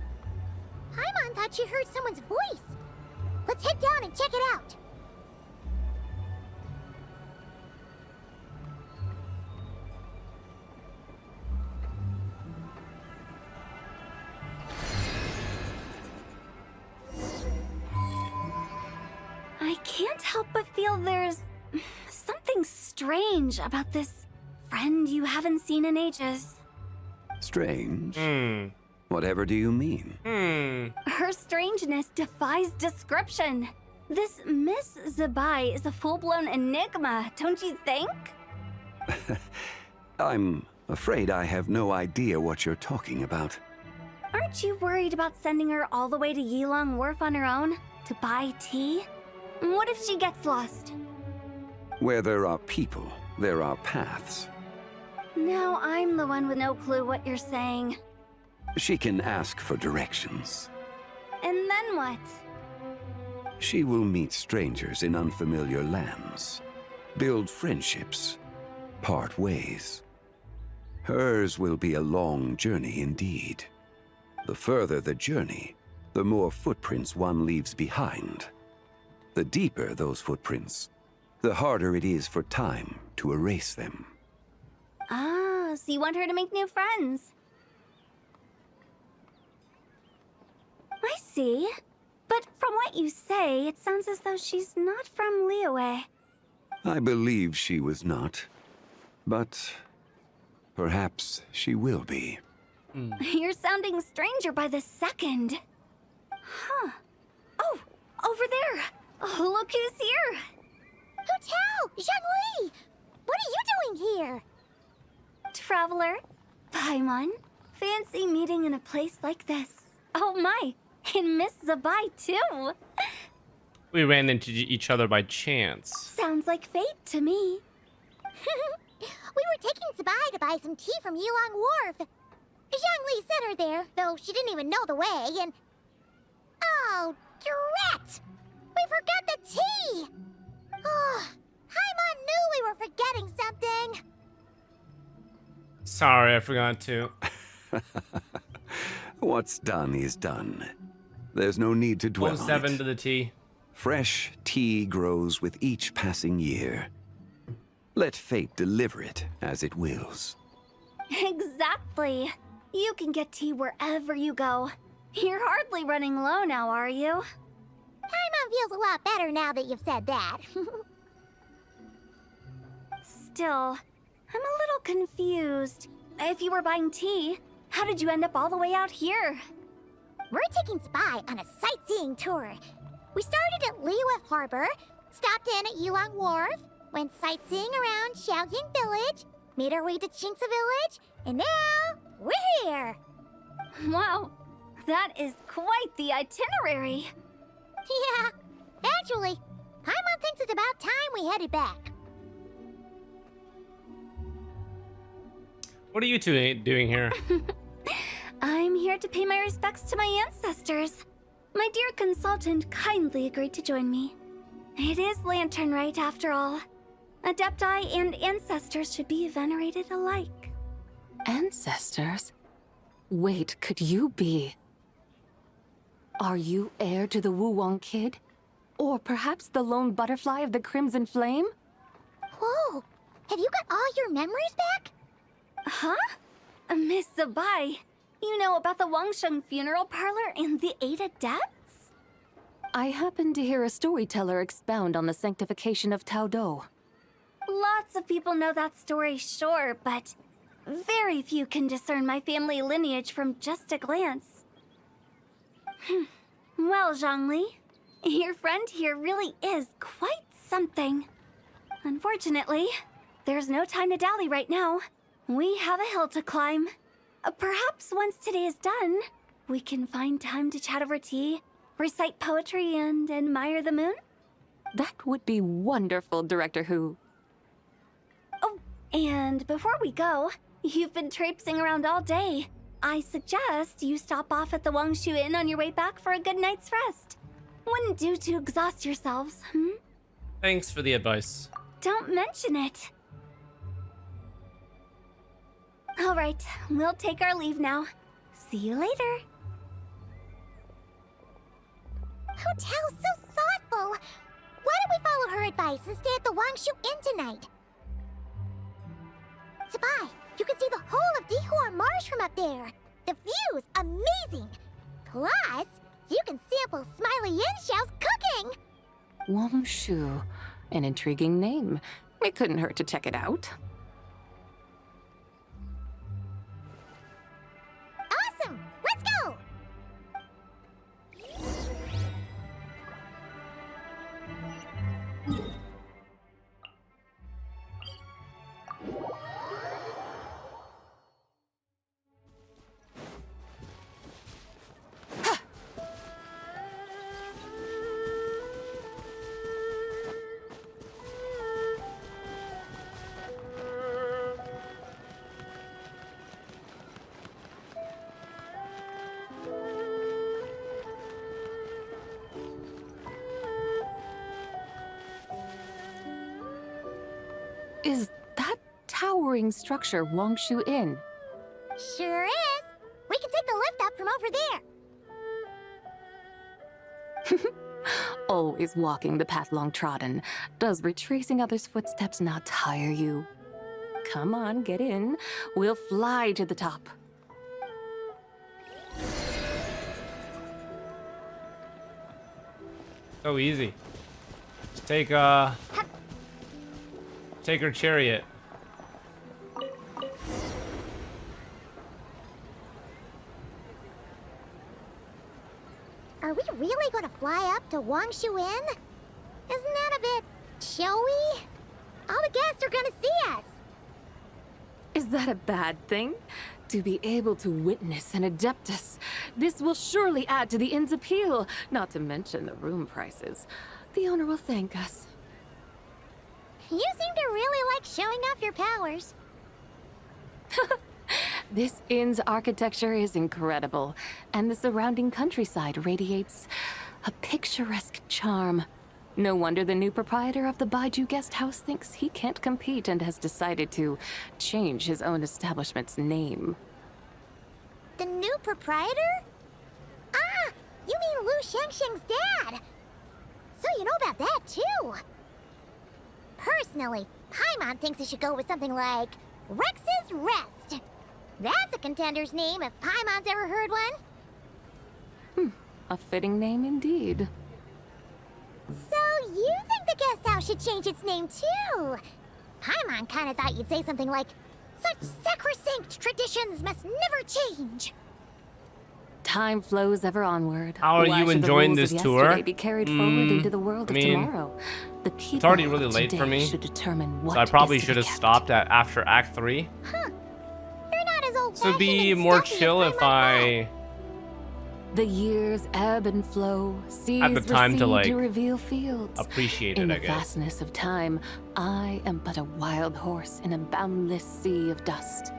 Paimon thought she heard someone's voice. Let's head down and check it out. I can't help but feel there's something strange about this friend you haven't seen in ages. Strange? Whatever do you mean? Her strangeness defies description. This Miss ZIBAI is a full-blown enigma, don't you think? I'm afraid I have no idea what you're talking about. Aren't you worried about sending her all the way to Yilong Wharf on her own to buy tea? What if she gets lost? Where there are people, there are paths. Now I'm the one with no clue what you're saying. She can ask for directions. And then what? She will meet strangers in unfamiliar lands, build friendships, part ways. Hers will be a long journey indeed. The further the journey, the more footprints one leaves behind. The deeper those footprints, the harder it is for time to erase them. Ah, so you want her to make new friends. I see. But from what you say, it sounds as though she's not from Liyue. I believe she was not. But Perhaps she will be. You're sounding stranger by the second. Huh. Oh, over there. Oh, look who's here. Hotel! Zhongli! What are you doing here? Traveler. Paimon. Fancy meeting in a place like this. Oh my, and Miss ZIBAI too. We ran into each other by chance. Sounds like fate to me. We were taking ZIBAI to buy some tea from Yulong Wharf. Zhongli sent her there, though she didn't even know the way, and... Oh, drat! We forgot the tea! Oh, Paimon knew we were forgetting something. Sorry, I forgot to. What's done is done. There's no need to dwell on 07 it. to the tea. Fresh tea grows with each passing year. Let fate deliver it as it wills. Exactly. You can get tea wherever you go. You're hardly running low now, are you? Paimon feels a lot better now that you've said that. Still, I'm a little confused. If you were buying tea, how did you end up all the way out here? We're taking ZIBAI on a sightseeing tour. We started at Liyue Harbor, stopped in at Yulong Wharf, went sightseeing around Xiaoying Village, made our way to Qingce Village, and now we're here. Wow, that is quite the itinerary. Yeah, actually, Paimon thinks it's about time we headed back. What are you two doing here? I'm here to pay my respects to my ancestors. My dear consultant kindly agreed to join me. It is Lanternlit after all. Adepti and ancestors should be venerated alike. Ancestors? Wait, could you be? Are you heir to the Wu-Wong kid? Or perhaps the lone butterfly of the Crimson Flame? Whoa, have you got all your memories back? Huh? Miss ZIBAI, you know about the Wangsheng funeral parlor and the 8 adepts? I happened to hear a storyteller expound on the sanctification of Tao Do. Lots of people know that story, sure, but very few can discern my family lineage from just a glance. Well, Zhongli, your friend here really is quite something. Unfortunately, there's no time to dally right now. We have a hill to climb. Perhaps once today is done, we can find time to chat over tea, recite poetry, and admire the moon? That would be wonderful, Director Who. Oh, and before we go, you've been traipsing around all day. I suggest you stop off at the Wangshu Inn on your way back for a good night's rest. Wouldn't do to exhaust yourselves, Thanks for the advice. Don't mention it. All right, we'll take our leave now. See you later. Hotel's so thoughtful. Why don't we follow her advice and stay at the Wangshu Inn tonight? ZIBAI, you can see the whole of Dihua Marsh from up there. The view's amazing. Plus, you can sample Smiley Yin-Xiao's cooking. Wangshu, an intriguing name. It couldn't hurt to check it out. Awesome! Let's go! Is that towering structure Wangshu Inn? Sure is. We can take the lift up from over there. Always walking the path long trodden. Does retracing others' footsteps not tire you? Come on, get in. We'll fly to the top. So easy. Just take her chariot. Are we really gonna fly up to Wangshu Inn? Isn't that a bit showy? All the guests are gonna see us. Is that a bad thing? To be able to witness an Adeptus. This will surely add to the inn's appeal, not to mention the room prices. The owner will thank us. You seem to really like showing off your powers. This inn's architecture is incredible, and the surrounding countryside radiates a picturesque charm. No wonder the new proprietor of the Baiju guest house thinks he can't compete and has decided to change his own establishment's name. The new proprietor? Ah, you mean Lu Shengsheng's dad. So you know about that too. Personally, Paimon thinks it should go with something like Rex's Rest. That's a contender's name if Paimon's ever heard one. A fitting name indeed. So you think the guest house should change its name too? Paimon kinda thought you'd say something like, such sacrosanct traditions must never change. Time flows ever onward. How are you enjoying this tour? Be carried forward into the world of tomorrow. The people it's already really late for me, should determine what so I probably should have stopped at after Act 3. Huh. You're not as old. So it'd be more chill if I The years ebb and flow, seas had the time to recede to reveal fields. appreciate it, In I the guess. vastness of time, I am but a wild horse in a boundless sea of dust.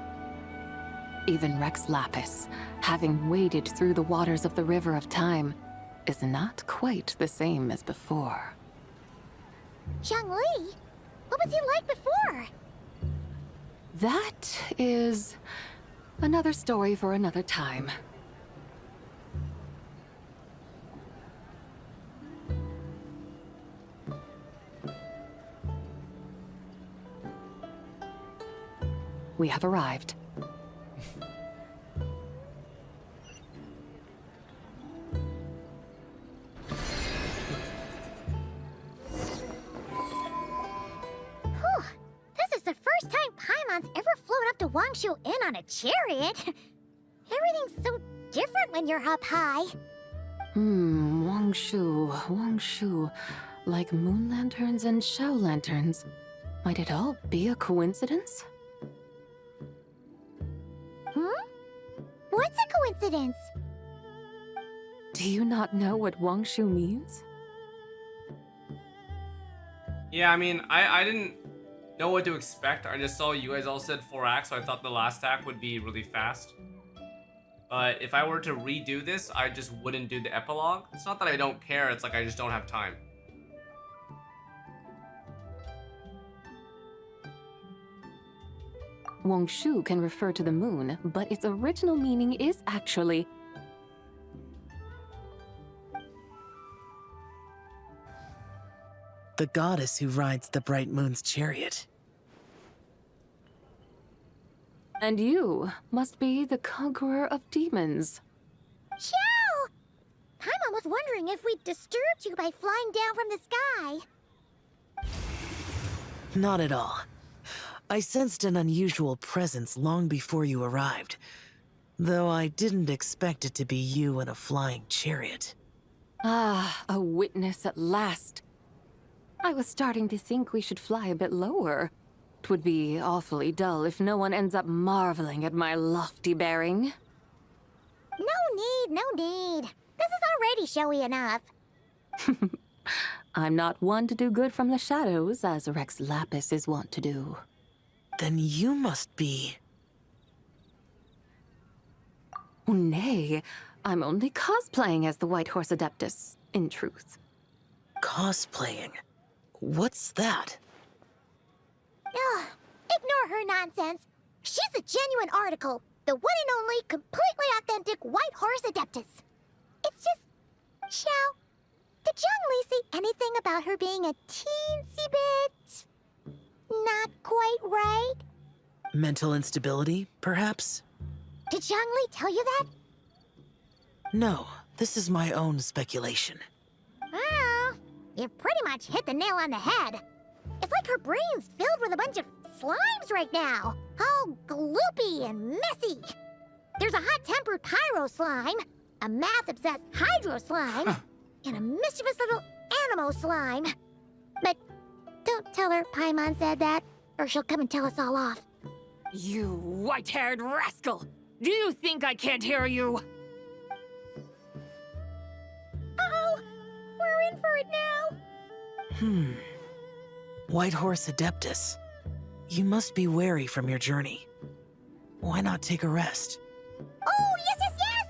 Even Rex Lapis, having waded through the waters of the river of time, is not quite the same as before. Zhongli? What was he like before? That is another story for another time. We have arrived. Whew. This is the first time Paimon's ever flown up to Wangshu Inn on a chariot. Everything's so different when you're up high. Wangshu. Like moon lanterns and shao lanterns. Might it all be a coincidence? What's a coincidence? Do you not know what Wangshu means? Yeah, I mean, I didn't know what to expect. I just saw you guys all said 4 acts, so I thought the last act would be really fast. But if I were to redo this, I just wouldn't do the epilogue. It's not that I don't care, it's like I just don't have time. Wangshu can refer to the moon, but its original meaning is actually the goddess who rides the bright moon's chariot. And you must be the conqueror of demons. Xiao! Paimon was wondering if we'd disturbed you by flying down from the sky. Not at all. I sensed an unusual presence long before you arrived, though I didn't expect it to be you in a flying chariot. Ah, a witness at last. I was starting to think we should fly a bit lower. 'Twould be awfully dull if no one ends up marveling at my lofty bearing. No need. This is already showy enough. I'm not one to do good from the shadows, as Rex Lapis is wont to do. Then you must be... Nay, I'm only cosplaying as the White Horse Adeptus, in truth. Cosplaying? What's that? Ugh, ignore her nonsense. She's a genuine article. The one and only, completely authentic White Horse Adeptus. It's just... Xiao, did Zhongli say anything about her being a teensy bit... not quite right? Mental instability, perhaps? Did Zhongli tell you that? No, this is my own speculation. Well, you pretty much hit the nail on the head. It's like her brain's filled with a bunch of slimes right now. All gloopy and messy. There's a hot-tempered pyro slime, a math-obsessed hydro slime, and a mischievous little animal slime. But don't tell her Paimon said that, or she'll come and tell us all off. You white-haired rascal! Do you think I can't hear you? Uh-oh! We're in for it now! White Horse Adeptus. You must be weary from your journey. Why not take a rest? Oh, yes, yes, yes!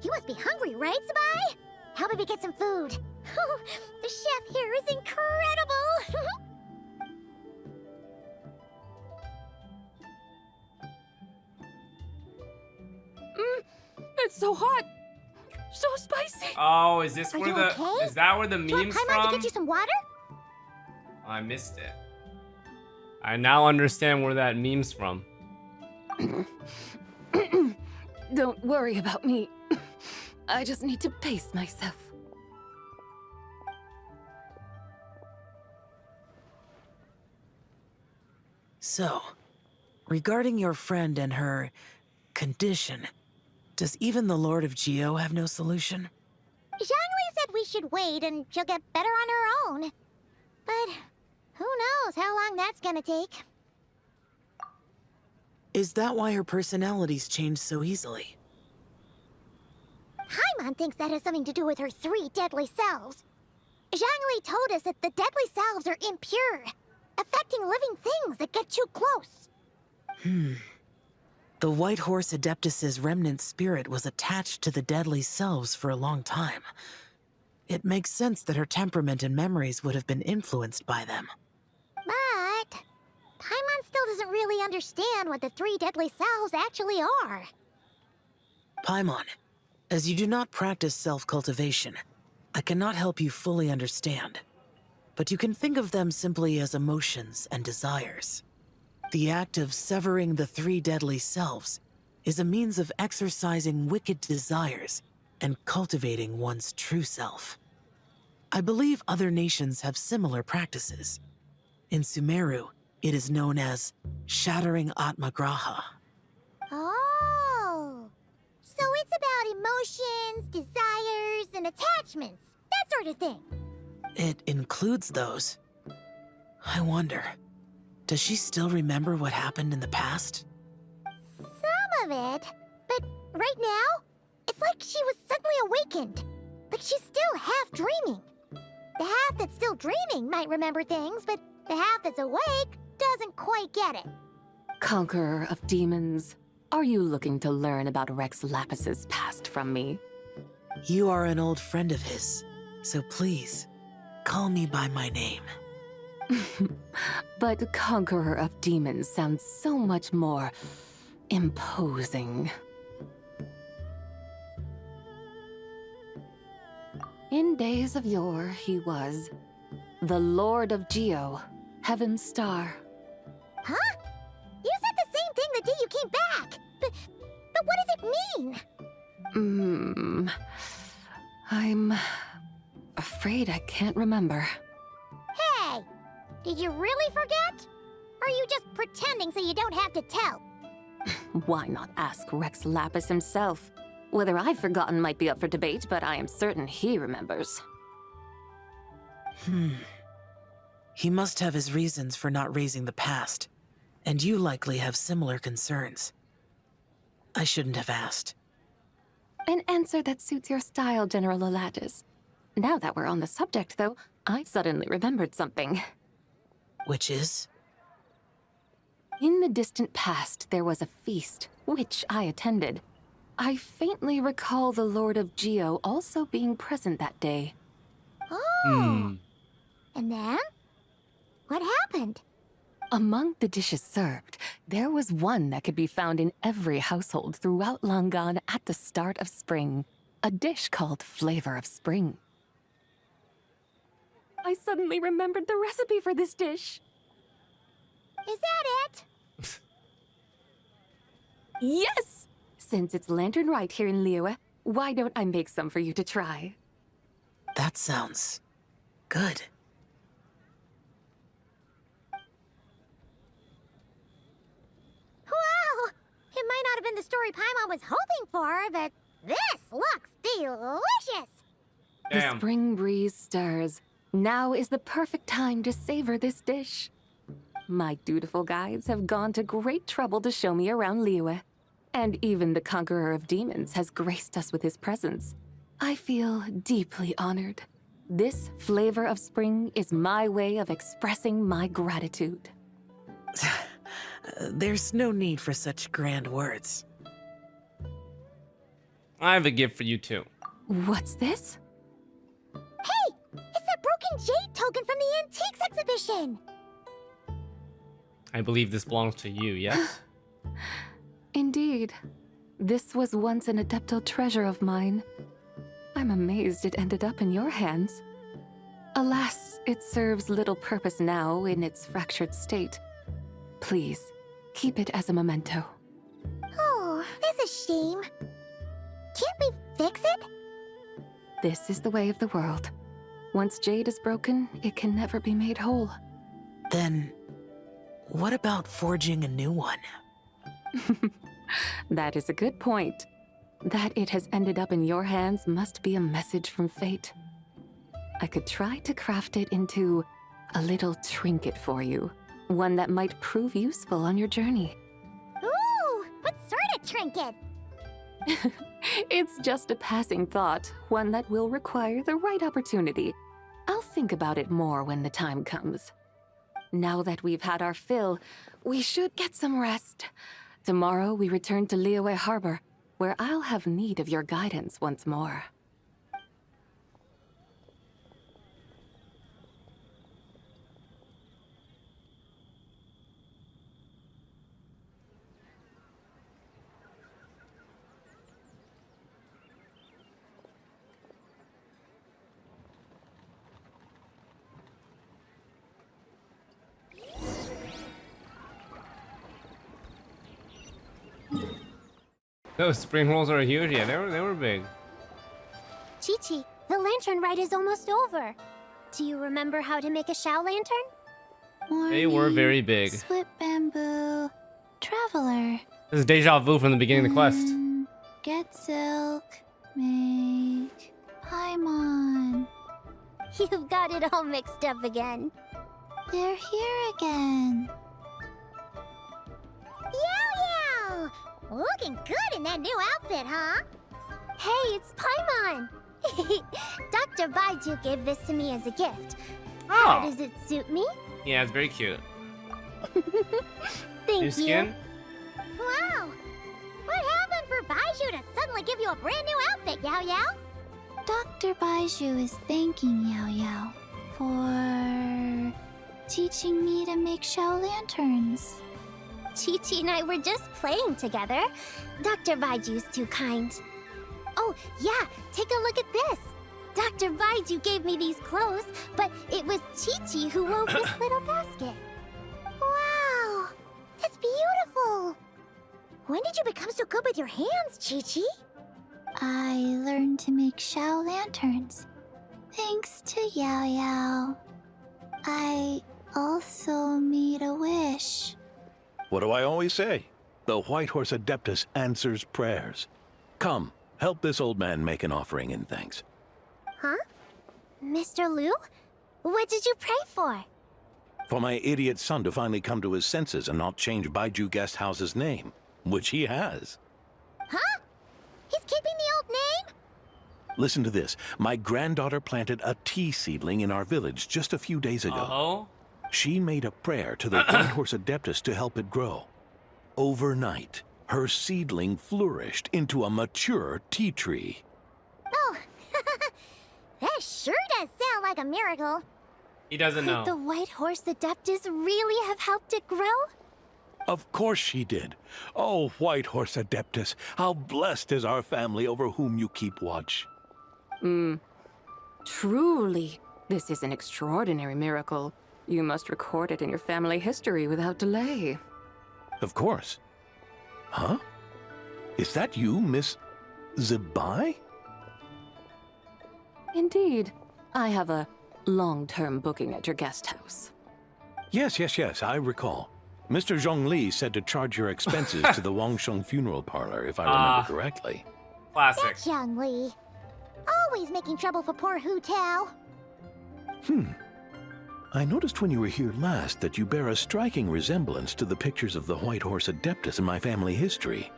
You must be hungry, right, ZIBAI? How about we get some food? Oh, the chef here is incredible! It's so hot! So spicy! Oh, is this Are where you the okay? is that where the Do you want memes Paimon to from? get you some water? I missed it. I now understand where that meme's from. Don't worry about me. I just need to pace myself. So, regarding your friend and her condition, does even the Lord of Geo have no solution? Zhangli said we should wait and she'll get better on her own. But who knows how long that's gonna take. Is that why her personalities change so easily? Paimon thinks that has something to do with her 3 deadly selves. Zhangli told us that the deadly selves are impure, affecting living things that get too close. The White Horse Adeptus's remnant spirit was attached to the deadly selves for a long time. It makes sense that her temperament and memories would have been influenced by them. But Paimon still doesn't really understand what the 3 deadly selves actually are. Paimon, as you do not practice self-cultivation, I cannot help you fully understand. But you can think of them simply as emotions and desires. The act of severing the 3 deadly selves is a means of exercising wicked desires and cultivating one's true self. I believe other nations have similar practices. In Sumeru, it is known as shattering Atmagraha. Oh, so it's about emotions, desires, and attachments, that sort of thing. It includes those. I wonder, does she still remember what happened in the past? Some of it, but right now, it's like she was suddenly awakened. Like she's still half dreaming. The half that's still dreaming might remember things, but the half that's awake doesn't quite get it. Conqueror of demons, are you looking to learn about Rex Lapis's past from me? You are an old friend of his, so please, call me by my name. But Conqueror of Demons sounds so much more imposing. In days of yore, he was the Lord of Geo, Heaven's Star. Huh? You said the same thing the day you came back. But what does it mean? I'm afraid I can't remember. Hey, did you really forget? Or are you just pretending so you don't have to tell? Why not ask Rex Lapis himself? Whether I've forgotten might be up for debate, but I am certain he remembers. He must have his reasons for not raising the past, and you likely have similar concerns. I shouldn't have asked. An answer that suits your style, General Elatis. Now that we're on the subject, though, I suddenly remembered something. Which is? In the distant past, there was a feast, which I attended. I faintly recall the Lord of Geo also being present that day. Oh. And then? What happened? Among the dishes served, there was one that could be found in every household throughout Langan at the start of spring. A dish called Flavor of Spring. I suddenly remembered the recipe for this dish. Is that it? Yes! Since it's Lantern Rite here in Liyue, why don't I make some for you to try? That sounds good. Wow! It might not have been the story Paimon was hoping for, but This looks delicious! The spring breeze stirs. Now is the perfect time to savor this dish. My dutiful guides have gone to great trouble to show me around Liyue. And even the conqueror of demons has graced us with his presence. I feel deeply honored. This flavor of spring is my way of expressing my gratitude. There's no need for such grand words. I have a gift for you too. What's this? Hey! It's that broken jade token from the antiques exhibition! I believe this belongs to you, yes? Indeed. This was once an Adeptal treasure of mine. I'm amazed it ended up in your hands. Alas, it serves little purpose now in its fractured state. Please, keep it as a memento. Oh, that's a shame. Can't we fix it? This is the way of the world. Once jade is broken, it can never be made whole. Then, what about forging a new one? That is a good point. That it has ended up in your hands must be a message from fate. I could try to craft it into a little trinket for you. One that might prove useful on your journey. Ooh, what sort of trinket? It's just a passing thought, one that will require the right opportunity. I'll think about it more when the time comes. Now that we've had our fill, we should get some rest. Tomorrow we return to Liyue Harbor, where I'll have need of your guidance once more. Those spring rolls are huge. Yeah, they were big. Chi-Chi, the lantern ride is almost over. Do you remember how to make a Shao lantern? They were very big. Split bamboo, traveler. This is deja vu from the beginning of the quest. Get silk, make Paimon. You've got it all mixed up again. They're here again. Yow yow! Looking good in that new outfit, huh? Hey, it's Paimon! Dr. Baiju gave this to me as a gift. Oh. How does it suit me? Yeah, it's very cute. Thank New skin? Wow! What happened for Baiju to suddenly give you a brand new outfit, Yao Yao? Dr. Baiju is thanking Yao Yao for teaching me to make Shao lanterns. Chi-Chi and I were just playing together. Dr. Baiju's too kind. Oh, yeah, take a look at this. Dr. Baiju gave me these clothes, but it was Chi-Chi who wove this little basket. Wow! That's beautiful! When did you become so good with your hands, Chi-Chi? I learned to make Shao lanterns, thanks to Yao Yao. I also made a wish. What do I always say? The White Horse Adeptus answers prayers. Come, help this old man make an offering in thanks. Huh? Mr. Liu? What did you pray for? For my idiot son to finally come to his senses and not change Baiju Guest House's name, which he has. Huh? He's keeping the old name? Listen to this. My granddaughter planted a tea seedling in our village just a few days ago. Oh? She made a prayer to the White Horse Adeptus to help it grow. Overnight, her seedling flourished into a mature tea tree. Oh, that sure does sound like a miracle. He doesn't know. Could the White Horse Adeptus really have helped it grow? Of course she did. Oh, White Horse Adeptus, how blessed is our family over whom you keep watch. Truly, this is an extraordinary miracle. You must record it in your family history without delay. Of course. Huh? Is that you, Miss ZIBAI? Indeed. I have a long-term booking at your guest house. Yes, I recall. Mr. Zhongli said to charge your expenses to the Wangsheng funeral parlor, if I remember correctly. Classic. That's young Lee. Always making trouble for poor Hu Tao. I noticed when you were here last that you bear a striking resemblance to the pictures of the White Horse Adeptus in my family history.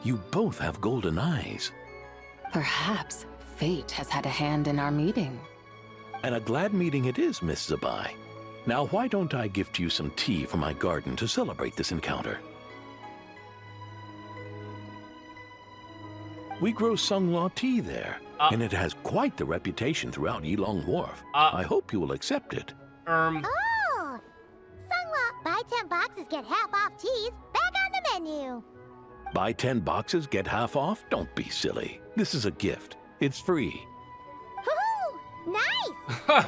You both have golden eyes. Perhaps fate has had a hand in our meeting. And a glad meeting it is, Miss ZIBAI. Now why don't I gift you some tea from my garden to celebrate this encounter? We grow Sunglaw tea there, and it has quite the reputation throughout Yilong Wharf. I hope you will accept it. Oh! Sunglaw, buy 10 boxes, get half off teas. Back on the menu. Buy 10 boxes, get half off? Don't be silly. This is a gift. It's free. Woohoo! Nice!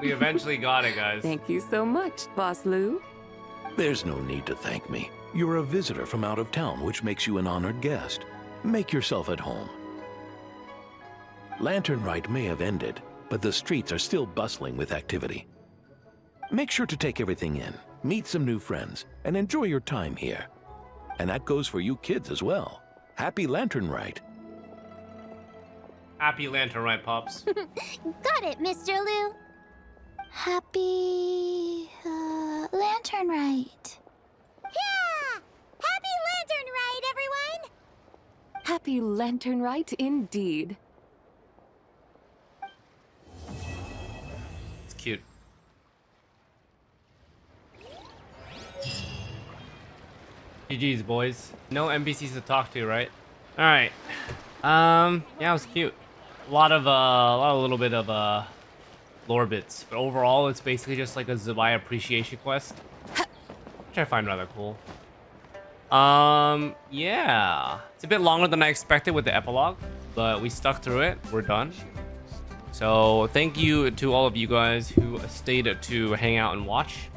We eventually got it, guys. Thank you so much, Boss Lou. There's no need to thank me. You're a visitor from out of town, which makes you an honored guest. Make yourself at home. Lantern Rite may have ended, but the streets are still bustling with activity. Make sure to take everything in, meet some new friends, and enjoy your time here. And that goes for you kids as well. Happy Lantern Rite. Happy Lantern Rite, Pops. Got it, Mr. Liu. Happy Lantern Rite. Yeah! Happy Lantern Rite, everyone! Happy Lantern Rite indeed. It's cute. GG's, boys. No NPCs to talk to, right? All right. Yeah, it was cute. A lot of little bit of lore bits, but overall, it's basically just like a ZIBAI appreciation quest, which I find rather cool. Yeah, it's a bit longer than I expected with the epilogue, but we stuck through it. We're done. So thank you to all of you guys who stayed to hang out and watch.